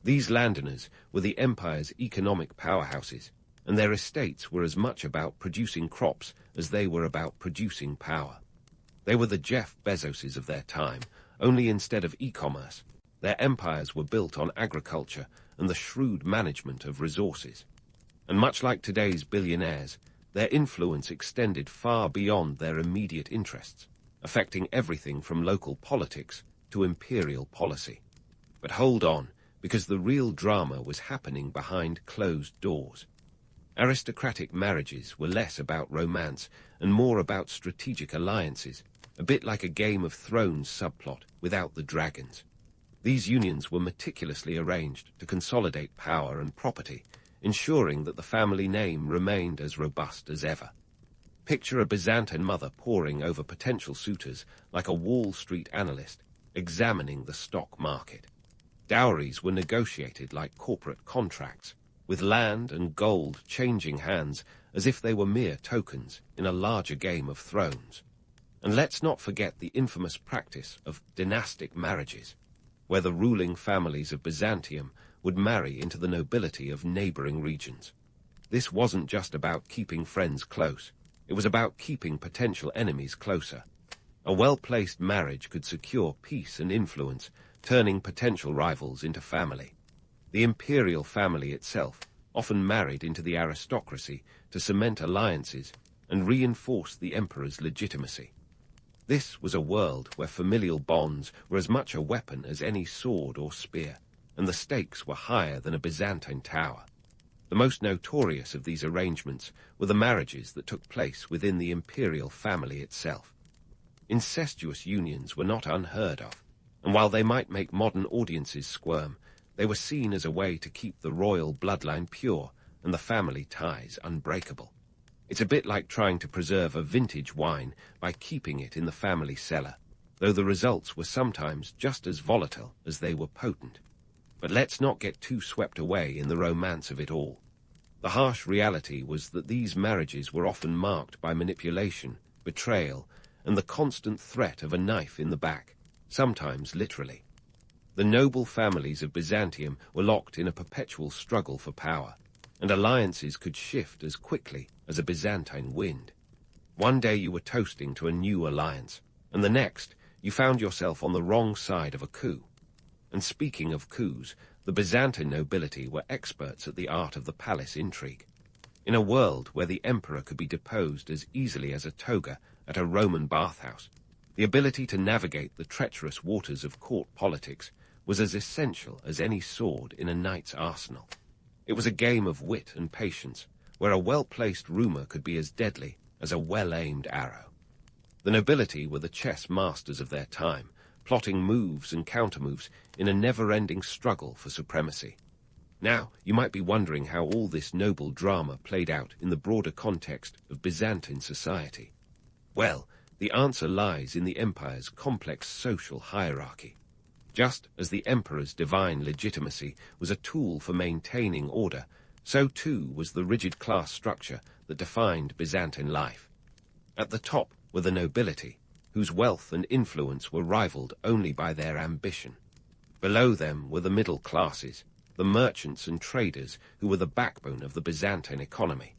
These landowners were the empire's economic powerhouses, and their estates were as much about producing crops as they were about producing power. They were the Jeff Bezoses of their time, only instead of e-commerce, Their empires were built on agriculture and the shrewd management of resources. And much like today's billionaires, their influence extended far beyond their immediate interests, affecting everything from local politics to imperial policy. But hold on, because the real drama was happening behind closed doors. Aristocratic marriages were less about romance and more about strategic alliances, a bit like a Game of Thrones subplot without the dragons. These unions were meticulously arranged to consolidate power and property, ensuring that the family name remained as robust as ever. Picture a Byzantine mother poring over potential suitors like a Wall Street analyst, examining the stock market. Dowries were negotiated like corporate contracts, with land and gold changing hands as if they were mere tokens in a larger Game of Thrones. And let's not forget the infamous practice of dynastic marriages, where the ruling families of Byzantium would marry into the nobility of neighboring regions. This wasn't just about keeping friends close, it was about keeping potential enemies closer. A well-placed marriage could secure peace and influence, turning potential rivals into family. The imperial family itself often married into the aristocracy to cement alliances and reinforce the emperor's legitimacy. This was a world where familial bonds were as much a weapon as any sword or spear, and the stakes were higher than a Byzantine tower. The most notorious of these arrangements were the marriages that took place within the imperial family itself. Incestuous unions were not unheard of, and while they might make modern audiences squirm, they were seen as a way to keep the royal bloodline pure and the family ties unbreakable. It's a bit like trying to preserve a vintage wine by keeping it in the family cellar, though the results were sometimes just as volatile as they were potent. But let's not get too swept away in the romance of it all. The harsh reality was that these marriages were often marked by manipulation, betrayal, and the constant threat of a knife in the back, sometimes literally. The noble families of Byzantium were locked in a perpetual struggle for power, and alliances could shift as quickly as a Byzantine wind. One day you were toasting to a new alliance, and the next you found yourself on the wrong side of a coup. And speaking of coups, the Byzantine nobility were experts at the art of the palace intrigue. In a world where the emperor could be deposed as easily as a toga at a Roman bathhouse, the ability to navigate the treacherous waters of court politics was as essential as any sword in a knight's arsenal. It was a game of wit and patience, where a well-placed rumor could be as deadly as a well-aimed arrow. The nobility were the chess masters of their time, plotting moves and countermoves in a never-ending struggle for supremacy. Now, you might be wondering how all this noble drama played out in the broader context of Byzantine society. Well, the answer lies in the empire's complex social hierarchy. Just as the emperor's divine legitimacy was a tool for maintaining order, so too was the rigid class structure that defined Byzantine life. At the top were the nobility, whose wealth and influence were rivaled only by their ambition. Below them were the middle classes, the merchants and traders who were the backbone of the Byzantine economy.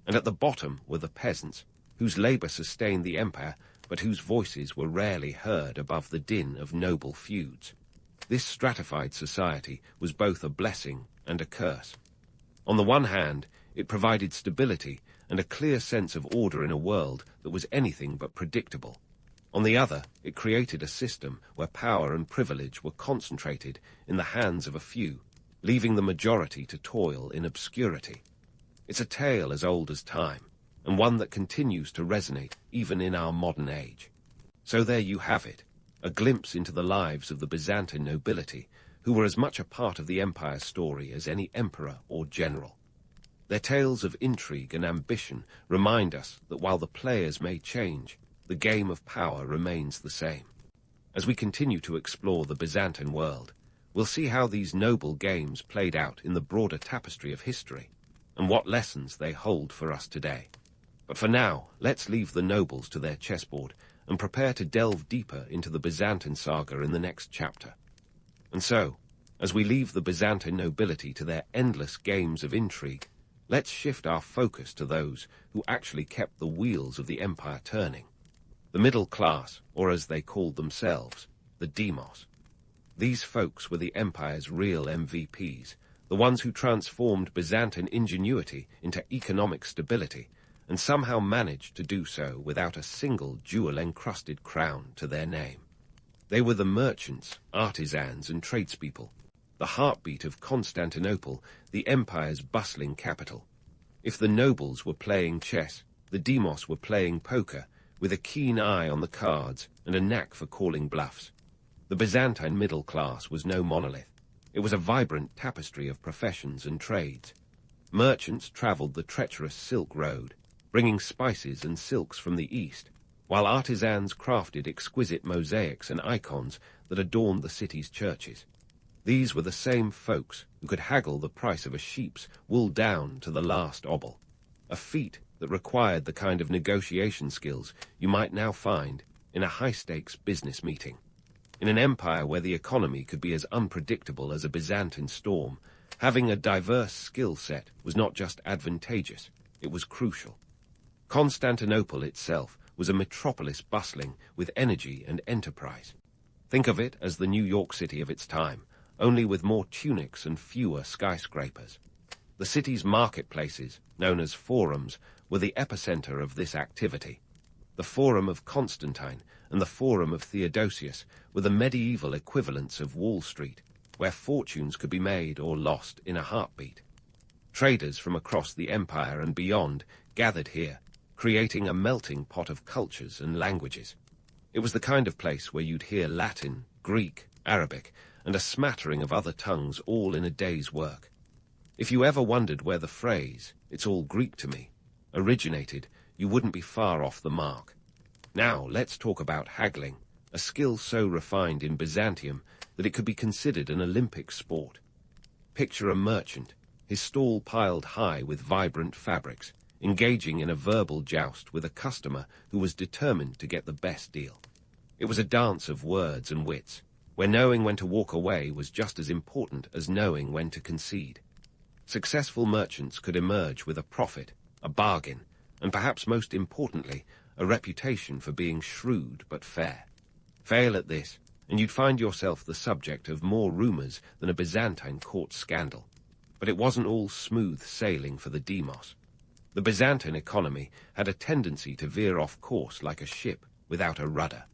And at the bottom were the peasants, whose labor sustained the empire, but whose voices were rarely heard above the din of noble feuds. This stratified society was both a blessing and a curse. On the one hand, it provided stability and a clear sense of order in a world that was anything but predictable. On the other, it created a system where power and privilege were concentrated in the hands of a few, leaving the majority to toil in obscurity. It's a tale as old as time, and one that continues to resonate even in our modern age. So there you have it, a glimpse into the lives of the Byzantine nobility, who were as much a part of the empire's story as any emperor or general. Their tales of intrigue and ambition remind us that while the players may change, the game of power remains the same. As we continue to explore the Byzantine world, we'll see how these noble games played out in the broader tapestry of history, and what lessons they hold for us today. But for now, let's leave the nobles to their chessboard and prepare to delve deeper into the Byzantine saga in the next chapter. And so, as we leave the Byzantine nobility to their endless games of intrigue, let's shift our focus to those who actually kept the wheels of the empire turning. The middle class, or as they called themselves, the demos. These folks were the empire's real MVPs, the ones who transformed Byzantine ingenuity into economic stability, and somehow managed to do so without a single jewel-encrusted crown to their name. They were the merchants, artisans, and tradespeople, the heartbeat of Constantinople, the empire's bustling capital. If the nobles were playing chess, the demos were playing poker, with a keen eye on the cards and a knack for calling bluffs. The Byzantine middle class was no monolith. It was a vibrant tapestry of professions and trades. Merchants travelled the treacherous Silk Road, bringing spices and silks from the east, while artisans crafted exquisite mosaics and icons that adorned the city's churches. These were the same folks who could haggle the price of a sheep's wool down to the last obol, a feat that required the kind of negotiation skills you might now find in a high-stakes business meeting. In an empire where the economy could be as unpredictable as a Byzantine storm, having a diverse skill set was not just advantageous, it was crucial. Constantinople itself was a metropolis bustling with energy and enterprise. Think of it as the New York City of its time, only with more tunics and fewer skyscrapers. The city's marketplaces, known as forums, were the epicenter of this activity. The Forum of Constantine and the Forum of Theodosius were the medieval equivalents of Wall Street, where fortunes could be made or lost in a heartbeat. Traders from across the empire and beyond gathered here, creating a melting pot of cultures and languages. It was the kind of place where you'd hear Latin, Greek, Arabic, and a smattering of other tongues all in a day's work. If you ever wondered where the phrase, "it's all Greek to me," originated, you wouldn't be far off the mark. Now let's talk about haggling, a skill so refined in Byzantium that it could be considered an Olympic sport. Picture a merchant, his stall piled high with vibrant fabrics, engaging in a verbal joust with a customer who was determined to get the best deal. It was a dance of words and wits, where knowing when to walk away was just as important as knowing when to concede. Successful merchants could emerge with a profit, a bargain, and perhaps most importantly, a reputation for being shrewd but fair. Fail at this, and you'd find yourself the subject of more rumors than a Byzantine court scandal. But it wasn't all smooth sailing for the demos. The Byzantine economy had a tendency to veer off course like a ship without a rudder.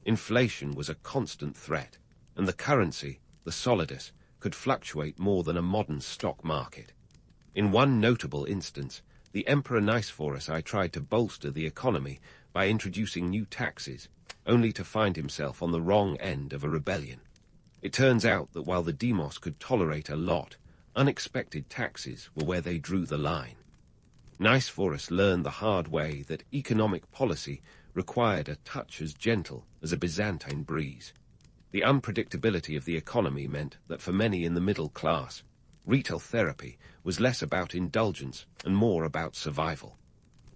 Inflation was a constant threat, and the currency, the solidus, could fluctuate more than a modern stock market. In one notable instance, the Emperor Nicephorus I tried to bolster the economy by introducing new taxes, only to find himself on the wrong end of a rebellion. It turns out that while the demos could tolerate a lot, unexpected taxes were where they drew the line. Nicephorus learned the hard way that economic policy required a touch as gentle as a Byzantine breeze. The unpredictability of the economy meant that for many in the middle class, retail therapy was less about indulgence and more about survival.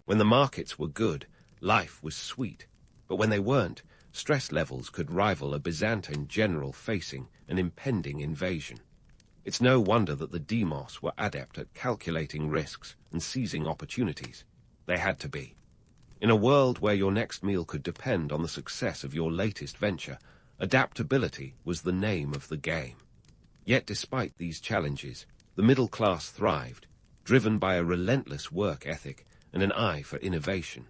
When the markets were good, life was sweet, but when they weren't, stress levels could rival a Byzantine general facing an impending invasion. It's no wonder that the demos were adept at calculating risks and seizing opportunities. They had to be. In a world where your next meal could depend on the success of your latest venture, adaptability was the name of the game. Yet despite these challenges, the middle class thrived, driven by a relentless work ethic and an eye for innovation.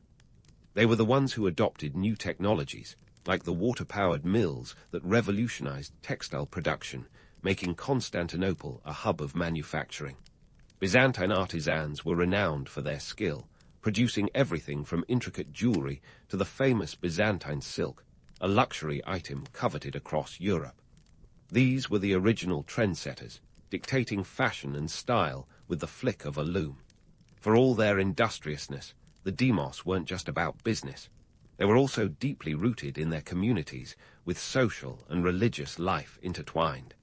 They were the ones who adopted new technologies, like the water-powered mills that revolutionized textile production, making Constantinople a hub of manufacturing. Byzantine artisans were renowned for their skill, producing everything from intricate jewelry to the famous Byzantine silk, a luxury item coveted across Europe. These were the original trendsetters, dictating fashion and style with the flick of a loom. For all their industriousness, the demos weren't just about business. They were also deeply rooted in their communities, with social and religious life intertwined.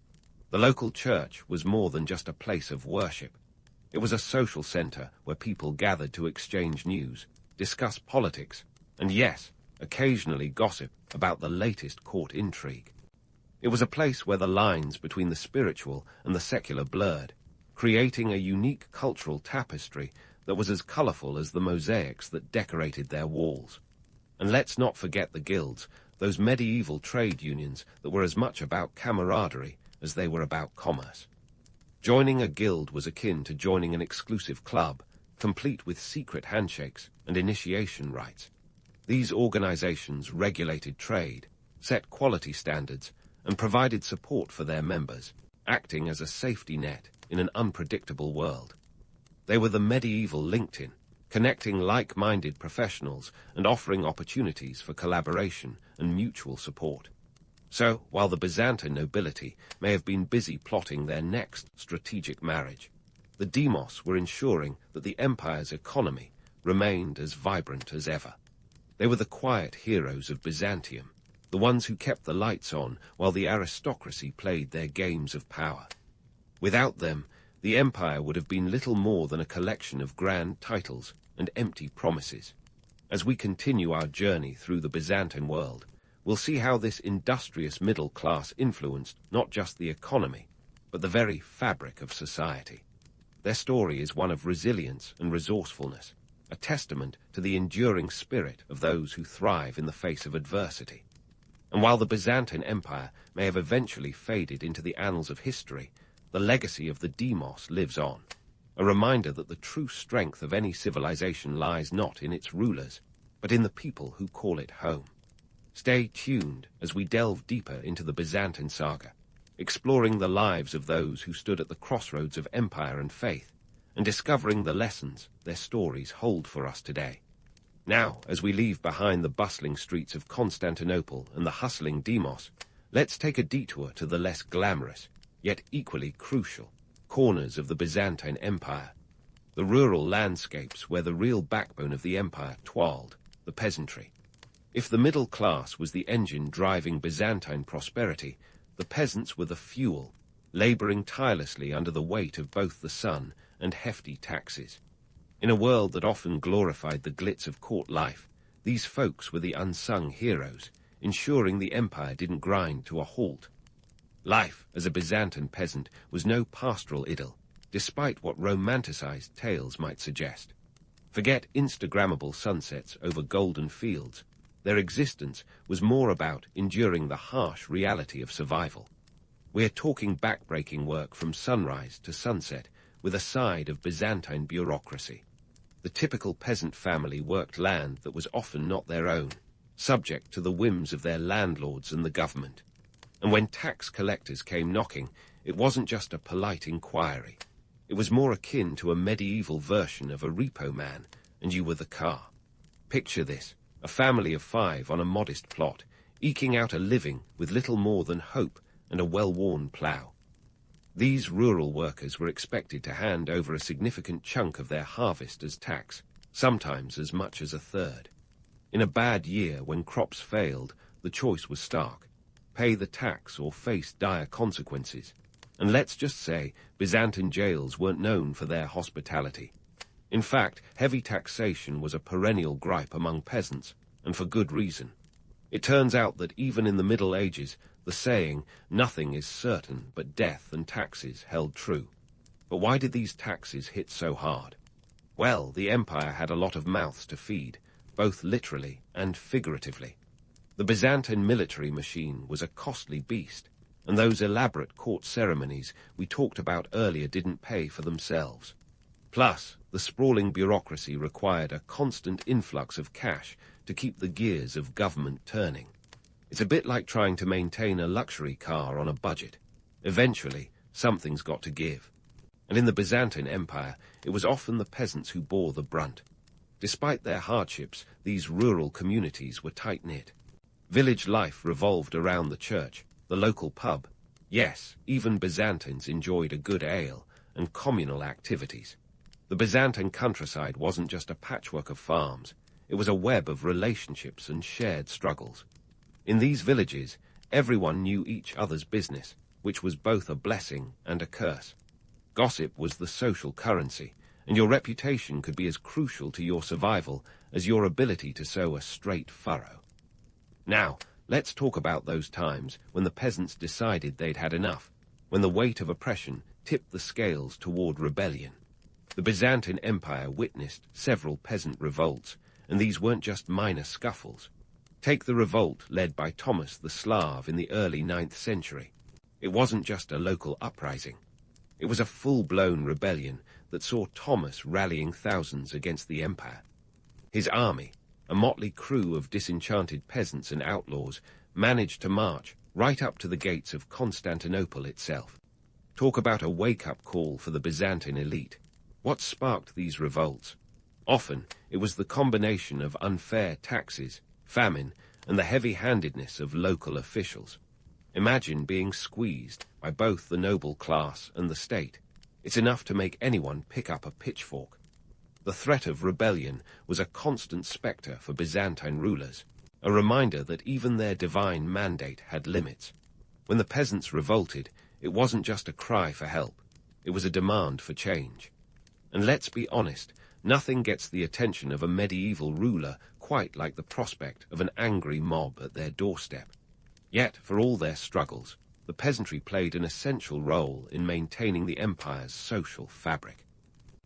The local church was more than just a place of worship. It was a social center where people gathered to exchange news, discuss politics, and yes, occasionally gossip about the latest court intrigue. It was a place where the lines between the spiritual and the secular blurred, creating a unique cultural tapestry that was as colorful as the mosaics that decorated their walls. And let's not forget the guilds, those medieval trade unions that were as much about camaraderie as they were about commerce. Joining a guild was akin to joining an exclusive club, complete with secret handshakes and initiation rites. These organizations regulated trade, set quality standards, and provided support for their members, acting as a safety net in an unpredictable world. They were the medieval LinkedIn, connecting like-minded professionals and offering opportunities for collaboration and mutual support. So, while the Byzantine nobility may have been busy plotting their next strategic marriage, the demos were ensuring that the empire's economy remained as vibrant as ever. They were the quiet heroes of Byzantium, the ones who kept the lights on while the aristocracy played their games of power. Without them, the empire would have been little more than a collection of grand titles and empty promises. As we continue our journey through the Byzantine world, we'll see how this industrious middle class influenced not just the economy, but the very fabric of society. Their story is one of resilience and resourcefulness, a testament to the enduring spirit of those who thrive in the face of adversity. And while the Byzantine Empire may have eventually faded into the annals of history, the legacy of the demos lives on, a reminder that the true strength of any civilization lies not in its rulers, but in the people who call it home. Stay tuned as we delve deeper into the Byzantine saga, exploring the lives of those who stood at the crossroads of empire and faith, and discovering the lessons their stories hold for us today. Now, as we leave behind the bustling streets of Constantinople and the hustling demos, let's take a detour to the less glamorous, yet equally crucial, corners of the Byzantine Empire, the rural landscapes where the real backbone of the empire toiled, the peasantry. If the middle class was the engine driving Byzantine prosperity, the peasants were the fuel, laboring tirelessly under the weight of both the sun and hefty taxes. In a world that often glorified the glitz of court life, these folks were the unsung heroes, ensuring the empire didn't grind to a halt. Life as a Byzantine peasant was no pastoral idyll, despite what romanticized tales might suggest. Forget Instagrammable sunsets over golden fields. Their existence was more about enduring the harsh reality of survival. We're talking backbreaking work from sunrise to sunset, with a side of Byzantine bureaucracy. The typical peasant family worked land that was often not their own, subject to the whims of their landlords and the government. And when tax collectors came knocking, it wasn't just a polite inquiry. It was more akin to a medieval version of a repo man, and you were the car. Picture this, a family of 5 on a modest plot, eking out a living with little more than hope and a well-worn plough. These rural workers were expected to hand over a significant chunk of their harvest as tax, sometimes as much as a third. In a bad year, when crops failed, the choice was stark: pay the tax or face dire consequences. And let's just say, Byzantine jails weren't known for their hospitality. In fact, heavy taxation was a perennial gripe among peasants, and for good reason. It turns out that even in the Middle Ages, the saying, "nothing is certain but death and taxes," held true. But why did these taxes hit so hard? Well, the empire had a lot of mouths to feed, both literally and figuratively. The Byzantine military machine was a costly beast, and those elaborate court ceremonies we talked about earlier didn't pay for themselves. Plus, the sprawling bureaucracy required a constant influx of cash to keep the gears of government turning. It's a bit like trying to maintain a luxury car on a budget. Eventually, something's got to give. And in the Byzantine Empire, it was often the peasants who bore the brunt. Despite their hardships, these rural communities were tight-knit. Village life revolved around the church, the local pub. Yes, even Byzantines enjoyed a good ale and communal activities. The Byzantine countryside wasn't just a patchwork of farms. It was a web of relationships and shared struggles. In these villages, everyone knew each other's business, which was both a blessing and a curse. Gossip was the social currency, and your reputation could be as crucial to your survival as your ability to sow a straight furrow. Now, let's talk about those times when the peasants decided they'd had enough, when the weight of oppression tipped the scales toward rebellion. The Byzantine Empire witnessed several peasant revolts, and these weren't just minor scuffles. Take the revolt led by Thomas the Slav in the early 9th century. It wasn't just a local uprising. It was a full-blown rebellion that saw Thomas rallying thousands against the empire. His army, a motley crew of disenchanted peasants and outlaws, managed to march right up to the gates of Constantinople itself. Talk about a wake-up call for the Byzantine elite. What sparked these revolts? Often, it was the combination of unfair taxes, famine, and the heavy-handedness of local officials. Imagine being squeezed by both the noble class and the state. It's enough to make anyone pick up a pitchfork. The threat of rebellion was a constant spectre for Byzantine rulers, a reminder that even their divine mandate had limits. When the peasants revolted, it wasn't just a cry for help. It was a demand for change. And let's be honest, nothing gets the attention of a medieval ruler quite like the prospect of an angry mob at their doorstep. Yet, for all their struggles, the peasantry played an essential role in maintaining the empire's social fabric.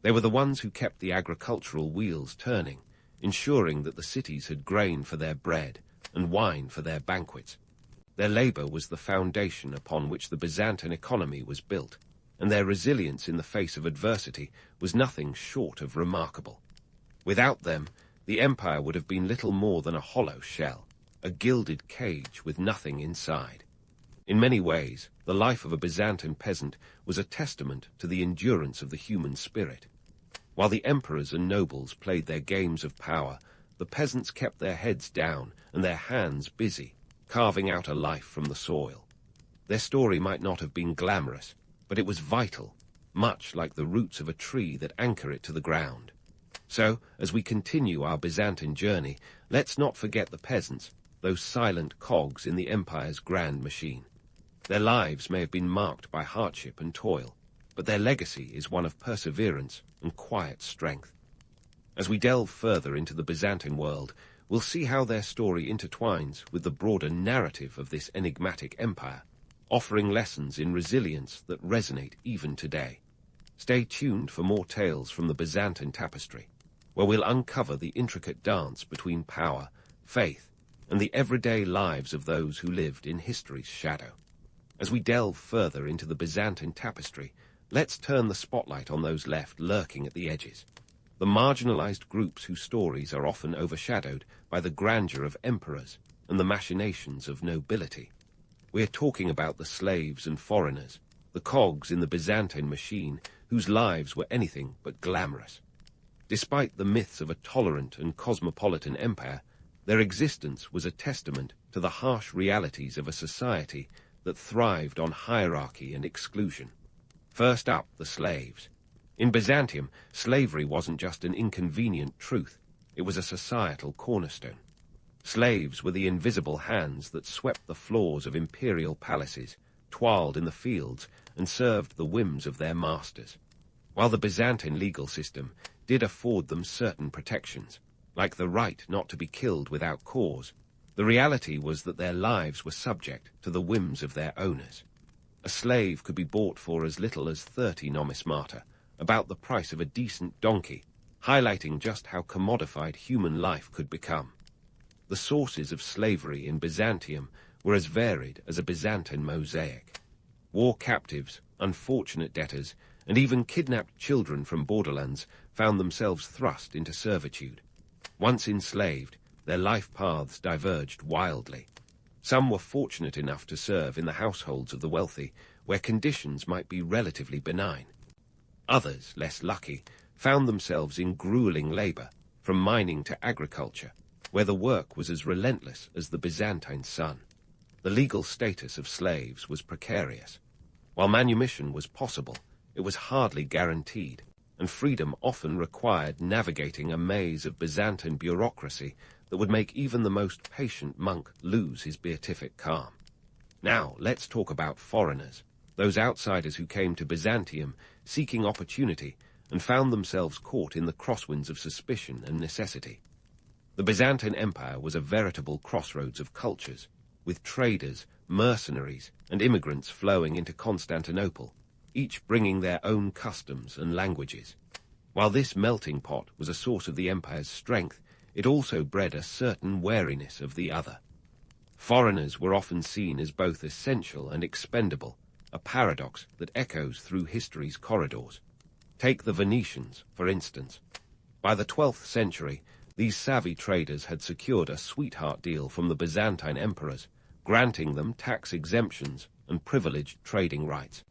They were the ones who kept the agricultural wheels turning, ensuring that the cities had grain for their bread and wine for their banquets. Their labor was the foundation upon which the Byzantine economy was built, and their resilience in the face of adversity was nothing short of remarkable. Without them, the empire would have been little more than a hollow shell, a gilded cage with nothing inside. In many ways, the life of a Byzantine peasant was a testament to the endurance of the human spirit. While the emperors and nobles played their games of power, the peasants kept their heads down and their hands busy, carving out a life from the soil. Their story might not have been glamorous, but it was vital, much like the roots of a tree that anchor it to the ground. So, as we continue our Byzantine journey, let's not forget the peasants, those silent cogs in the empire's grand machine. Their lives may have been marked by hardship and toil, but their legacy is one of perseverance and quiet strength. As we delve further into the Byzantine world, we'll see how their story intertwines with the broader narrative of this enigmatic empire, offering lessons in resilience that resonate even today. Stay tuned for more tales from the Byzantine tapestry, where we'll uncover the intricate dance between power, faith, and the everyday lives of those who lived in history's shadow. As we delve further into the Byzantine tapestry, let's turn the spotlight on those left lurking at the edges, the marginalized groups whose stories are often overshadowed by the grandeur of emperors and the machinations of nobility. We're talking about the slaves and foreigners, the cogs in the Byzantine machine whose lives were anything but glamorous. Despite the myths of a tolerant and cosmopolitan empire, their existence was a testament to the harsh realities of a society that thrived on hierarchy and exclusion. First up, the slaves. In Byzantium, slavery wasn't just an inconvenient truth, it was a societal cornerstone. Slaves were the invisible hands that swept the floors of imperial palaces, toiled in the fields, and served the whims of their masters. While the Byzantine legal system did afford them certain protections, like the right not to be killed without cause, the reality was that their lives were subject to the whims of their owners. A slave could be bought for as little as 30 nomismata, about the price of a decent donkey, highlighting just how commodified human life could become. The sources of slavery in Byzantium were as varied as a Byzantine mosaic. War captives, unfortunate debtors, and even kidnapped children from borderlands found themselves thrust into servitude. Once enslaved, their life paths diverged wildly. Some were fortunate enough to serve in the households of the wealthy, where conditions might be relatively benign. Others, less lucky, found themselves in grueling labor, from mining to agriculture, where the work was as relentless as the Byzantine sun. The legal status of slaves was precarious. While manumission was possible, it was hardly guaranteed, and freedom often required navigating a maze of Byzantine bureaucracy that would make even the most patient monk lose his beatific calm. Now, let's talk about foreigners, those outsiders who came to Byzantium seeking opportunity and found themselves caught in the crosswinds of suspicion and necessity. The Byzantine Empire was a veritable crossroads of cultures, with traders, mercenaries, and immigrants flowing into Constantinople, each bringing their own customs and languages. While this melting pot was a source of the empire's strength, it also bred a certain wariness of the other. Foreigners were often seen as both essential and expendable, a paradox that echoes through history's corridors. Take the Venetians, for instance. By the 12th century, these savvy traders had secured a sweetheart deal from the Byzantine emperors, granting them tax exemptions and privileged trading rights.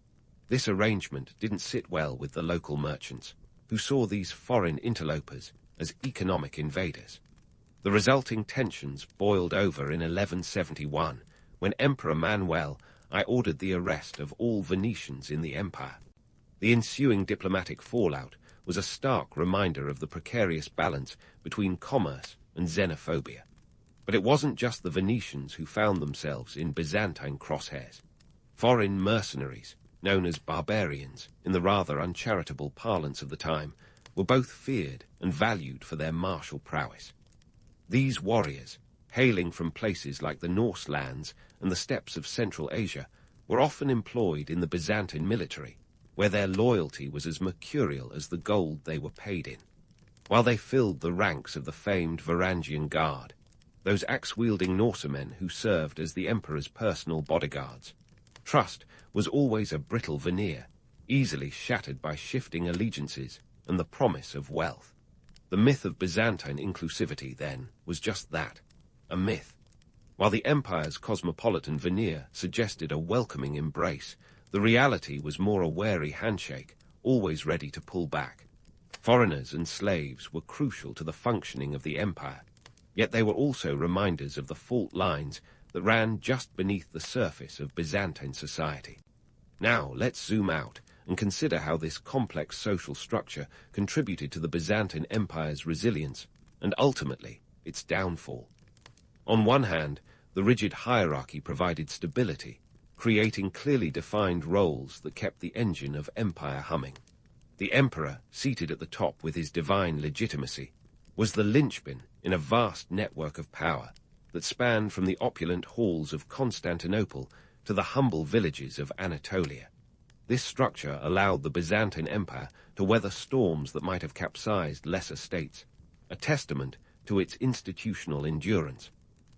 This arrangement didn't sit well with the local merchants, who saw these foreign interlopers as economic invaders. The resulting tensions boiled over in 1171, when Emperor Manuel I ordered the arrest of all Venetians in the empire. The ensuing diplomatic fallout was a stark reminder of the precarious balance between commerce and xenophobia. But it wasn't just the Venetians who found themselves in Byzantine crosshairs. Foreign mercenaries, known as barbarians in the rather uncharitable parlance of the time, were both feared and valued for their martial prowess. These warriors, hailing from places like the Norse lands and the steppes of Central Asia, were often employed in the Byzantine military, where their loyalty was as mercurial as the gold they were paid in. While they filled the ranks of the famed Varangian Guard, those axe-wielding Norsemen who served as the emperor's personal bodyguards, trust was always a brittle veneer, easily shattered by shifting allegiances and the promise of wealth. The myth of Byzantine inclusivity, then, was just that, a myth. While the empire's cosmopolitan veneer suggested a welcoming embrace, the reality was more a wary handshake, always ready to pull back. Foreigners and slaves were crucial to the functioning of the empire, yet they were also reminders of the fault lines that ran just beneath the surface of Byzantine society. Now, let's zoom out and consider how this complex social structure contributed to the Byzantine Empire's resilience and, ultimately, its downfall. On one hand, the rigid hierarchy provided stability, creating clearly defined roles that kept the engine of empire humming. The emperor, seated at the top with his divine legitimacy, was the linchpin in a vast network of power that spanned from the opulent halls of Constantinople to the humble villages of Anatolia. This structure allowed the Byzantine Empire to weather storms that might have capsized lesser states, a testament to its institutional endurance.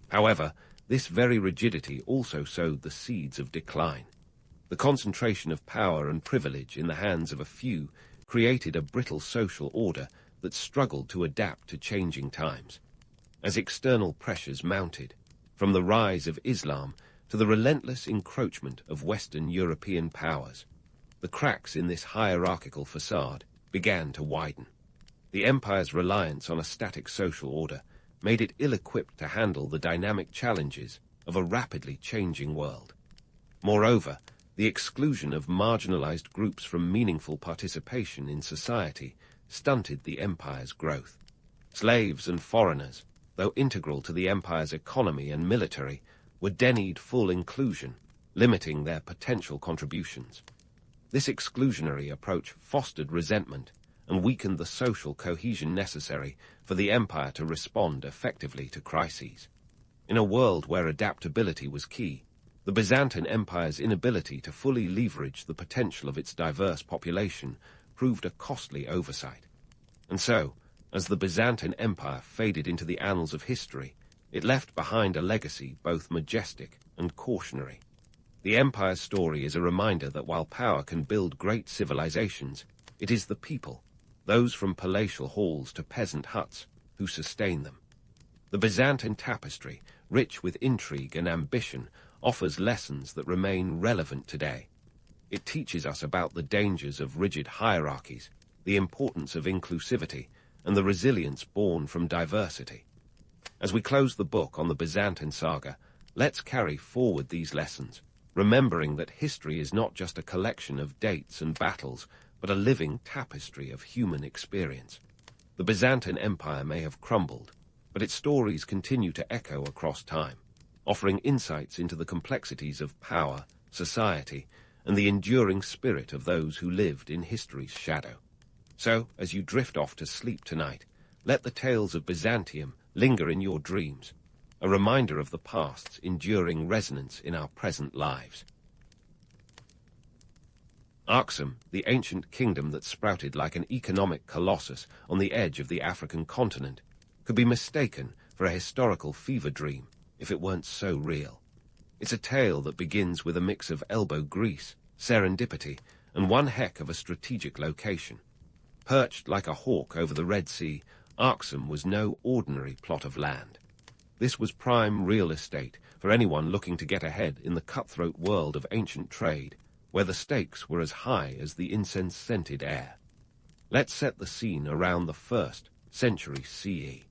However, this very rigidity also sowed the seeds of decline. The concentration of power and privilege in the hands of a few created a brittle social order that struggled to adapt to changing times. As external pressures mounted, from the rise of Islam to the relentless encroachment of Western European powers, the cracks in this hierarchical facade began to widen. The empire's reliance on a static social order made it ill-equipped to handle the dynamic challenges of a rapidly changing world. Moreover, the exclusion of marginalized groups from meaningful participation in society stunted the empire's growth. Slaves and foreigners, though integral to the empire's economy and military, were denied full inclusion, limiting their potential contributions. This exclusionary approach fostered resentment and weakened the social cohesion necessary for the empire to respond effectively to crises. In a world where adaptability was key, the Byzantine Empire's inability to fully leverage the potential of its diverse population proved a costly oversight. And so, as the Byzantine Empire faded into the annals of history, it left behind a legacy both majestic and cautionary. The empire's story is a reminder that while power can build great civilizations, it is the people, those from palatial halls to peasant huts, who sustain them. The Byzantine tapestry, rich with intrigue and ambition, offers lessons that remain relevant today. It teaches us about the dangers of rigid hierarchies, the importance of inclusivity, and the resilience born from diversity. As we close the book on the Byzantine saga, let's carry forward these lessons, remembering that history is not just a collection of dates and battles, but a living tapestry of human experience. The Byzantine Empire may have crumbled, but its stories continue to echo across time, offering insights into the complexities of power, society, and the enduring spirit of those who lived in history's shadow. So, as you drift off to sleep tonight, let the tales of Byzantium linger in your dreams, a reminder of the past's enduring resonance in our present lives. Aksum, the ancient kingdom that sprouted like an economic colossus on the edge of the African continent, could be mistaken for a historical fever dream if it weren't so real. It's a tale that begins with a mix of elbow grease, serendipity, and one heck of a strategic location. Perched like a hawk over the Red Sea, Aksum was no ordinary plot of land. This was prime real estate for anyone looking to get ahead in the cutthroat world of ancient trade, where the stakes were as high as the incense-scented air. Let's set the scene around the 1st century CE.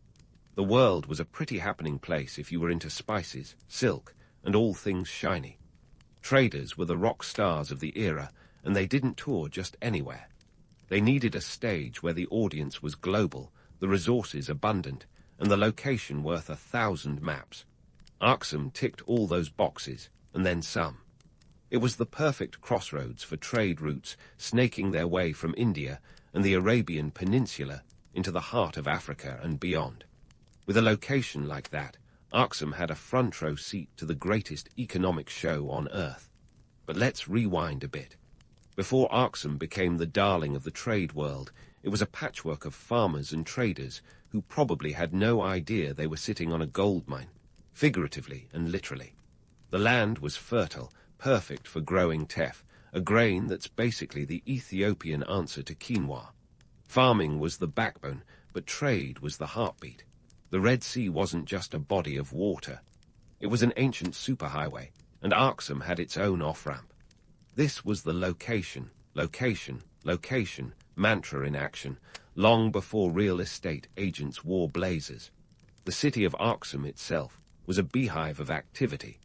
The world was a pretty happening place if you were into spices, silk, and all things shiny. Traders were the rock stars of the era, and they didn't tour just anywhere. They needed a stage where the audience was global, the resources abundant, and the location worth 1,000 maps. Aksum ticked all those boxes, and then some. It was the perfect crossroads for trade routes snaking their way from India and the Arabian Peninsula into the heart of Africa and beyond. With a location like that, Aksum had a front-row seat to the greatest economic show on Earth. But let's rewind a bit. Before Aksum became the darling of the trade world, it was a patchwork of farmers and traders who probably had no idea they were sitting on a gold mine, figuratively and literally. The land was fertile, perfect for growing teff, a grain that's basically the Ethiopian answer to quinoa. Farming was the backbone, but trade was the heartbeat. The Red Sea wasn't just a body of water. It was an ancient superhighway, and Aksum had its own off-ramp. This was the location, mantra in action, long before real estate agents wore blazers. The city of Aksum itself was a beehive of activity,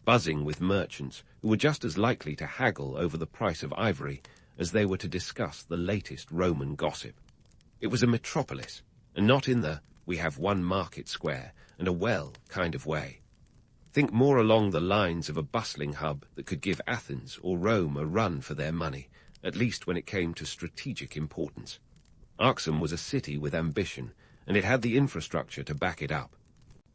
buzzing with merchants who were just as likely to haggle over the price of ivory as they were to discuss the latest Roman gossip. It was a metropolis, and not in the "we have one market square and a well" kind of way. Think more along the lines of a bustling hub that could give Athens or Rome a run for their money, at least when it came to strategic importance. Aksum was a city with ambition, and it had the infrastructure to back it up.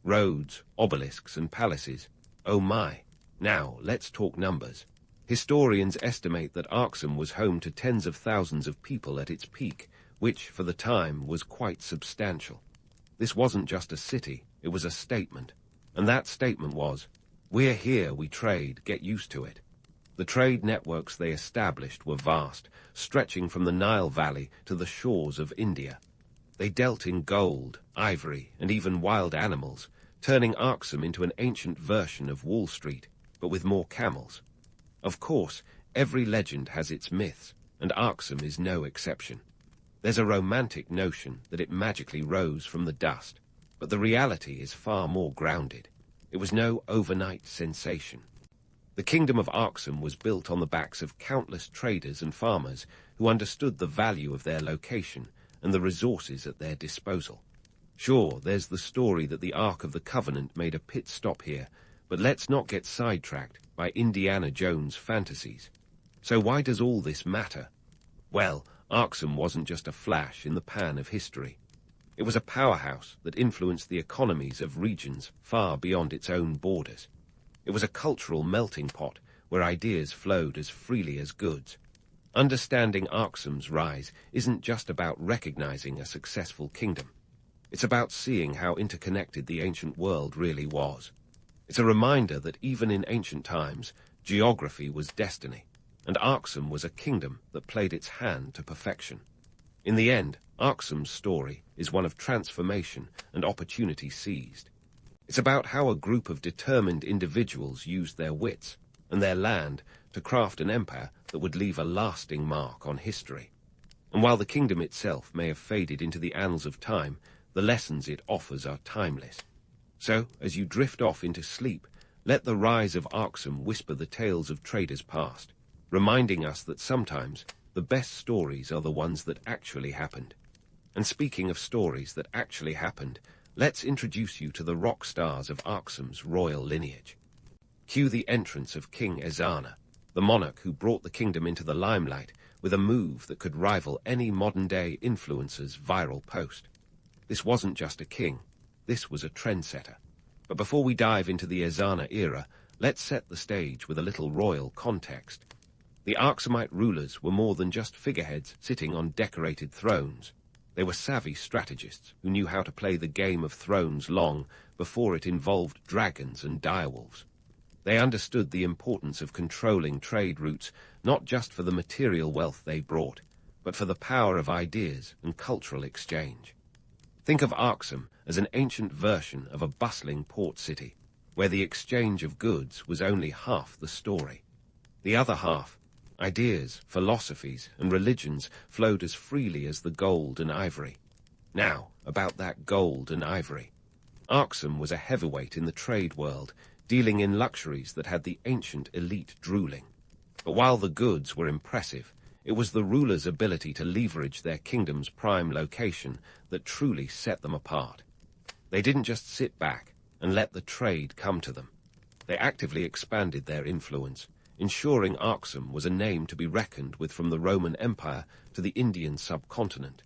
Roads, obelisks, and palaces. Oh my! Now, let's talk numbers. Historians estimate that Aksum was home to tens of thousands of people at its peak, which, for the time, was quite substantial. This wasn't just a city, it was a statement. And that statement was, "We're here, we trade, get used to it." The trade networks they established were vast, stretching from the Nile Valley to the shores of India. They dealt in gold, ivory, and even wild animals, turning Aksum into an ancient version of Wall Street, but with more camels. Of course, every legend has its myths, and Aksum is no exception. There's a romantic notion that it magically rose from the dust, but the reality is far more grounded. It was no overnight sensation. The kingdom of Aksum was built on the backs of countless traders and farmers who understood the value of their location and the resources at their disposal. Sure, there's the story that the Ark of the Covenant made a pit stop here, but let's not get sidetracked by Indiana Jones fantasies. So why does all this matter? Well, Aksum wasn't just a flash in the pan of history. It was a powerhouse that influenced the economies of regions far beyond its own borders. It was a cultural melting pot where ideas flowed as freely as goods. Understanding Aksum's rise isn't just about recognizing a successful kingdom. It's about seeing how interconnected the ancient world really was. It's a reminder that even in ancient times, geography was destiny, and Aksum was a kingdom that played its hand to perfection. In the end, Aksum's story is one of transformation and opportunity seized. It's about how a group of determined individuals used their wits and their land to craft an empire that would leave a lasting mark on history. And while the kingdom itself may have faded into the annals of time, the lessons it offers are timeless. So, as you drift off into sleep, let the rise of Aksum whisper the tales of traders past, reminding us that sometimes the best stories are the ones that actually happened. And speaking of stories that actually happened, let's introduce you to the rock stars of Aksum's royal lineage. Cue the entrance of King Ezana, the monarch who brought the kingdom into the limelight with a move that could rival any modern-day influencer's viral post. This wasn't just a king, this was a trendsetter. But before we dive into the Ezana era, let's set the stage with a little royal context. The Aksumite rulers were more than just figureheads sitting on decorated thrones. They were savvy strategists who knew how to play the Game of Thrones long before it involved dragons and direwolves. They understood the importance of controlling trade routes, not just for the material wealth they brought, but for the power of ideas and cultural exchange. Think of Aksum as an ancient version of a bustling port city, where the exchange of goods was only half the story. The other half, ideas, philosophies, and religions, flowed as freely as the gold and ivory. Now, about that gold and ivory. Aksum was a heavyweight in the trade world, dealing in luxuries that had the ancient elite drooling. But while the goods were impressive, it was the rulers' ability to leverage their kingdom's prime location that truly set them apart. They didn't just sit back and let the trade come to them. They actively expanded their influence, ensuring Aksum was a name to be reckoned with from the Roman Empire to the Indian subcontinent.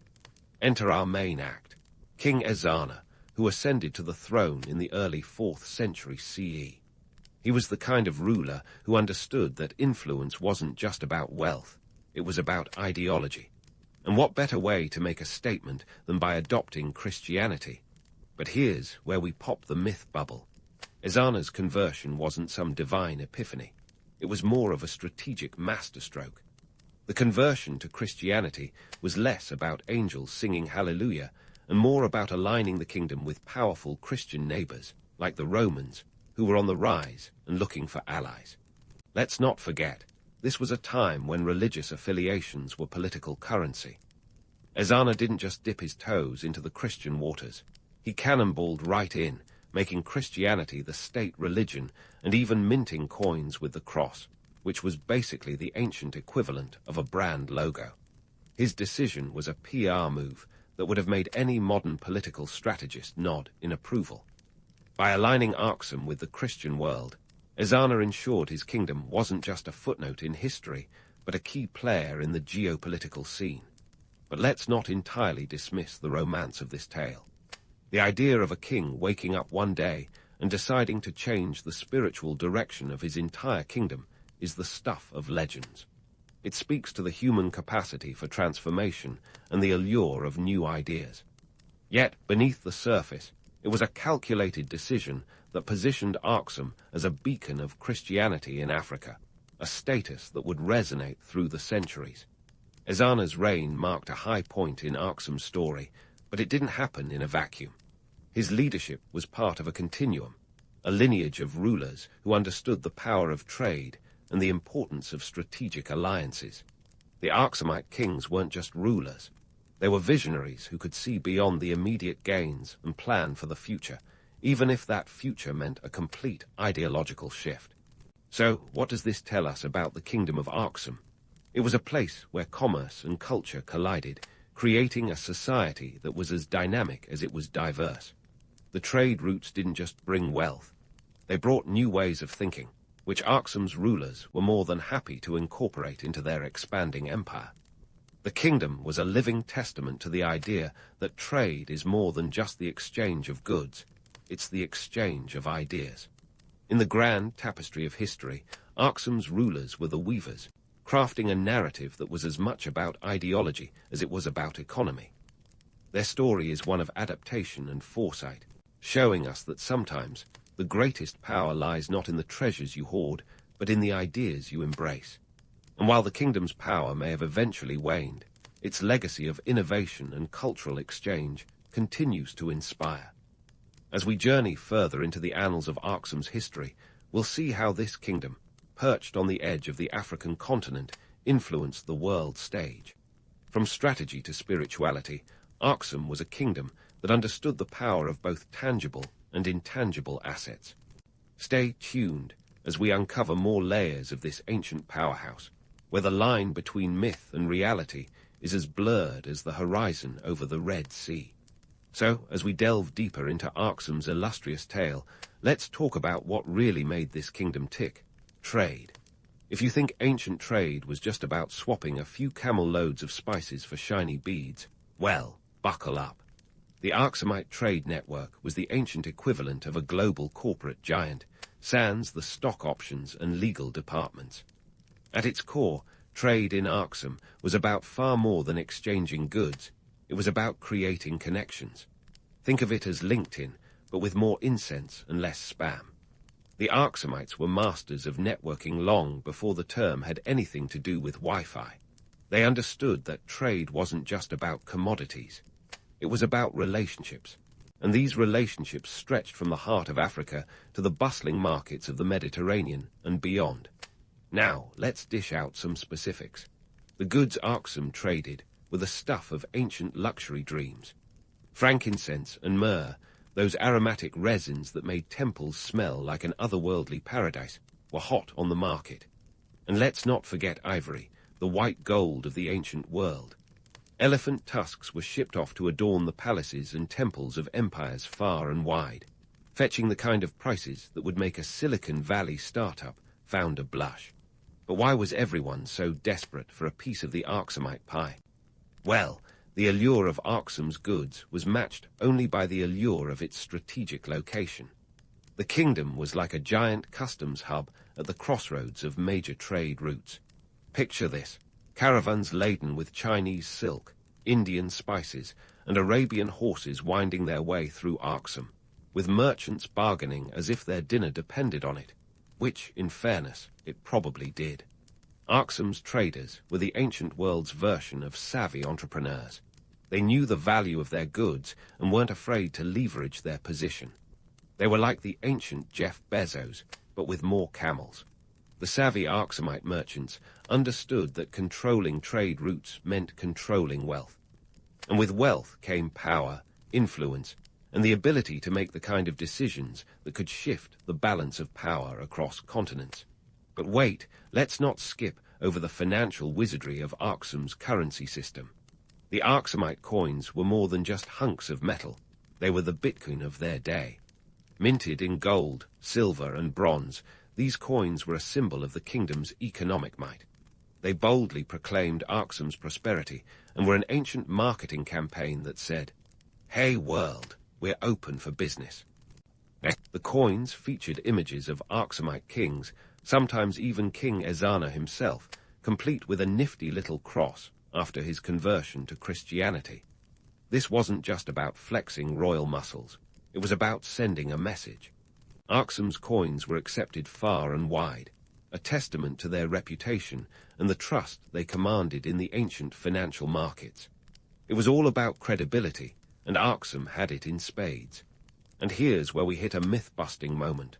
Enter our main act, King Ezana, who ascended to the throne in the early 4th century CE. He was the kind of ruler who understood that influence wasn't just about wealth, it was about ideology. And what better way to make a statement than by adopting Christianity? But here's where we pop the myth bubble. Ezana's conversion wasn't some divine epiphany. It was more of a strategic masterstroke. The conversion to Christianity was less about angels singing hallelujah and more about aligning the kingdom with powerful Christian neighbors, like the Romans, who were on the rise and looking for allies. Let's not forget, this was a time when religious affiliations were political currency. Ezana didn't just dip his toes into the Christian waters. He cannonballed right in, making Christianity the state religion and even minting coins with the cross, which was basically the ancient equivalent of a brand logo. His decision was a PR move that would have made any modern political strategist nod in approval. By aligning Aksum with the Christian world, Ezana ensured his kingdom wasn't just a footnote in history, but a key player in the geopolitical scene. But let's not entirely dismiss the romance of this tale. The idea of a king waking up one day and deciding to change the spiritual direction of his entire kingdom is the stuff of legends. It speaks to the human capacity for transformation and the allure of new ideas. Yet, beneath the surface, it was a calculated decision that positioned Aksum as a beacon of Christianity in Africa, a status that would resonate through the centuries. Ezana's reign marked a high point in Aksum's story, but it didn't happen in a vacuum. His leadership was part of a continuum, a lineage of rulers who understood the power of trade and the importance of strategic alliances. The Aksumite kings weren't just rulers. They were visionaries who could see beyond the immediate gains and plan for the future, even if that future meant a complete ideological shift. So, what does this tell us about the kingdom of Aksum? It was a place where commerce and culture collided, creating a society that was as dynamic as it was diverse. The trade routes didn't just bring wealth. They brought new ways of thinking, which Aksum's rulers were more than happy to incorporate into their expanding empire. The kingdom was a living testament to the idea that trade is more than just the exchange of goods. It's the exchange of ideas. In the grand tapestry of history, Aksum's rulers were the weavers, crafting a narrative that was as much about ideology as it was about economy. Their story is one of adaptation and foresight, showing us that sometimes the greatest power lies not in the treasures you hoard, but in the ideas you embrace. And while the kingdom's power may have eventually waned, its legacy of innovation and cultural exchange continues to inspire. As we journey further into the annals of Aksum's history, we'll see how this kingdom, perched on the edge of the African continent, influenced the world stage. From strategy to spirituality, Aksum was a kingdom that understood the power of both tangible and intangible assets. Stay tuned as we uncover more layers of this ancient powerhouse, where the line between myth and reality is as blurred as the horizon over the Red Sea. So, as we delve deeper into Aksum's illustrious tale, let's talk about what really made this kingdom tick: trade. If you think ancient trade was just about swapping a few camel loads of spices for shiny beads, well, buckle up. The Aksumite trade network was the ancient equivalent of a global corporate giant, sans the stock options and legal departments. At its core, trade in Aksum was about far more than exchanging goods. It was about creating connections. Think of it as LinkedIn, but with more incense and less spam. The Aksumites were masters of networking long before the term had anything to do with Wi-Fi. They understood that trade wasn't just about commodities. It was about relationships, and these relationships stretched from the heart of Africa to the bustling markets of the Mediterranean and beyond. Now, let's dish out some specifics. The goods Aksum traded were the stuff of ancient luxury dreams. Frankincense and myrrh, those aromatic resins that made temples smell like an otherworldly paradise, were hot on the market. And let's not forget ivory, the white gold of the ancient world. Elephant tusks were shipped off to adorn the palaces and temples of empires far and wide, fetching the kind of prices that would make a Silicon Valley startup founder blush. But why was everyone so desperate for a piece of the Aksumite pie? Well, the allure of Aksum's goods was matched only by the allure of its strategic location. The kingdom was like a giant customs hub at the crossroads of major trade routes. Picture this: caravans laden with Chinese silk, Indian spices, and Arabian horses winding their way through Aksum, with merchants bargaining as if their dinner depended on it, which, in fairness, it probably did. Aksum's traders were the ancient world's version of savvy entrepreneurs. They knew the value of their goods and weren't afraid to leverage their position. They were like the ancient Jeff Bezos, but with more camels. The savvy Aksumite merchants understood that controlling trade routes meant controlling wealth. And with wealth came power, influence, and the ability to make the kind of decisions that could shift the balance of power across continents. But wait, let's not skip over the financial wizardry of Aksum's currency system. The Aksumite coins were more than just hunks of metal. They were the Bitcoin of their day. Minted in gold, silver, and bronze, these coins were a symbol of the kingdom's economic might. They boldly proclaimed Aksum's prosperity and were an ancient marketing campaign that said, "Hey world, we're open for business." The coins featured images of Aksumite kings, sometimes even King Ezana himself, complete with a nifty little cross after his conversion to Christianity. This wasn't just about flexing royal muscles. It was about sending a message. Aksum's coins were accepted far and wide, a testament to their reputation and the trust they commanded in the ancient financial markets. It was all about credibility, and Aksum had it in spades. And here's where we hit a myth-busting moment.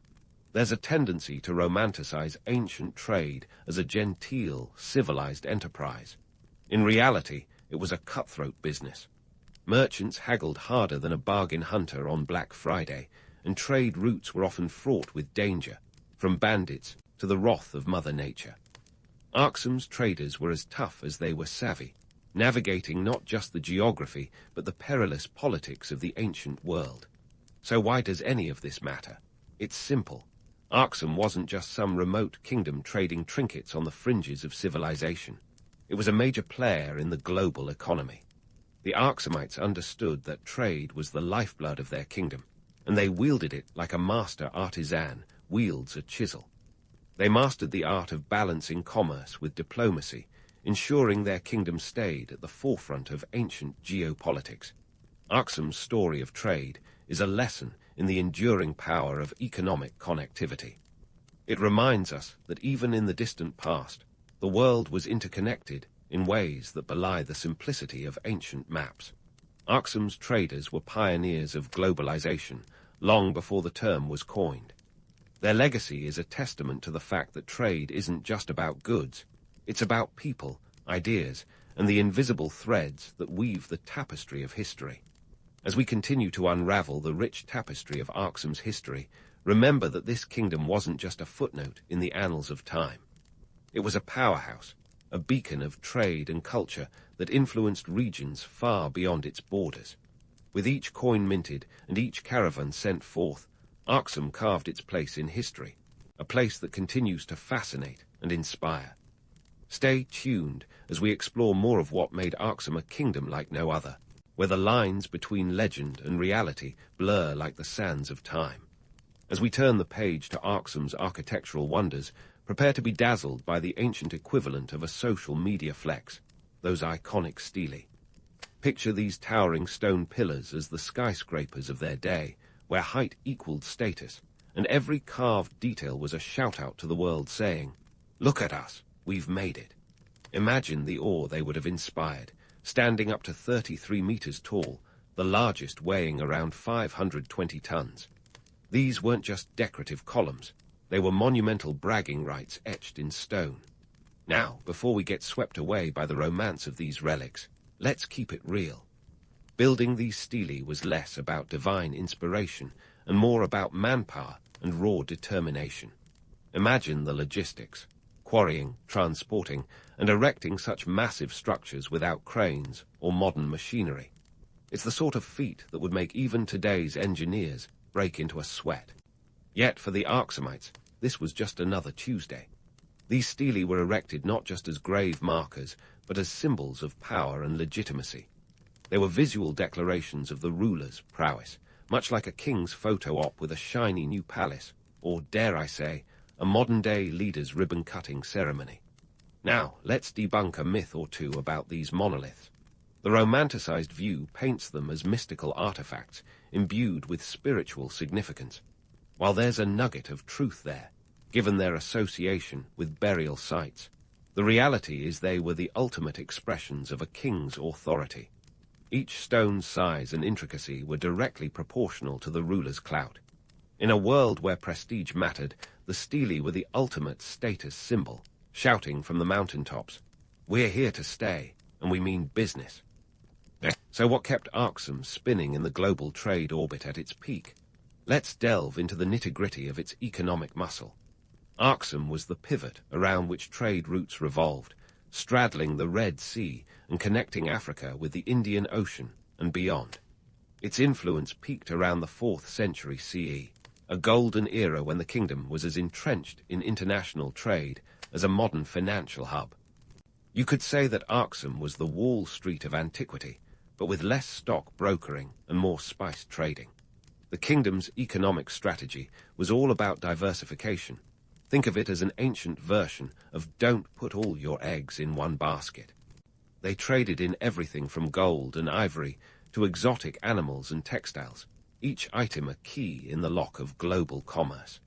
There's a tendency to romanticize ancient trade as a genteel, civilized enterprise. In reality, it was a cutthroat business. Merchants haggled harder than a bargain hunter on Black Friday, and trade routes were often fraught with danger, from bandits to the wrath of Mother Nature. Aksum's traders were as tough as they were savvy, navigating not just the geography, but the perilous politics of the ancient world. So why does any of this matter? It's simple. Aksum wasn't just some remote kingdom trading trinkets on the fringes of civilization. It was a major player in the global economy. The Aksumites understood that trade was the lifeblood of their kingdom, and they wielded it like a master artisan wields a chisel. They mastered the art of balancing commerce with diplomacy, ensuring their kingdom stayed at the forefront of ancient geopolitics. Aksum's story of trade is a lesson in the enduring power of economic connectivity. It reminds us that even in the distant past, the world was interconnected in ways that belie the simplicity of ancient maps. Aksum's traders were pioneers of globalization long before the term was coined. Their legacy is a testament to the fact that trade isn't just about goods. It's about people, ideas, and the invisible threads that weave the tapestry of history. As we continue to unravel the rich tapestry of Aksum's history, remember that this kingdom wasn't just a footnote in the annals of time. It was a powerhouse, a beacon of trade and culture that influenced regions far beyond its borders. With each coin minted and each caravan sent forth, Aksum carved its place in history, a place that continues to fascinate and inspire. Stay tuned as we explore more of what made Aksum a kingdom like no other, where the lines between legend and reality blur like the sands of time. As we turn the page to Aksum's architectural wonders, prepare to be dazzled by the ancient equivalent of a social media flex, those iconic stelae. Picture these towering stone pillars as the skyscrapers of their day, where height equaled status, and every carved detail was a shout-out to the world saying, "Look at us, we've made it." Imagine the awe they would have inspired, standing up to 33 meters tall, the largest weighing around 520 tons. These weren't just decorative columns, they were monumental bragging rights etched in stone. Now, before we get swept away by the romance of these relics, let's keep it real. Building these stelae was less about divine inspiration and more about manpower and raw determination. Imagine the logistics: quarrying, transporting, and erecting such massive structures without cranes or modern machinery. It's the sort of feat that would make even today's engineers break into a sweat. Yet for the Aksumites, this was just another Tuesday. These stelae were erected not just as grave markers, but as symbols of power and legitimacy. They were visual declarations of the ruler's prowess, much like a king's photo op with a shiny new palace, or, dare I say, a modern-day leader's ribbon-cutting ceremony. Now, let's debunk a myth or two about these monoliths. The romanticized view paints them as mystical artifacts, imbued with spiritual significance. While there's a nugget of truth there, given their association with burial sites, the reality is they were the ultimate expressions of a king's authority. Each stone's size and intricacy were directly proportional to the ruler's clout. In a world where prestige mattered, the stelae were the ultimate status symbol, shouting from the mountaintops, "We're here to stay, and we mean business." So what kept Aksum spinning in the global trade orbit at its peak? Let's delve into the nitty-gritty of its economic muscle. Aksum was the pivot around which trade routes revolved, straddling the Red Sea and connecting Africa with the Indian Ocean and beyond. Its influence peaked around the 4th century CE, a golden era when the kingdom was as entrenched in international trade as a modern financial hub. You could say that Aksum was the Wall Street of antiquity, but with less stock brokering and more spiced trading. The kingdom's economic strategy was all about diversification. Think of it as an ancient version of "don't put all your eggs in one basket." They traded in everything from gold and ivory to exotic animals and textiles, each item a key in the lock of global commerce.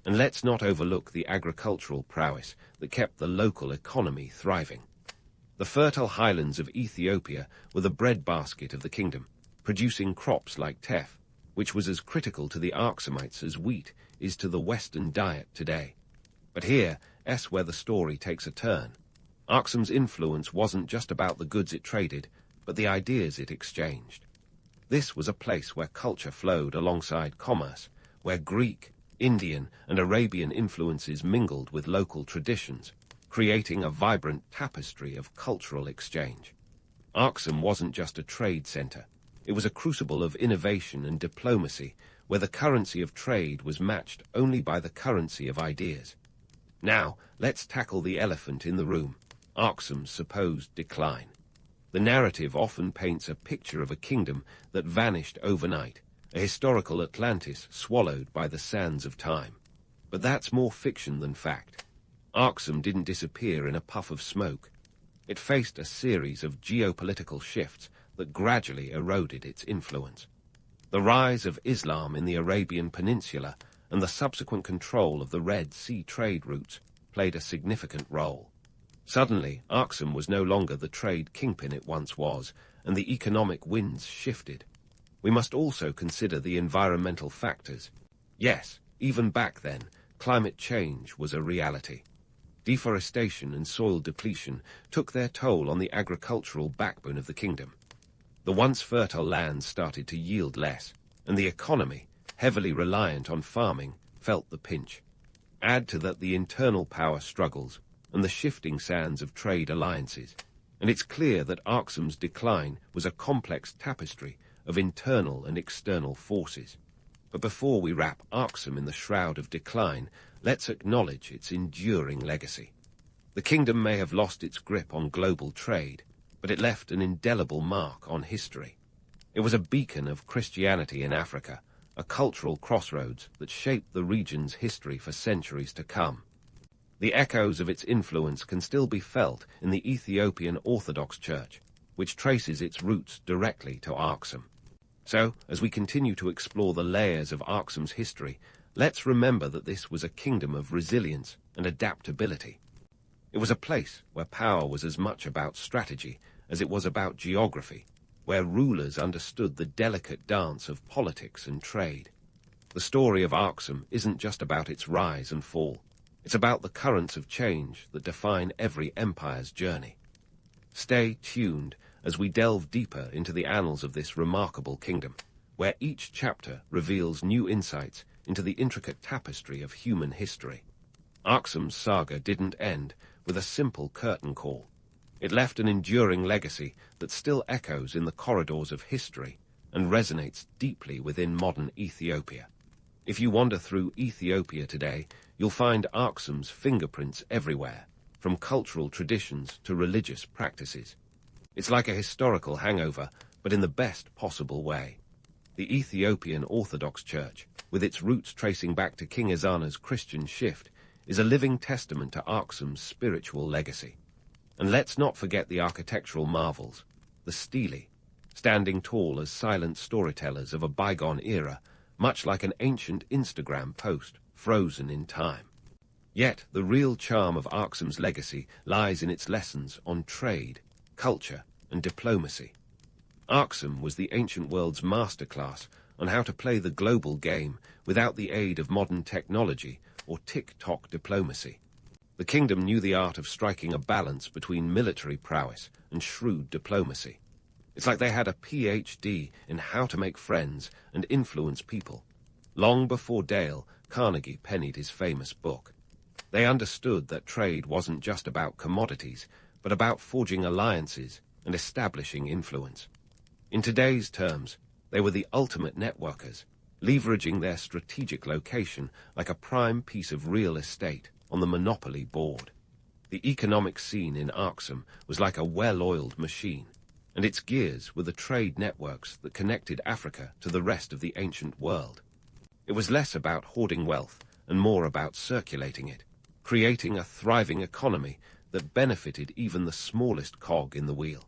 And let's not overlook the agricultural prowess that kept the local economy thriving. The fertile highlands of Ethiopia were the breadbasket of the kingdom, producing crops like teff, which was as critical to the Aksumites as wheat is to the Western diet today. But here's where the story takes a turn. Aksum's influence wasn't just about the goods it traded, but the ideas it exchanged. This was a place where culture flowed alongside commerce, where Greek, Indian, and Arabian influences mingled with local traditions, creating a vibrant tapestry of cultural exchange. Aksum wasn't just a trade center. It was a crucible of innovation and diplomacy, where the currency of trade was matched only by the currency of ideas. Now, let's tackle the elephant in the room, Aksum's supposed decline. The narrative often paints a picture of a kingdom that vanished overnight, a historical Atlantis swallowed by the sands of time. But that's more fiction than fact. Aksum didn't disappear in a puff of smoke. It faced a series of geopolitical shifts that gradually eroded its influence. The rise of Islam in the Arabian Peninsula and the subsequent control of the Red Sea trade routes played a significant role. Suddenly, Aksum was no longer the trade kingpin it once was, and the economic winds shifted. We must also consider the environmental factors. Yes, even back then, climate change was a reality. Deforestation and soil depletion took their toll on the agricultural backbone of the kingdom. The once fertile lands started to yield less, and the economy, heavily reliant on farming, felt the pinch. Add to that the internal power struggles and the shifting sands of trade alliances, and it's clear that Aksum's decline was a complex tapestry of internal and external forces. But before we wrap Aksum in the shroud of decline, let's acknowledge its enduring legacy. The kingdom may have lost its grip on global trade, but it left an indelible mark on history. It was a beacon of Christianity in Africa, a cultural crossroads that shaped the region's history for centuries to come. The echoes of its influence can still be felt in the Ethiopian Orthodox Church, which traces its roots directly to Aksum. So, as we continue to explore the layers of Aksum's history, let's remember that this was a kingdom of resilience and adaptability. It was a place where power was as much about strategy as it was about geography, where rulers understood the delicate dance of politics and trade. The story of Aksum isn't just about its rise and fall. It's about the currents of change that define every empire's journey. Stay tuned as we delve deeper into the annals of this remarkable kingdom, where each chapter reveals new insights into the intricate tapestry of human history. Aksum's saga didn't end with a simple curtain call. It left an enduring legacy that still echoes in the corridors of history and resonates deeply within modern Ethiopia. If you wander through Ethiopia today, you'll find Aksum's fingerprints everywhere, from cultural traditions to religious practices. It's like a historical hangover, but in the best possible way. The Ethiopian Orthodox Church, with its roots tracing back to King Ezana's Christian shift, is a living testament to Aksum's spiritual legacy. And let's not forget the architectural marvels, the stelae, standing tall as silent storytellers of a bygone era, much like an ancient Instagram post frozen in time. Yet the real charm of Aksum's legacy lies in its lessons on trade, culture, and diplomacy. Aksum was the ancient world's masterclass on how to play the global game without the aid of modern technology or tick-tock diplomacy. The kingdom knew the art of striking a balance between military prowess and shrewd diplomacy. It's like they had a PhD in how to make friends and influence people, long before Dale Carnegie penned his famous book. They understood that trade wasn't just about commodities, but about forging alliances and establishing influence. In today's terms, they were the ultimate networkers, leveraging their strategic location like a prime piece of real estate on the monopoly board. The economic scene in Aksum was like a well-oiled machine, and its gears were the trade networks that connected Africa to the rest of the ancient world. It was less about hoarding wealth and more about circulating it, creating a thriving economy that benefited even the smallest cog in the wheel.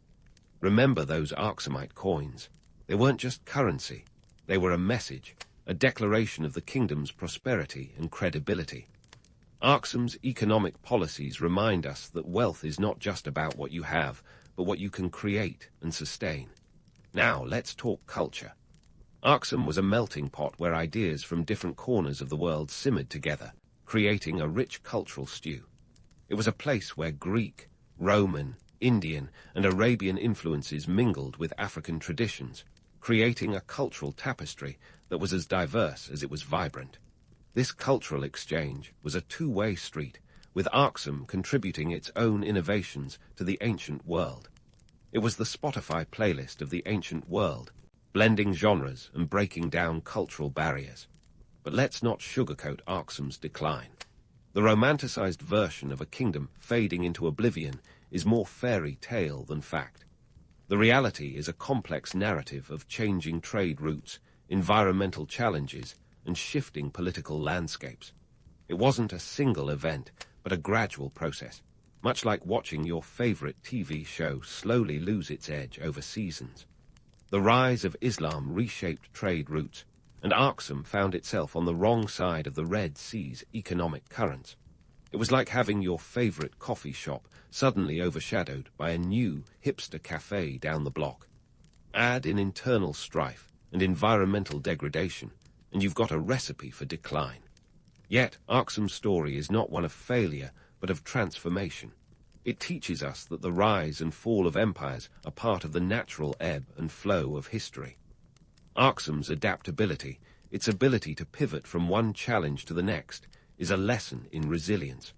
Remember those Aksumite coins. They weren't just currency. They were a message, a declaration of the kingdom's prosperity and credibility. Aksum's economic policies remind us that wealth is not just about what you have, but what you can create and sustain. Now, let's talk culture. Aksum was a melting pot where ideas from different corners of the world simmered together, creating a rich cultural stew. It was a place where Greek, Roman, Indian, and Arabian influences mingled with African traditions, creating a cultural tapestry that was as diverse as it was vibrant. This cultural exchange was a two-way street, with Aksum contributing its own innovations to the ancient world. It was the Spotify playlist of the ancient world, blending genres and breaking down cultural barriers. But let's not sugarcoat Aksum's decline. The romanticized version of a kingdom fading into oblivion is more fairy tale than fact. The reality is a complex narrative of changing trade routes, environmental challenges, and shifting political landscapes. It wasn't a single event, but a gradual process, much like watching your favorite TV show slowly lose its edge over seasons. The rise of Islam reshaped trade routes, and Aksum found itself on the wrong side of the Red Sea's economic currents. It was like having your favorite coffee shop suddenly overshadowed by a new hipster cafe down the block. Add in internal strife and environmental degradation, and you've got a recipe for decline. Yet, Aksum's story is not one of failure, but of transformation. It teaches us that the rise and fall of empires are part of the natural ebb and flow of history. Aksum's adaptability, its ability to pivot from one challenge to the next, is a lesson in resilience.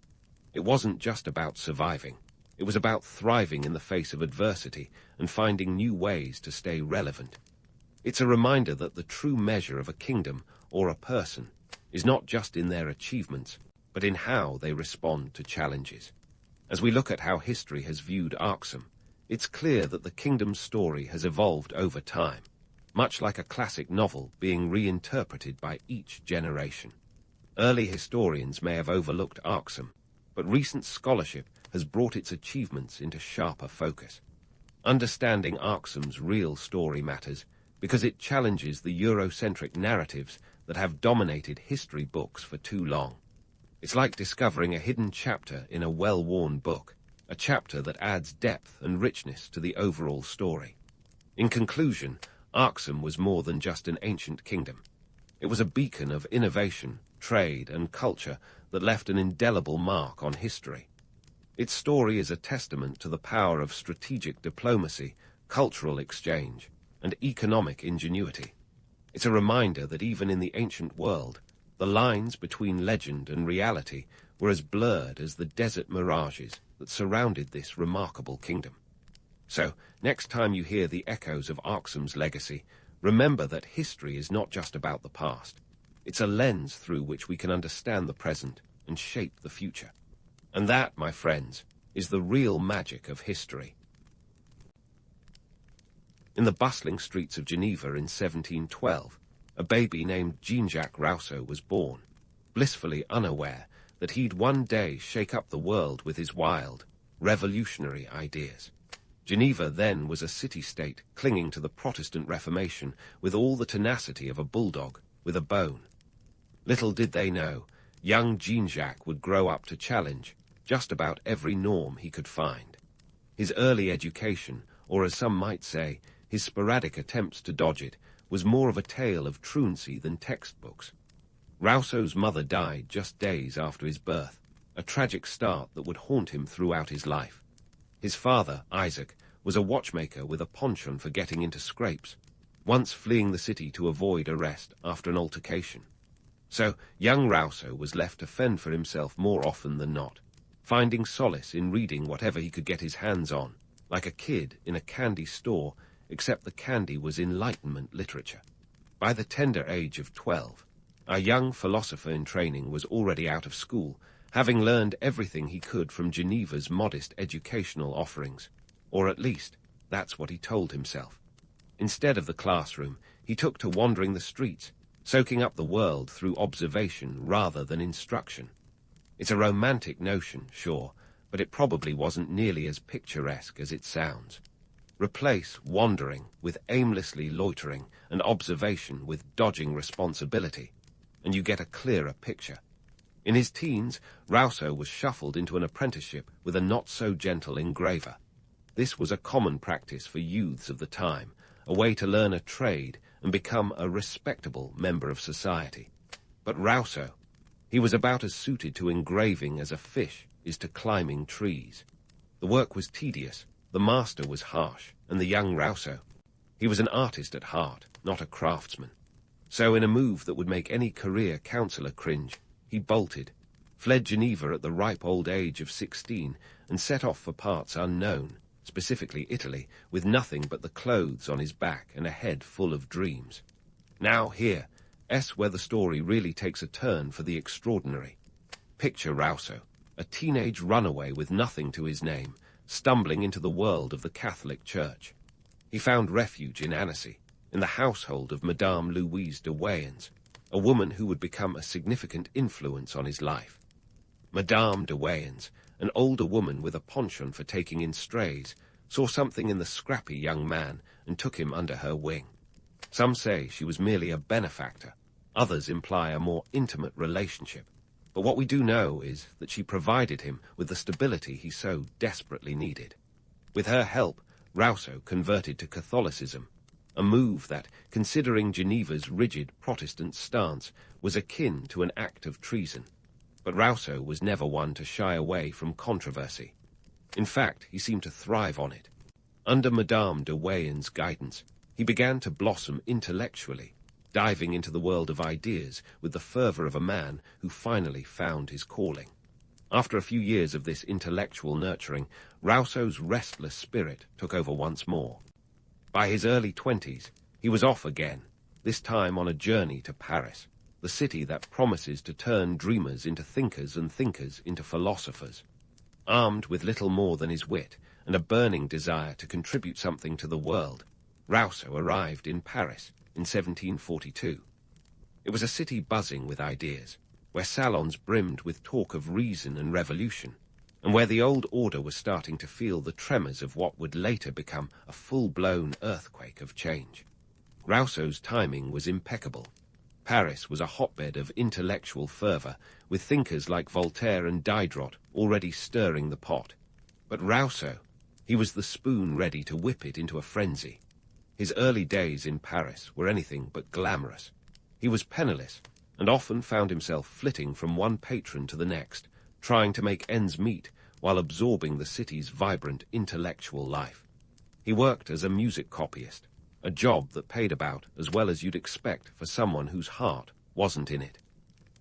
It wasn't just about surviving. It was about thriving in the face of adversity and finding new ways to stay relevant. It's a reminder that the true measure of a kingdom or a person is not just in their achievements, but in how they respond to challenges. As we look at how history has viewed Aksum, it's clear that the kingdom's story has evolved over time, much like a classic novel being reinterpreted by each generation. Early historians may have overlooked Aksum, but recent scholarship has brought its achievements into sharper focus. Understanding Aksum's real story matters because it challenges the Eurocentric narratives that have dominated history books for too long. It's like discovering a hidden chapter in a well-worn book, a chapter that adds depth and richness to the overall story. In conclusion, Aksum was more than just an ancient kingdom. It was a beacon of innovation, trade, and culture that left an indelible mark on history. Its story is a testament to the power of strategic diplomacy, cultural exchange, and economic ingenuity. It's a reminder that even in the ancient world, the lines between legend and reality were as blurred as the desert mirages that surrounded this remarkable kingdom. So, next time you hear the echoes of Aksum's legacy, remember that history is not just about the past. It's a lens through which we can understand the present and shape the future. And that, my friends, is the real magic of history. In the bustling streets of Geneva in 1712, a baby named Jean-Jacques Rousseau was born, blissfully unaware that he'd one day shake up the world with his wild, revolutionary ideas. Geneva then was a city-state clinging to the Protestant Reformation with all the tenacity of a bulldog with a bone. Little did they know, young Jean-Jacques would grow up to challenge just about every norm he could find. His early education, or as some might say, his sporadic attempts to dodge it, was more of a tale of truancy than textbooks. Rousseau's mother died just days after his birth, a tragic start that would haunt him throughout his life. His father, Isaac, was a watchmaker with a penchant for getting into scrapes, once fleeing the city to avoid arrest after an altercation. So young Rousseau was left to fend for himself more often than not, finding solace in reading whatever he could get his hands on, like a kid in a candy store, except the candy was Enlightenment literature. By the tender age of 12, our young philosopher in training was already out of school, having learned everything he could from Geneva's modest educational offerings, or at least, that's what he told himself. Instead of the classroom, he took to wandering the streets, soaking up the world through observation rather than instruction. It's a romantic notion, sure, but it probably wasn't nearly as picturesque as it sounds. Replace wandering with aimlessly loitering and observation with dodging responsibility, and you get a clearer picture. In his teens, Rousseau was shuffled into an apprenticeship with a not-so-gentle engraver. This was a common practice for youths of the time, a way to learn a trade and become a respectable member of society. But Rousseau, he was about as suited to engraving as a fish is to climbing trees. The work was tedious, the master was harsh, and the young Rousseau, he was an artist at heart, not a craftsman. So in a move that would make any career counselor cringe, he bolted, fled Geneva at the ripe old age of 16, and set off for parts unknown, specifically Italy, with nothing but the clothes on his back and a head full of dreams. Now here, where the story really takes a turn for the extraordinary. Picture Rousseau, a teenage runaway with nothing to his name, stumbling into the world of the Catholic Church. He found refuge in Annecy, in the household of Madame Louise de Wayans, a woman who would become a significant influence on his life. Madame de Wayans, an older woman with a penchant for taking in strays, saw something in the scrappy young man and took him under her wing. Some say she was merely a benefactor. Others imply a more intimate relationship. But what we do know is that she provided him with the stability he so desperately needed. With her help, Rousseau converted to Catholicism, a move that, considering Geneva's rigid Protestant stance, was akin to an act of treason. But Rousseau was never one to shy away from controversy. In fact, he seemed to thrive on it. Under Madame de Wayans' guidance, he began to blossom intellectually, diving into the world of ideas with the fervor of a man who finally found his calling. After a few years of this intellectual nurturing, Rousseau's restless spirit took over once more. By his early 20s, he was off again, this time on a journey to Paris, the city that promises to turn dreamers into thinkers and thinkers into philosophers. Armed with little more than his wit and a burning desire to contribute something to the world, Rousseau arrived in Paris in 1742. It was a city buzzing with ideas, where salons brimmed with talk of reason and revolution. and where the old order was starting to feel the tremors of what would later become a full-blown earthquake of change. Rousseau's timing was impeccable. Paris was a hotbed of intellectual fervor, with thinkers like Voltaire and Diderot already stirring the pot. But Rousseau, he was the spoon ready to whip it into a frenzy. His early days in Paris were anything but glamorous. He was penniless, and often found himself flitting from one patron to the next, trying to make ends meet while absorbing the city's vibrant intellectual life. He worked as a music copyist, a job that paid about as well as you'd expect for someone whose heart wasn't in it.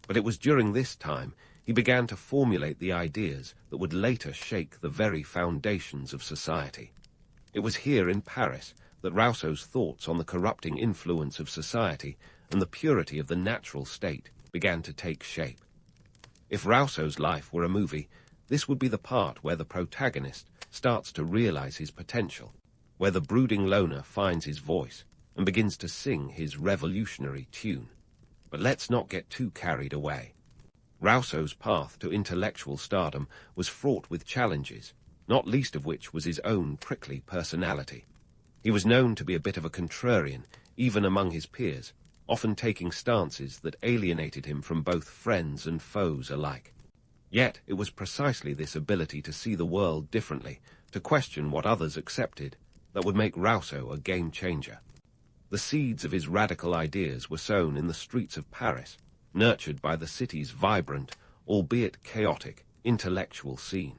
But it was during this time he began to formulate the ideas that would later shake the very foundations of society. It was here in Paris that Rousseau's thoughts on the corrupting influence of society and the purity of the natural state began to take shape. If Rousseau's life were a movie, this would be the part where the protagonist starts to realize his potential, where the brooding loner finds his voice and begins to sing his revolutionary tune. But let's not get too carried away. Rousseau's path to intellectual stardom was fraught with challenges, not least of which was his own prickly personality. He was known to be a bit of a contrarian, even among his peers, often taking stances that alienated him from both friends and foes alike. Yet it was precisely this ability to see the world differently, to question what others accepted, that would make Rousseau a game-changer. The seeds of his radical ideas were sown in the streets of Paris, nurtured by the city's vibrant, albeit chaotic, intellectual scene.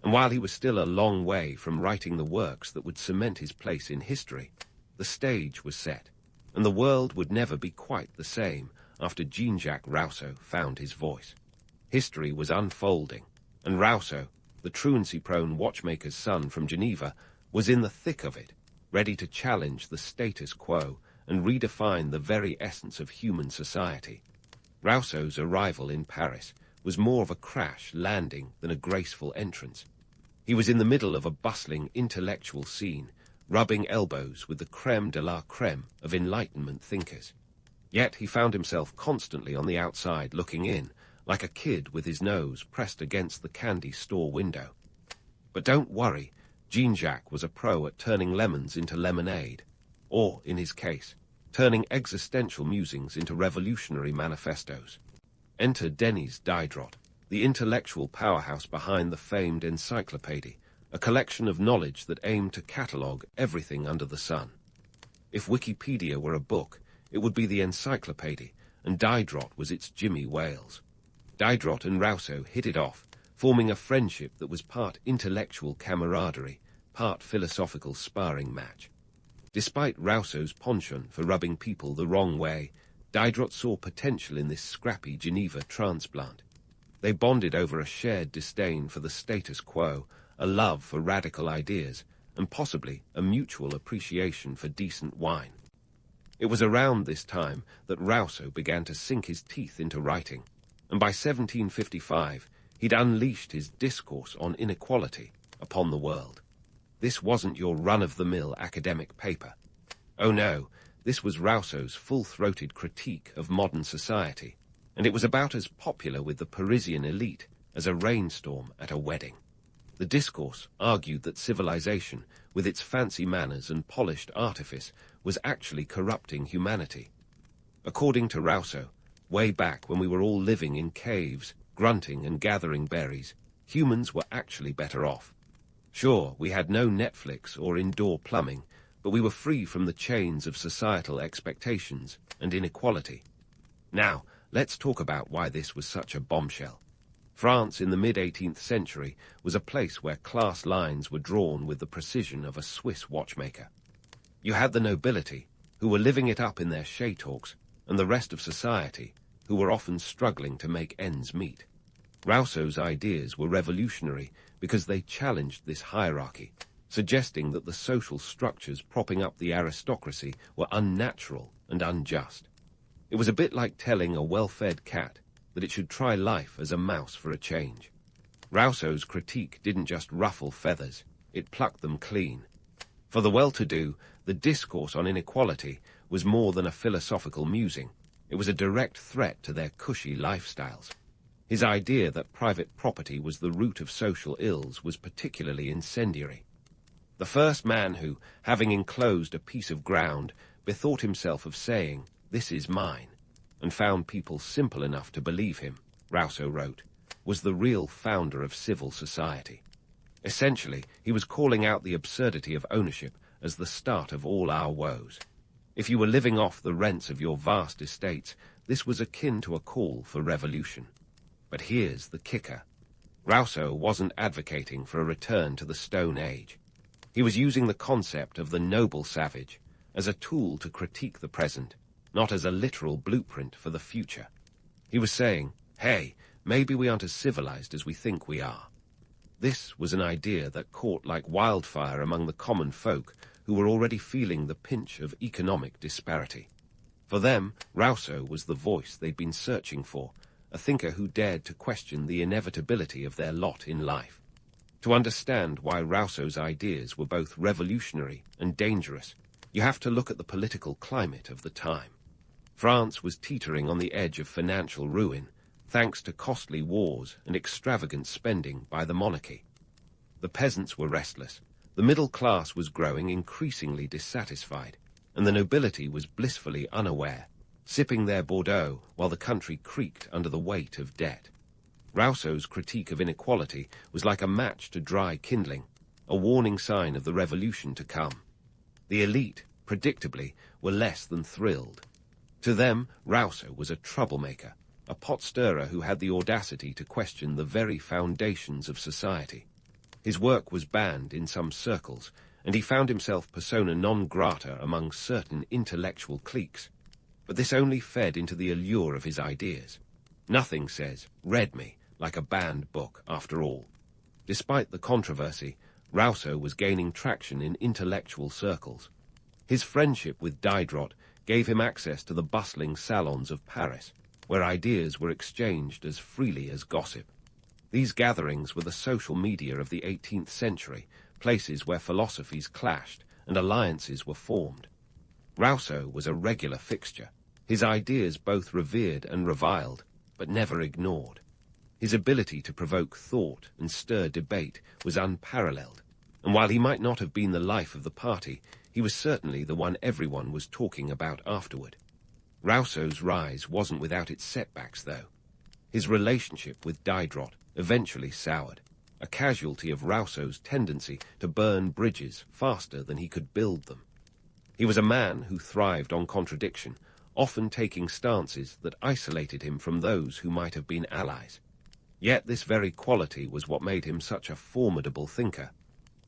And while he was still a long way from writing the works that would cement his place in history, the stage was set, and the world would never be quite the same after Jean-Jacques Rousseau found his voice. History was unfolding, and Rousseau, the truancy-prone watchmaker's son from Geneva, was in the thick of it, ready to challenge the status quo and redefine the very essence of human society. Rousseau's arrival in Paris was more of a crash landing than a graceful entrance. He was in the middle of a bustling intellectual scene, rubbing elbows with the crème de la crème of Enlightenment thinkers. Yet he found himself constantly on the outside looking in, like a kid with his nose pressed against the candy store window. But don't worry, Jean-Jacques was a pro at turning lemons into lemonade, or, in his case, turning existential musings into revolutionary manifestos. Enter Denis Diderot, the intellectual powerhouse behind the famed encyclopédie, a collection of knowledge that aimed to catalogue everything under the sun. If Wikipedia were a book, it would be the encyclopédie, and Diderot was its Jimmy Wales. Diderot and Rousseau hit it off, forming a friendship that was part intellectual camaraderie, part philosophical sparring match. Despite Rousseau's penchant for rubbing people the wrong way, Diderot saw potential in this scrappy Geneva transplant. They bonded over a shared disdain for the status quo, a love for radical ideas, and possibly a mutual appreciation for decent wine. It was around this time that Rousseau began to sink his teeth into writing, and by 1755 he'd unleashed his discourse on inequality upon the world. This wasn't your run-of-the-mill academic paper. Oh no, this was Rousseau's full-throated critique of modern society, and it was about as popular with the Parisian elite as a rainstorm at a wedding. The discourse argued that civilization, with its fancy manners and polished artifice, was actually corrupting humanity. According to Rousseau, way back when we were all living in caves, grunting and gathering berries, humans were actually better off. Sure, we had no Netflix or indoor plumbing, but we were free from the chains of societal expectations and inequality. Now, let's talk about why this was such a bombshell. France in the mid-18th century was a place where class lines were drawn with the precision of a Swiss watchmaker. You had the nobility, who were living it up in their shea-talks, and the rest of society, who were often struggling to make ends meet. Rousseau's ideas were revolutionary because they challenged this hierarchy, suggesting that the social structures propping up the aristocracy were unnatural and unjust. It was a bit like telling a well-fed cat that it should try life as a mouse for a change. Rousseau's critique didn't just ruffle feathers, it plucked them clean. For the well-to-do, the discourse on inequality was more than a philosophical musing. It was a direct threat to their cushy lifestyles. His idea that private property was the root of social ills was particularly incendiary. The first man who, having enclosed a piece of ground, bethought himself of saying, "This is mine," and found people simple enough to believe him, Rousseau wrote, was the real founder of civil society. Essentially, he was calling out the absurdity of ownership as the start of all our woes. If you were living off the rents of your vast estates, this was akin to a call for revolution. But here's the kicker. Rousseau wasn't advocating for a return to the Stone Age. He was using the concept of the noble savage as a tool to critique the present, not as a literal blueprint for the future. He was saying, hey, maybe we aren't as civilized as we think we are. This was an idea that caught like wildfire among the common folk who were already feeling the pinch of economic disparity. For them, Rousseau was the voice they'd been searching for, a thinker who dared to question the inevitability of their lot in life. To understand why Rousseau's ideas were both revolutionary and dangerous, you have to look at the political climate of the time. France was teetering on the edge of financial ruin, thanks to costly wars and extravagant spending by the monarchy. The peasants were restless, the middle class was growing increasingly dissatisfied, and the nobility was blissfully unaware, sipping their Bordeaux while the country creaked under the weight of debt. Rousseau's critique of inequality was like a match to dry kindling, a warning sign of the revolution to come. The elite, predictably, were less than thrilled. To them, Rousseau was a troublemaker, a pot-stirrer who had the audacity to question the very foundations of society. His work was banned in some circles, and he found himself persona non grata among certain intellectual cliques. But this only fed into the allure of his ideas. Nothing says, "Read me," like a banned book, after all. Despite the controversy, Rousseau was gaining traction in intellectual circles. His friendship with Diderot gave him access to the bustling salons of Paris, where ideas were exchanged as freely as gossip. These gatherings were the social media of the 18th century, places where philosophies clashed and alliances were formed. Rousseau was a regular fixture, his ideas both revered and reviled, but never ignored. His ability to provoke thought and stir debate was unparalleled, and while he might not have been the life of the party, he was certainly the one everyone was talking about afterward. Rousseau's rise wasn't without its setbacks, though. His relationship with Diderot eventually soured, a casualty of Rousseau's tendency to burn bridges faster than he could build them. He was a man who thrived on contradiction, often taking stances that isolated him from those who might have been allies. Yet this very quality was what made him such a formidable thinker.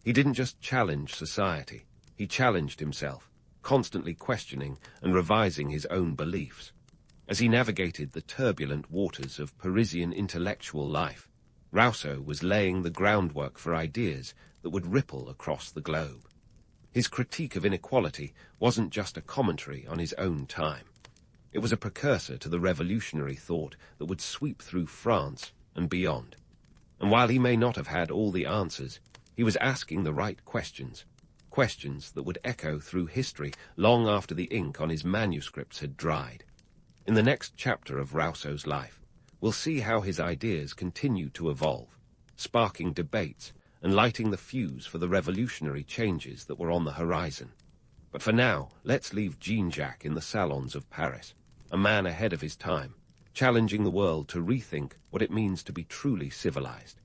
He didn't just challenge society, he challenged himself, constantly questioning and revising his own beliefs. As he navigated the turbulent waters of Parisian intellectual life, Rousseau was laying the groundwork for ideas that would ripple across the globe. His critique of inequality wasn't just a commentary on his own time. It was a precursor to the revolutionary thought that would sweep through France and beyond. And while he may not have had all the answers, he was asking the right questions, questions that would echo through history long after the ink on his manuscripts had dried. In the next chapter of Rousseau's life, we'll see how his ideas continued to evolve, sparking debates and lighting the fuse for the revolutionary changes that were on the horizon. But for now, let's leave Jean-Jacques in the salons of Paris, a man ahead of his time, challenging the world to rethink what it means to be truly civilized.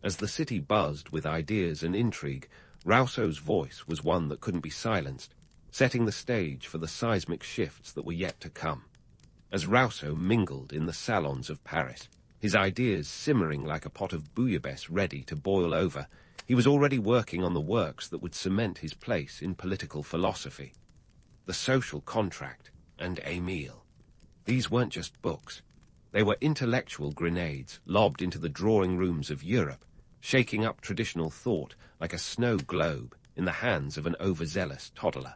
As the city buzzed with ideas and intrigue, Rousseau's voice was one that couldn't be silenced, setting the stage for the seismic shifts that were yet to come. As Rousseau mingled in the salons of Paris, his ideas simmering like a pot of bouillabaisse ready to boil over, he was already working on the works that would cement his place in political philosophy. The Social Contract and Emile. These weren't just books. They were intellectual grenades lobbed into the drawing rooms of Europe, shaking up traditional thought like a snow globe in the hands of an overzealous toddler.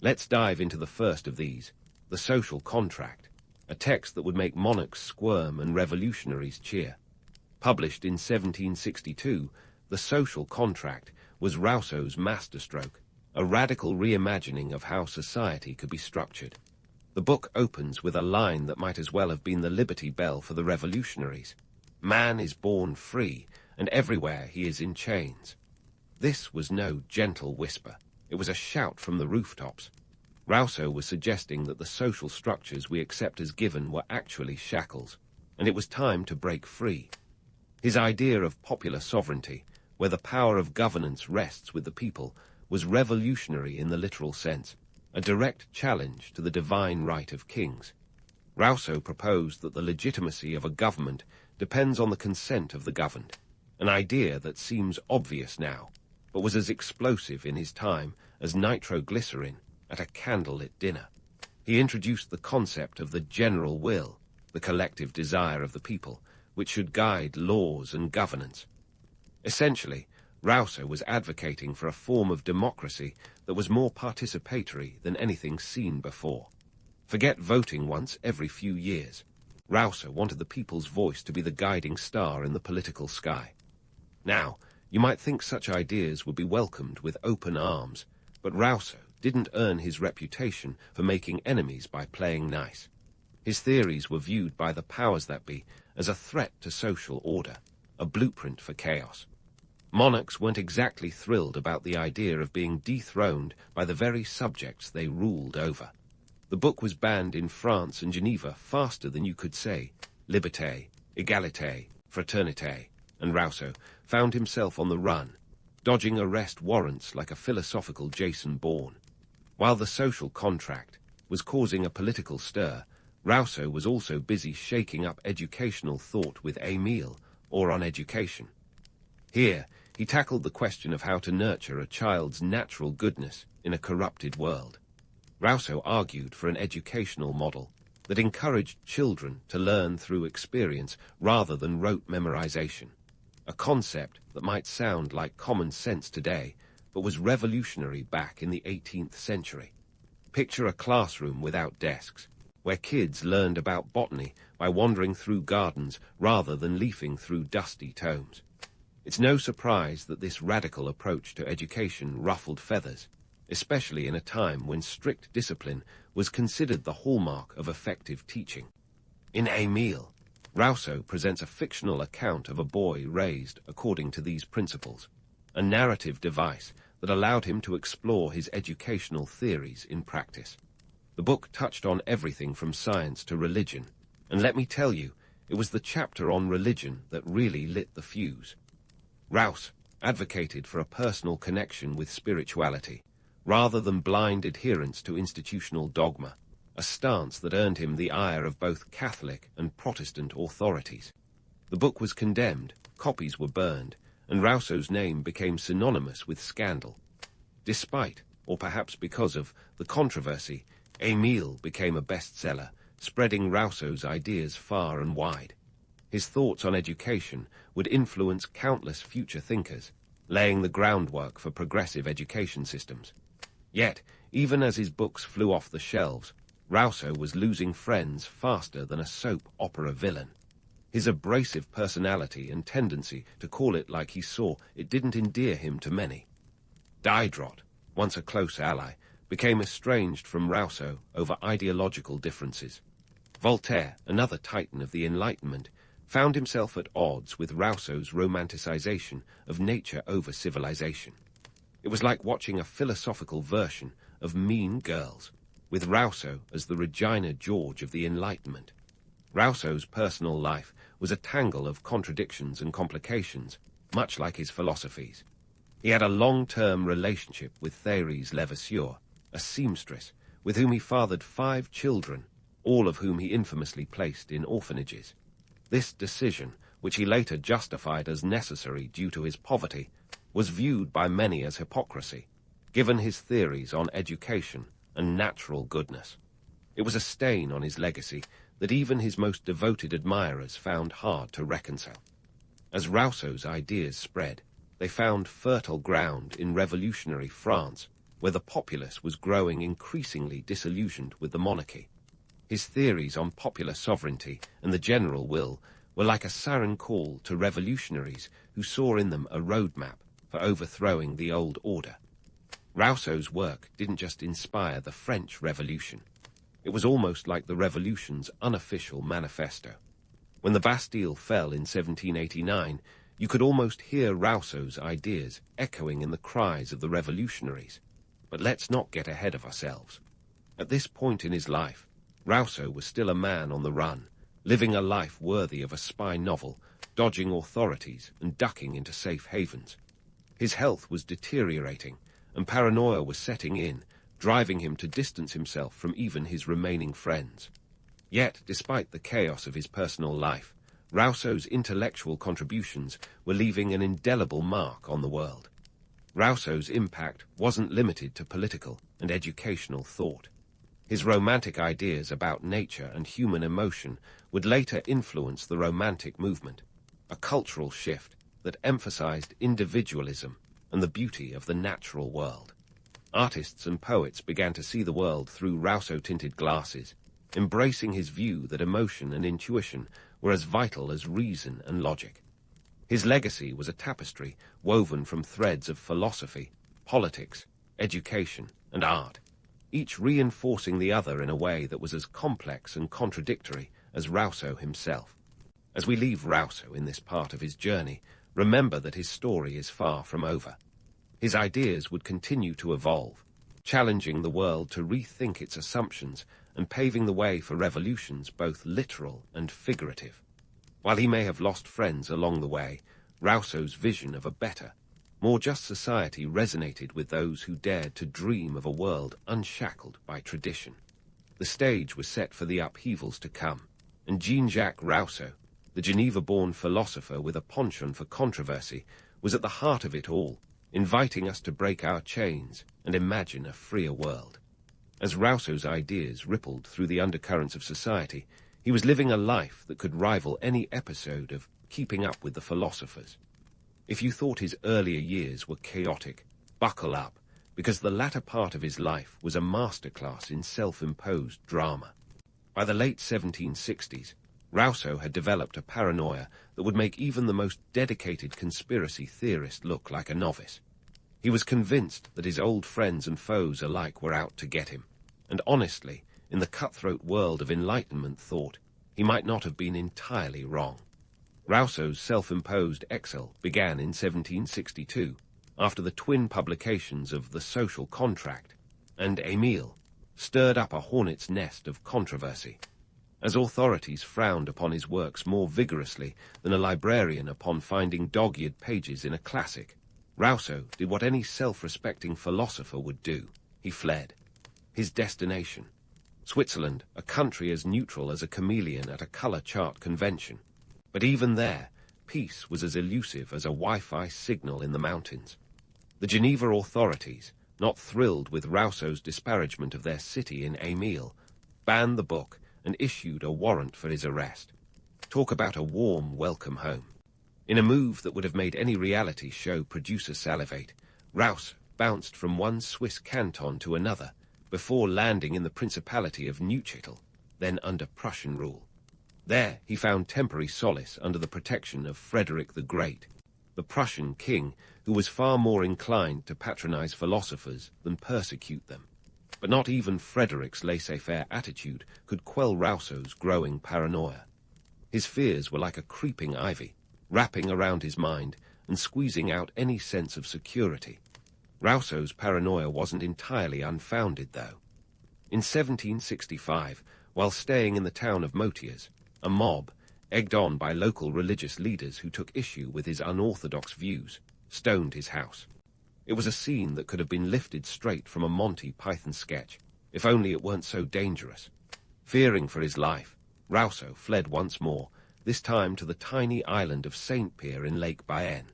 Let's dive into the first of these, The Social Contract, a text that would make monarchs squirm and revolutionaries cheer. Published in 1762, The Social Contract was Rousseau's masterstroke, a radical reimagining of how society could be structured. The book opens with a line that might as well have been the Liberty Bell for the revolutionaries. Man is born free, and everywhere he is in chains. This was no gentle whisper. It was a shout from the rooftops. Rousseau was suggesting that the social structures we accept as given were actually shackles, and it was time to break free. His idea of popular sovereignty, where the power of governance rests with the people, was revolutionary in the literal sense, a direct challenge to the divine right of kings. Rousseau proposed that the legitimacy of a government depends on the consent of the governed, an idea that seems obvious now, but was as explosive in his time as nitroglycerin at a candlelit dinner. He introduced the concept of the general will, the collective desire of the people, which should guide laws and governance. Essentially, Rousseau was advocating for a form of democracy that was more participatory than anything seen before. Forget voting once every few years. Rousseau wanted the people's voice to be the guiding star in the political sky. Now, you might think such ideas would be welcomed with open arms, but Rousseau didn't earn his reputation for making enemies by playing nice. His theories were viewed by the powers that be as a threat to social order, a blueprint for chaos. Monarchs weren't exactly thrilled about the idea of being dethroned by the very subjects they ruled over. The book was banned in France and Geneva faster than you could say liberté, égalité, fraternité, and Rousseau found himself on the run, dodging arrest warrants like a philosophical Jason Bourne. While the social contract was causing a political stir, Rousseau was also busy shaking up educational thought with Émile, or on education. Here, he tackled the question of how to nurture a child's natural goodness in a corrupted world. Rousseau argued for an educational model that encouraged children to learn through experience rather than rote memorization, a concept that might sound like common sense today, but was revolutionary back in the 18th century. Picture a classroom without desks, where kids learned about botany by wandering through gardens rather than leafing through dusty tomes. It's no surprise that this radical approach to education ruffled feathers, especially in a time when strict discipline was considered the hallmark of effective teaching. In Émile, Rousseau presents a fictional account of a boy raised according to these principles, a narrative device that allowed him to explore his educational theories in practice. The book touched on everything from science to religion, and let me tell you, it was the chapter on religion that really lit the fuse. Rousseau advocated for a personal connection with spirituality, rather than blind adherence to institutional dogma, a stance that earned him the ire of both Catholic and Protestant authorities. The book was condemned, copies were burned, and Rousseau's name became synonymous with scandal. Despite, or perhaps because of, the controversy, Émile became a bestseller, spreading Rousseau's ideas far and wide. His thoughts on education would influence countless future thinkers, laying the groundwork for progressive education systems. Yet, even as his books flew off the shelves, Rousseau was losing friends faster than a soap opera villain. His abrasive personality and tendency to call it like he saw it didn't endear him to many. Diderot, once a close ally, became estranged from Rousseau over ideological differences. Voltaire, another titan of the Enlightenment, found himself at odds with Rousseau's romanticization of nature over civilization. It was like watching a philosophical version of Mean Girls, with Rousseau as the Regina George of the Enlightenment. Rousseau's personal life was a tangle of contradictions and complications, much like his philosophies. He had a long-term relationship with Thérèse Levasseur, a seamstress, with whom he fathered 5 children, all of whom he infamously placed in orphanages. This decision, which he later justified as necessary due to his poverty, was viewed by many as hypocrisy, given his theories on education and natural goodness. It was a stain on his legacy that even his most devoted admirers found hard to reconcile. As Rousseau's ideas spread, they found fertile ground in revolutionary France, where the populace was growing increasingly disillusioned with the monarchy. His theories on popular sovereignty and the general will were like a siren call to revolutionaries who saw in them a roadmap for overthrowing the old order. Rousseau's work didn't just inspire the French Revolution. It was almost like the revolution's unofficial manifesto. When the Bastille fell in 1789, you could almost hear Rousseau's ideas echoing in the cries of the revolutionaries. But let's not get ahead of ourselves. At this point in his life, Rousseau was still a man on the run, living a life worthy of a spy novel, dodging authorities and ducking into safe havens. His health was deteriorating, and paranoia was setting in, driving him to distance himself from even his remaining friends. Yet, despite the chaos of his personal life, Rousseau's intellectual contributions were leaving an indelible mark on the world. Rousseau's impact wasn't limited to political and educational thought. His romantic ideas about nature and human emotion would later influence the Romantic movement, a cultural shift that emphasized individualism and the beauty of the natural world. Artists and poets began to see the world through Rousseau-tinted glasses, embracing his view that emotion and intuition were as vital as reason and logic. His legacy was a tapestry woven from threads of philosophy, politics, education, and art, each reinforcing the other in a way that was as complex and contradictory as Rousseau himself. As we leave Rousseau in this part of his journey, remember that his story is far from over. His ideas would continue to evolve, challenging the world to rethink its assumptions and paving the way for revolutions both literal and figurative. While he may have lost friends along the way, Rousseau's vision of a better, more just society resonated with those who dared to dream of a world unshackled by tradition. The stage was set for the upheavals to come, and Jean-Jacques Rousseau, the Geneva-born philosopher with a penchant for controversy, was at the heart of it all, inviting us to break our chains and imagine a freer world. As Rousseau's ideas rippled through the undercurrents of society, he was living a life that could rival any episode of Keeping Up with the Philosophers. If you thought his earlier years were chaotic, buckle up, because the latter part of his life was a masterclass in self-imposed drama. By the late 1760s, Rousseau had developed a paranoia that would make even the most dedicated conspiracy theorist look like a novice. He was convinced that his old friends and foes alike were out to get him, and honestly, in the cutthroat world of Enlightenment thought, he might not have been entirely wrong. Rousseau's self-imposed exile began in 1762, after the twin publications of The Social Contract and Emile stirred up a hornet's nest of controversy. As authorities frowned upon his works more vigorously than a librarian upon finding dog-eared pages in a classic, Rousseau did what any self-respecting philosopher would do. He fled. His destination: Switzerland, a country as neutral as a chameleon at a color chart convention. But even there, peace was as elusive as a Wi-Fi signal in the mountains. The Geneva authorities, not thrilled with Rousseau's disparagement of their city in Emile, banned the book and issued a warrant for his arrest. Talk about a warm welcome home. In a move that would have made any reality show producer salivate, Rousseau bounced from one Swiss canton to another before landing in the Principality of Neuchâtel, then under Prussian rule. There he found temporary solace under the protection of Frederick the Great, the Prussian king who was far more inclined to patronize philosophers than persecute them. But not even Frederick's laissez-faire attitude could quell Rousseau's growing paranoia. His fears were like a creeping ivy, wrapping around his mind and squeezing out any sense of security. Rousseau's paranoia wasn't entirely unfounded, though. In 1765, while staying in the town of Motiers, a mob, egged on by local religious leaders who took issue with his unorthodox views, stoned his house. It was a scene that could have been lifted straight from a Monty Python sketch, if only it weren't so dangerous. Fearing for his life, Rousseau fled once more, this time to the tiny island of Saint-Pierre in Lake Bayenne.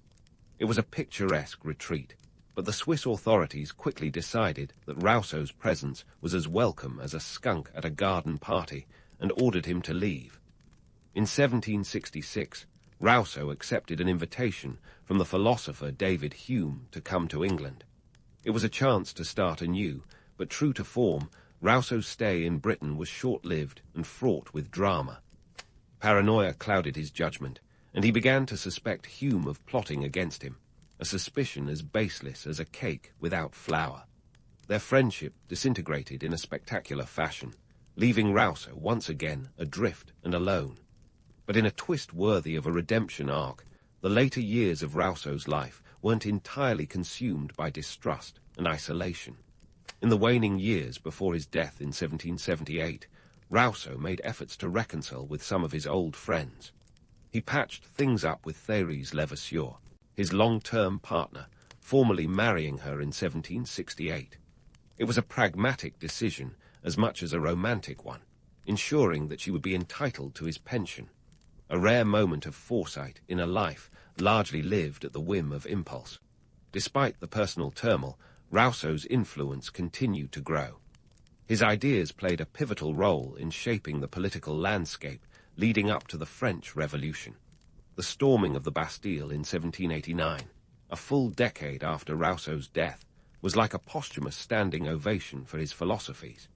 It was a picturesque retreat, but the Swiss authorities quickly decided that Rousseau's presence was as welcome as a skunk at a garden party and ordered him to leave. In 1766, Rousseau accepted an invitation from the philosopher David Hume to come to England. It was a chance to start anew, but true to form, Rousseau's stay in Britain was short-lived and fraught with drama. Paranoia clouded his judgment, and he began to suspect Hume of plotting against him, a suspicion as baseless as a cake without flour. Their friendship disintegrated in a spectacular fashion, leaving Rousseau once again adrift and alone. But in a twist worthy of a redemption arc, the later years of Rousseau's life weren't entirely consumed by distrust and isolation. In the waning years before his death in 1778, Rousseau made efforts to reconcile with some of his old friends. He patched things up with Thérèse Levasseur, his long-term partner, formally marrying her in 1768. It was a pragmatic decision as much as a romantic one, ensuring that she would be entitled to his pension, a rare moment of foresight in a life largely lived at the whim of impulse. Despite the personal turmoil, Rousseau's influence continued to grow. His ideas played a pivotal role in shaping the political landscape leading up to the French Revolution. The storming of the Bastille in 1789, a full decade after Rousseau's death, was like a posthumous standing ovation for his philosophies.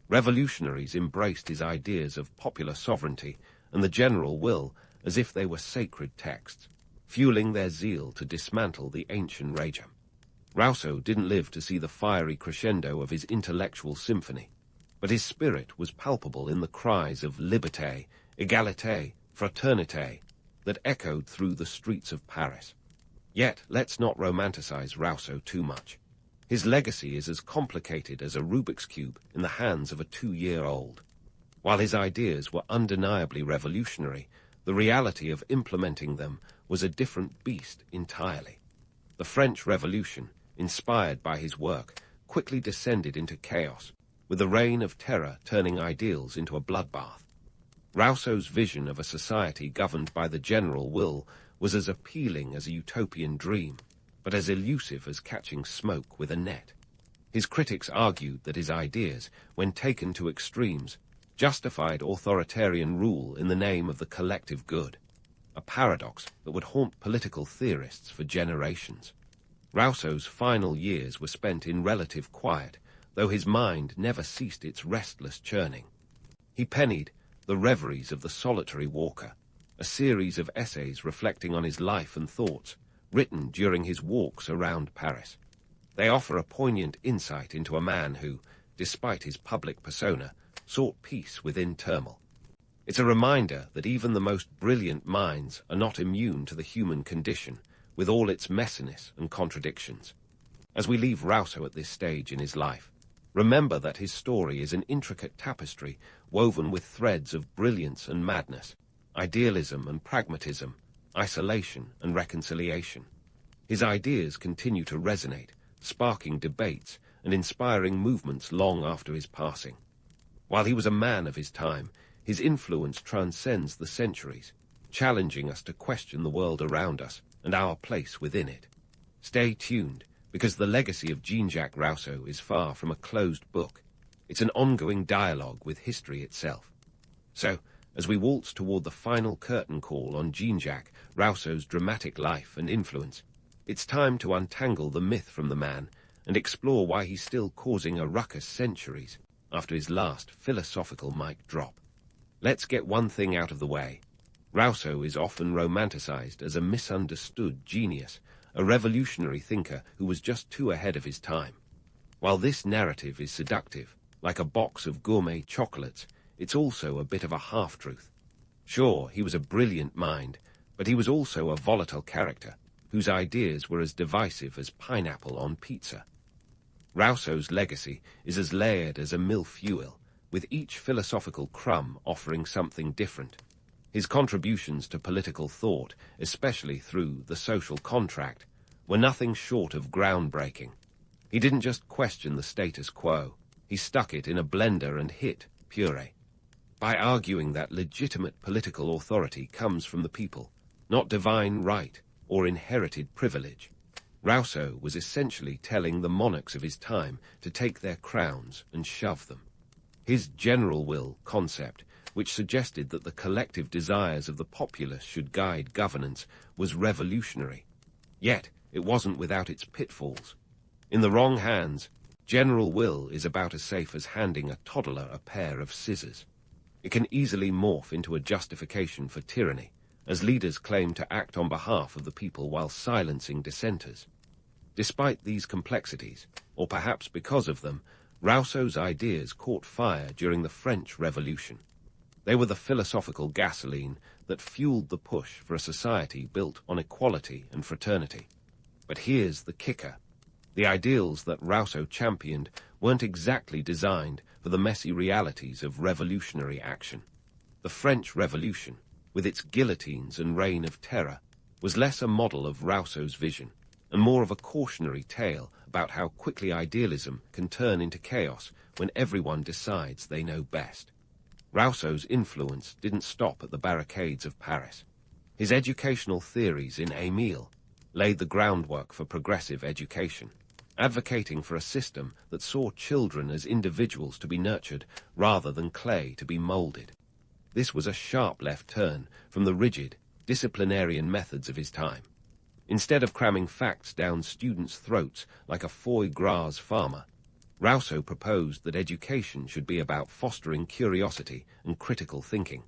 Revolutionaries embraced his ideas of popular sovereignty and the general will as if they were sacred texts, fueling their zeal to dismantle the ancient regime. Rousseau didn't live to see the fiery crescendo of his intellectual symphony, but his spirit was palpable in the cries of liberté, égalité, fraternité that echoed through the streets of Paris. Yet, let's not romanticize Rousseau too much. His legacy is as complicated as a Rubik's Cube in the hands of a 2-year-old. While his ideas were undeniably revolutionary, the reality of implementing them was a different beast entirely. The French Revolution, inspired by his work, quickly descended into chaos, with the reign of terror turning ideals into a bloodbath. Rousseau's vision of a society governed by the general will was as appealing as a utopian dream, but as elusive as catching smoke with a net. His critics argued that his ideas, when taken to extremes, justified authoritarian rule in the name of the collective good, a paradox that would haunt political theorists for generations. Rousseau's final years were spent in relative quiet, though his mind never ceased its restless churning. He penned The Reveries of the Solitary Walker, a series of essays reflecting on his life and thoughts, written during his walks around Paris. They offer a poignant insight into a man who, despite his public persona, sought peace within turmoil. It's a reminder that even the most brilliant minds are not immune to the human condition, with all its messiness and contradictions. As we leave Rousseau at this stage in his life, remember that his story is an intricate tapestry woven with threads of brilliance and madness, idealism and pragmatism, isolation and reconciliation. His ideas continue to resonate, sparking debates and inspiring movements long after his passing. While he was a man of his time, his influence transcends the centuries, challenging us to question the world around us and our place within it. Stay tuned, because the legacy of Jean-Jacques Rousseau is far from a closed book. It's an ongoing dialogue with history itself. So, as we waltz toward the final curtain call on Jean-Jacques Rousseau's dramatic life and influence, it's time to untangle the myth from the man and explore why he's still causing a ruckus centuries after his last philosophical mic drop. Let's get one thing out of the way. Rousseau is often romanticized as a misunderstood genius, a revolutionary thinker who was just too ahead of his time. While this narrative is seductive, like a box of gourmet chocolates, it's also a bit of a half-truth. Sure, he was a brilliant mind, but he was also a volatile character, whose ideas were as divisive as pineapple on pizza. Rousseau's legacy is as layered as a millefeuille, with each philosophical crumb offering something different. His contributions to political thought, especially through The Social Contract, were nothing short of groundbreaking. He didn't just question the status quo, he stuck it in a blender and hit puree. By arguing that legitimate political authority comes from the people, not divine right or inherited privilege, Rousseau was essentially telling the monarchs of his time to take their crowns and shove them. His general will concept, which suggested that the collective desires of the populace should guide governance, was revolutionary. Yet, it wasn't without its pitfalls. In the wrong hands, general will is about as safe as handing a toddler a pair of scissors. It can easily morph into a justification for tyranny, as leaders claim to act on behalf of the people while silencing dissenters. Despite these complexities, or perhaps because of them, Rousseau's ideas caught fire during the French Revolution. They were the philosophical gasoline that fueled the push for a society built on equality and fraternity. But here's the kicker. The ideals that Rousseau championed weren't exactly designed for the messy realities of revolutionary action. The French Revolution, with its guillotines and reign of terror, was less a model of Rousseau's vision and more of a cautionary tale about how quickly idealism can turn into chaos when everyone decides they know best. Rousseau's influence didn't stop at the barricades of Paris. His educational theories in Émile laid the groundwork for progressive education, advocating for a system that saw children as individuals to be nurtured rather than clay to be molded. This was a sharp left turn from the rigid, disciplinarian methods of his time. Instead of cramming facts down students' throats like a foie gras farmer, Rousseau proposed that education should be about fostering curiosity and critical thinking.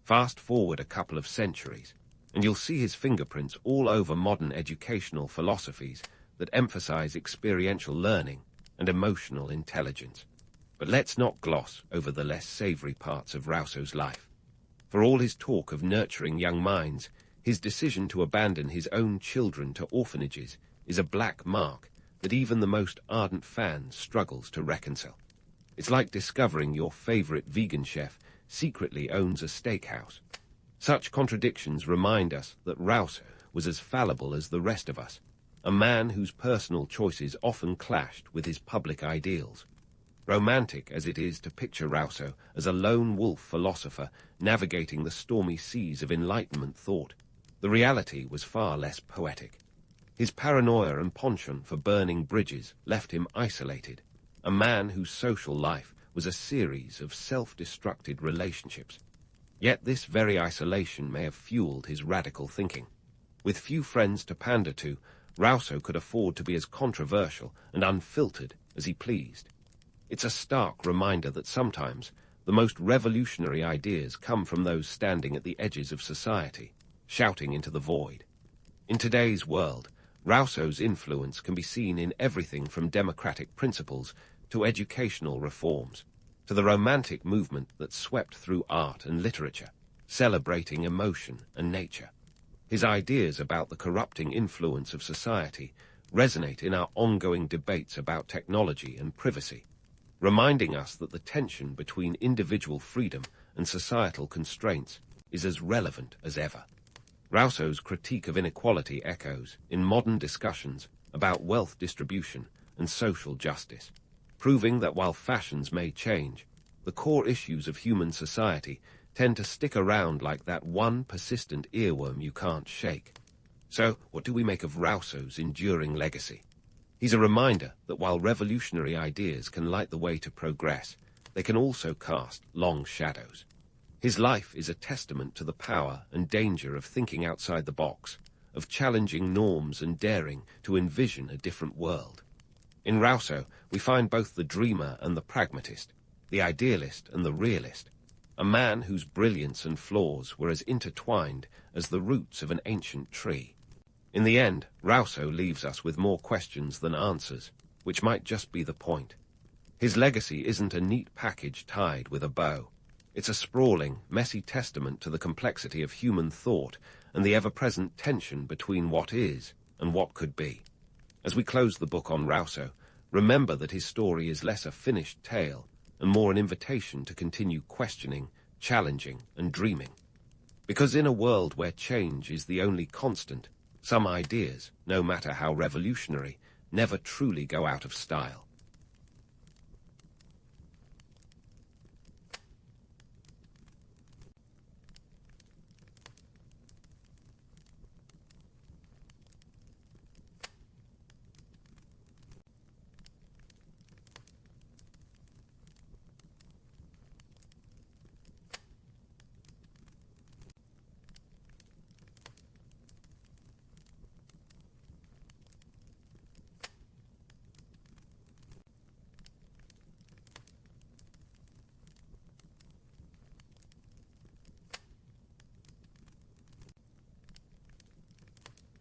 Fast forward a couple of centuries, and you'll see his fingerprints all over modern educational philosophies that emphasize experiential learning and emotional intelligence. But let's not gloss over the less savory parts of Rousseau's life. For all his talk of nurturing young minds, his decision to abandon his own children to orphanages is a black mark that even the most ardent fan struggles to reconcile. It's like discovering your favorite vegan chef secretly owns a steakhouse. Such contradictions remind us that Rousseau was as fallible as the rest of us, a man whose personal choices often clashed with his public ideals. Romantic as it is to picture Rousseau as a lone wolf philosopher navigating the stormy seas of Enlightenment thought, the reality was far less poetic. His paranoia and penchant for burning bridges left him isolated, a man whose social life was a series of self-destructed relationships. Yet this very isolation may have fueled his radical thinking. With few friends to pander to, Rousseau could afford to be as controversial and unfiltered as he pleased. It's a stark reminder that sometimes the most revolutionary ideas come from those standing at the edges of society, shouting into the void. In today's world, Rousseau's influence can be seen in everything from democratic principles to educational reforms, to the romantic movement that swept through art and literature, celebrating emotion and nature. His ideas about the corrupting influence of society resonate in our ongoing debates about technology and privacy, reminding us that the tension between individual freedom and societal constraints is as relevant as ever. Rousseau's critique of inequality echoes in modern discussions about wealth distribution and social justice, proving that while fashions may change, the core issues of human society tend to stick around like that one persistent earworm you can't shake. So, what do we make of Rousseau's enduring legacy? He's a reminder that while revolutionary ideas can light the way to progress, they can also cast long shadows. His life is a testament to the power and danger of thinking outside the box, of challenging norms and daring to envision a different world. In Rousseau, we find both the dreamer and the pragmatist, the idealist and the realist, a man whose brilliance and flaws were as intertwined as the roots of an ancient tree. In the end, Rousseau leaves us with more questions than answers, which might just be the point. His legacy isn't a neat package tied with a bow. It's a sprawling, messy testament to the complexity of human thought and the ever-present tension between what is and what could be. As we close the book on Rousseau, remember that his story is less a finished tale and more an invitation to continue questioning, challenging, and dreaming. Because in a world where change is the only constant, some ideas, no matter how revolutionary, never truly go out of style.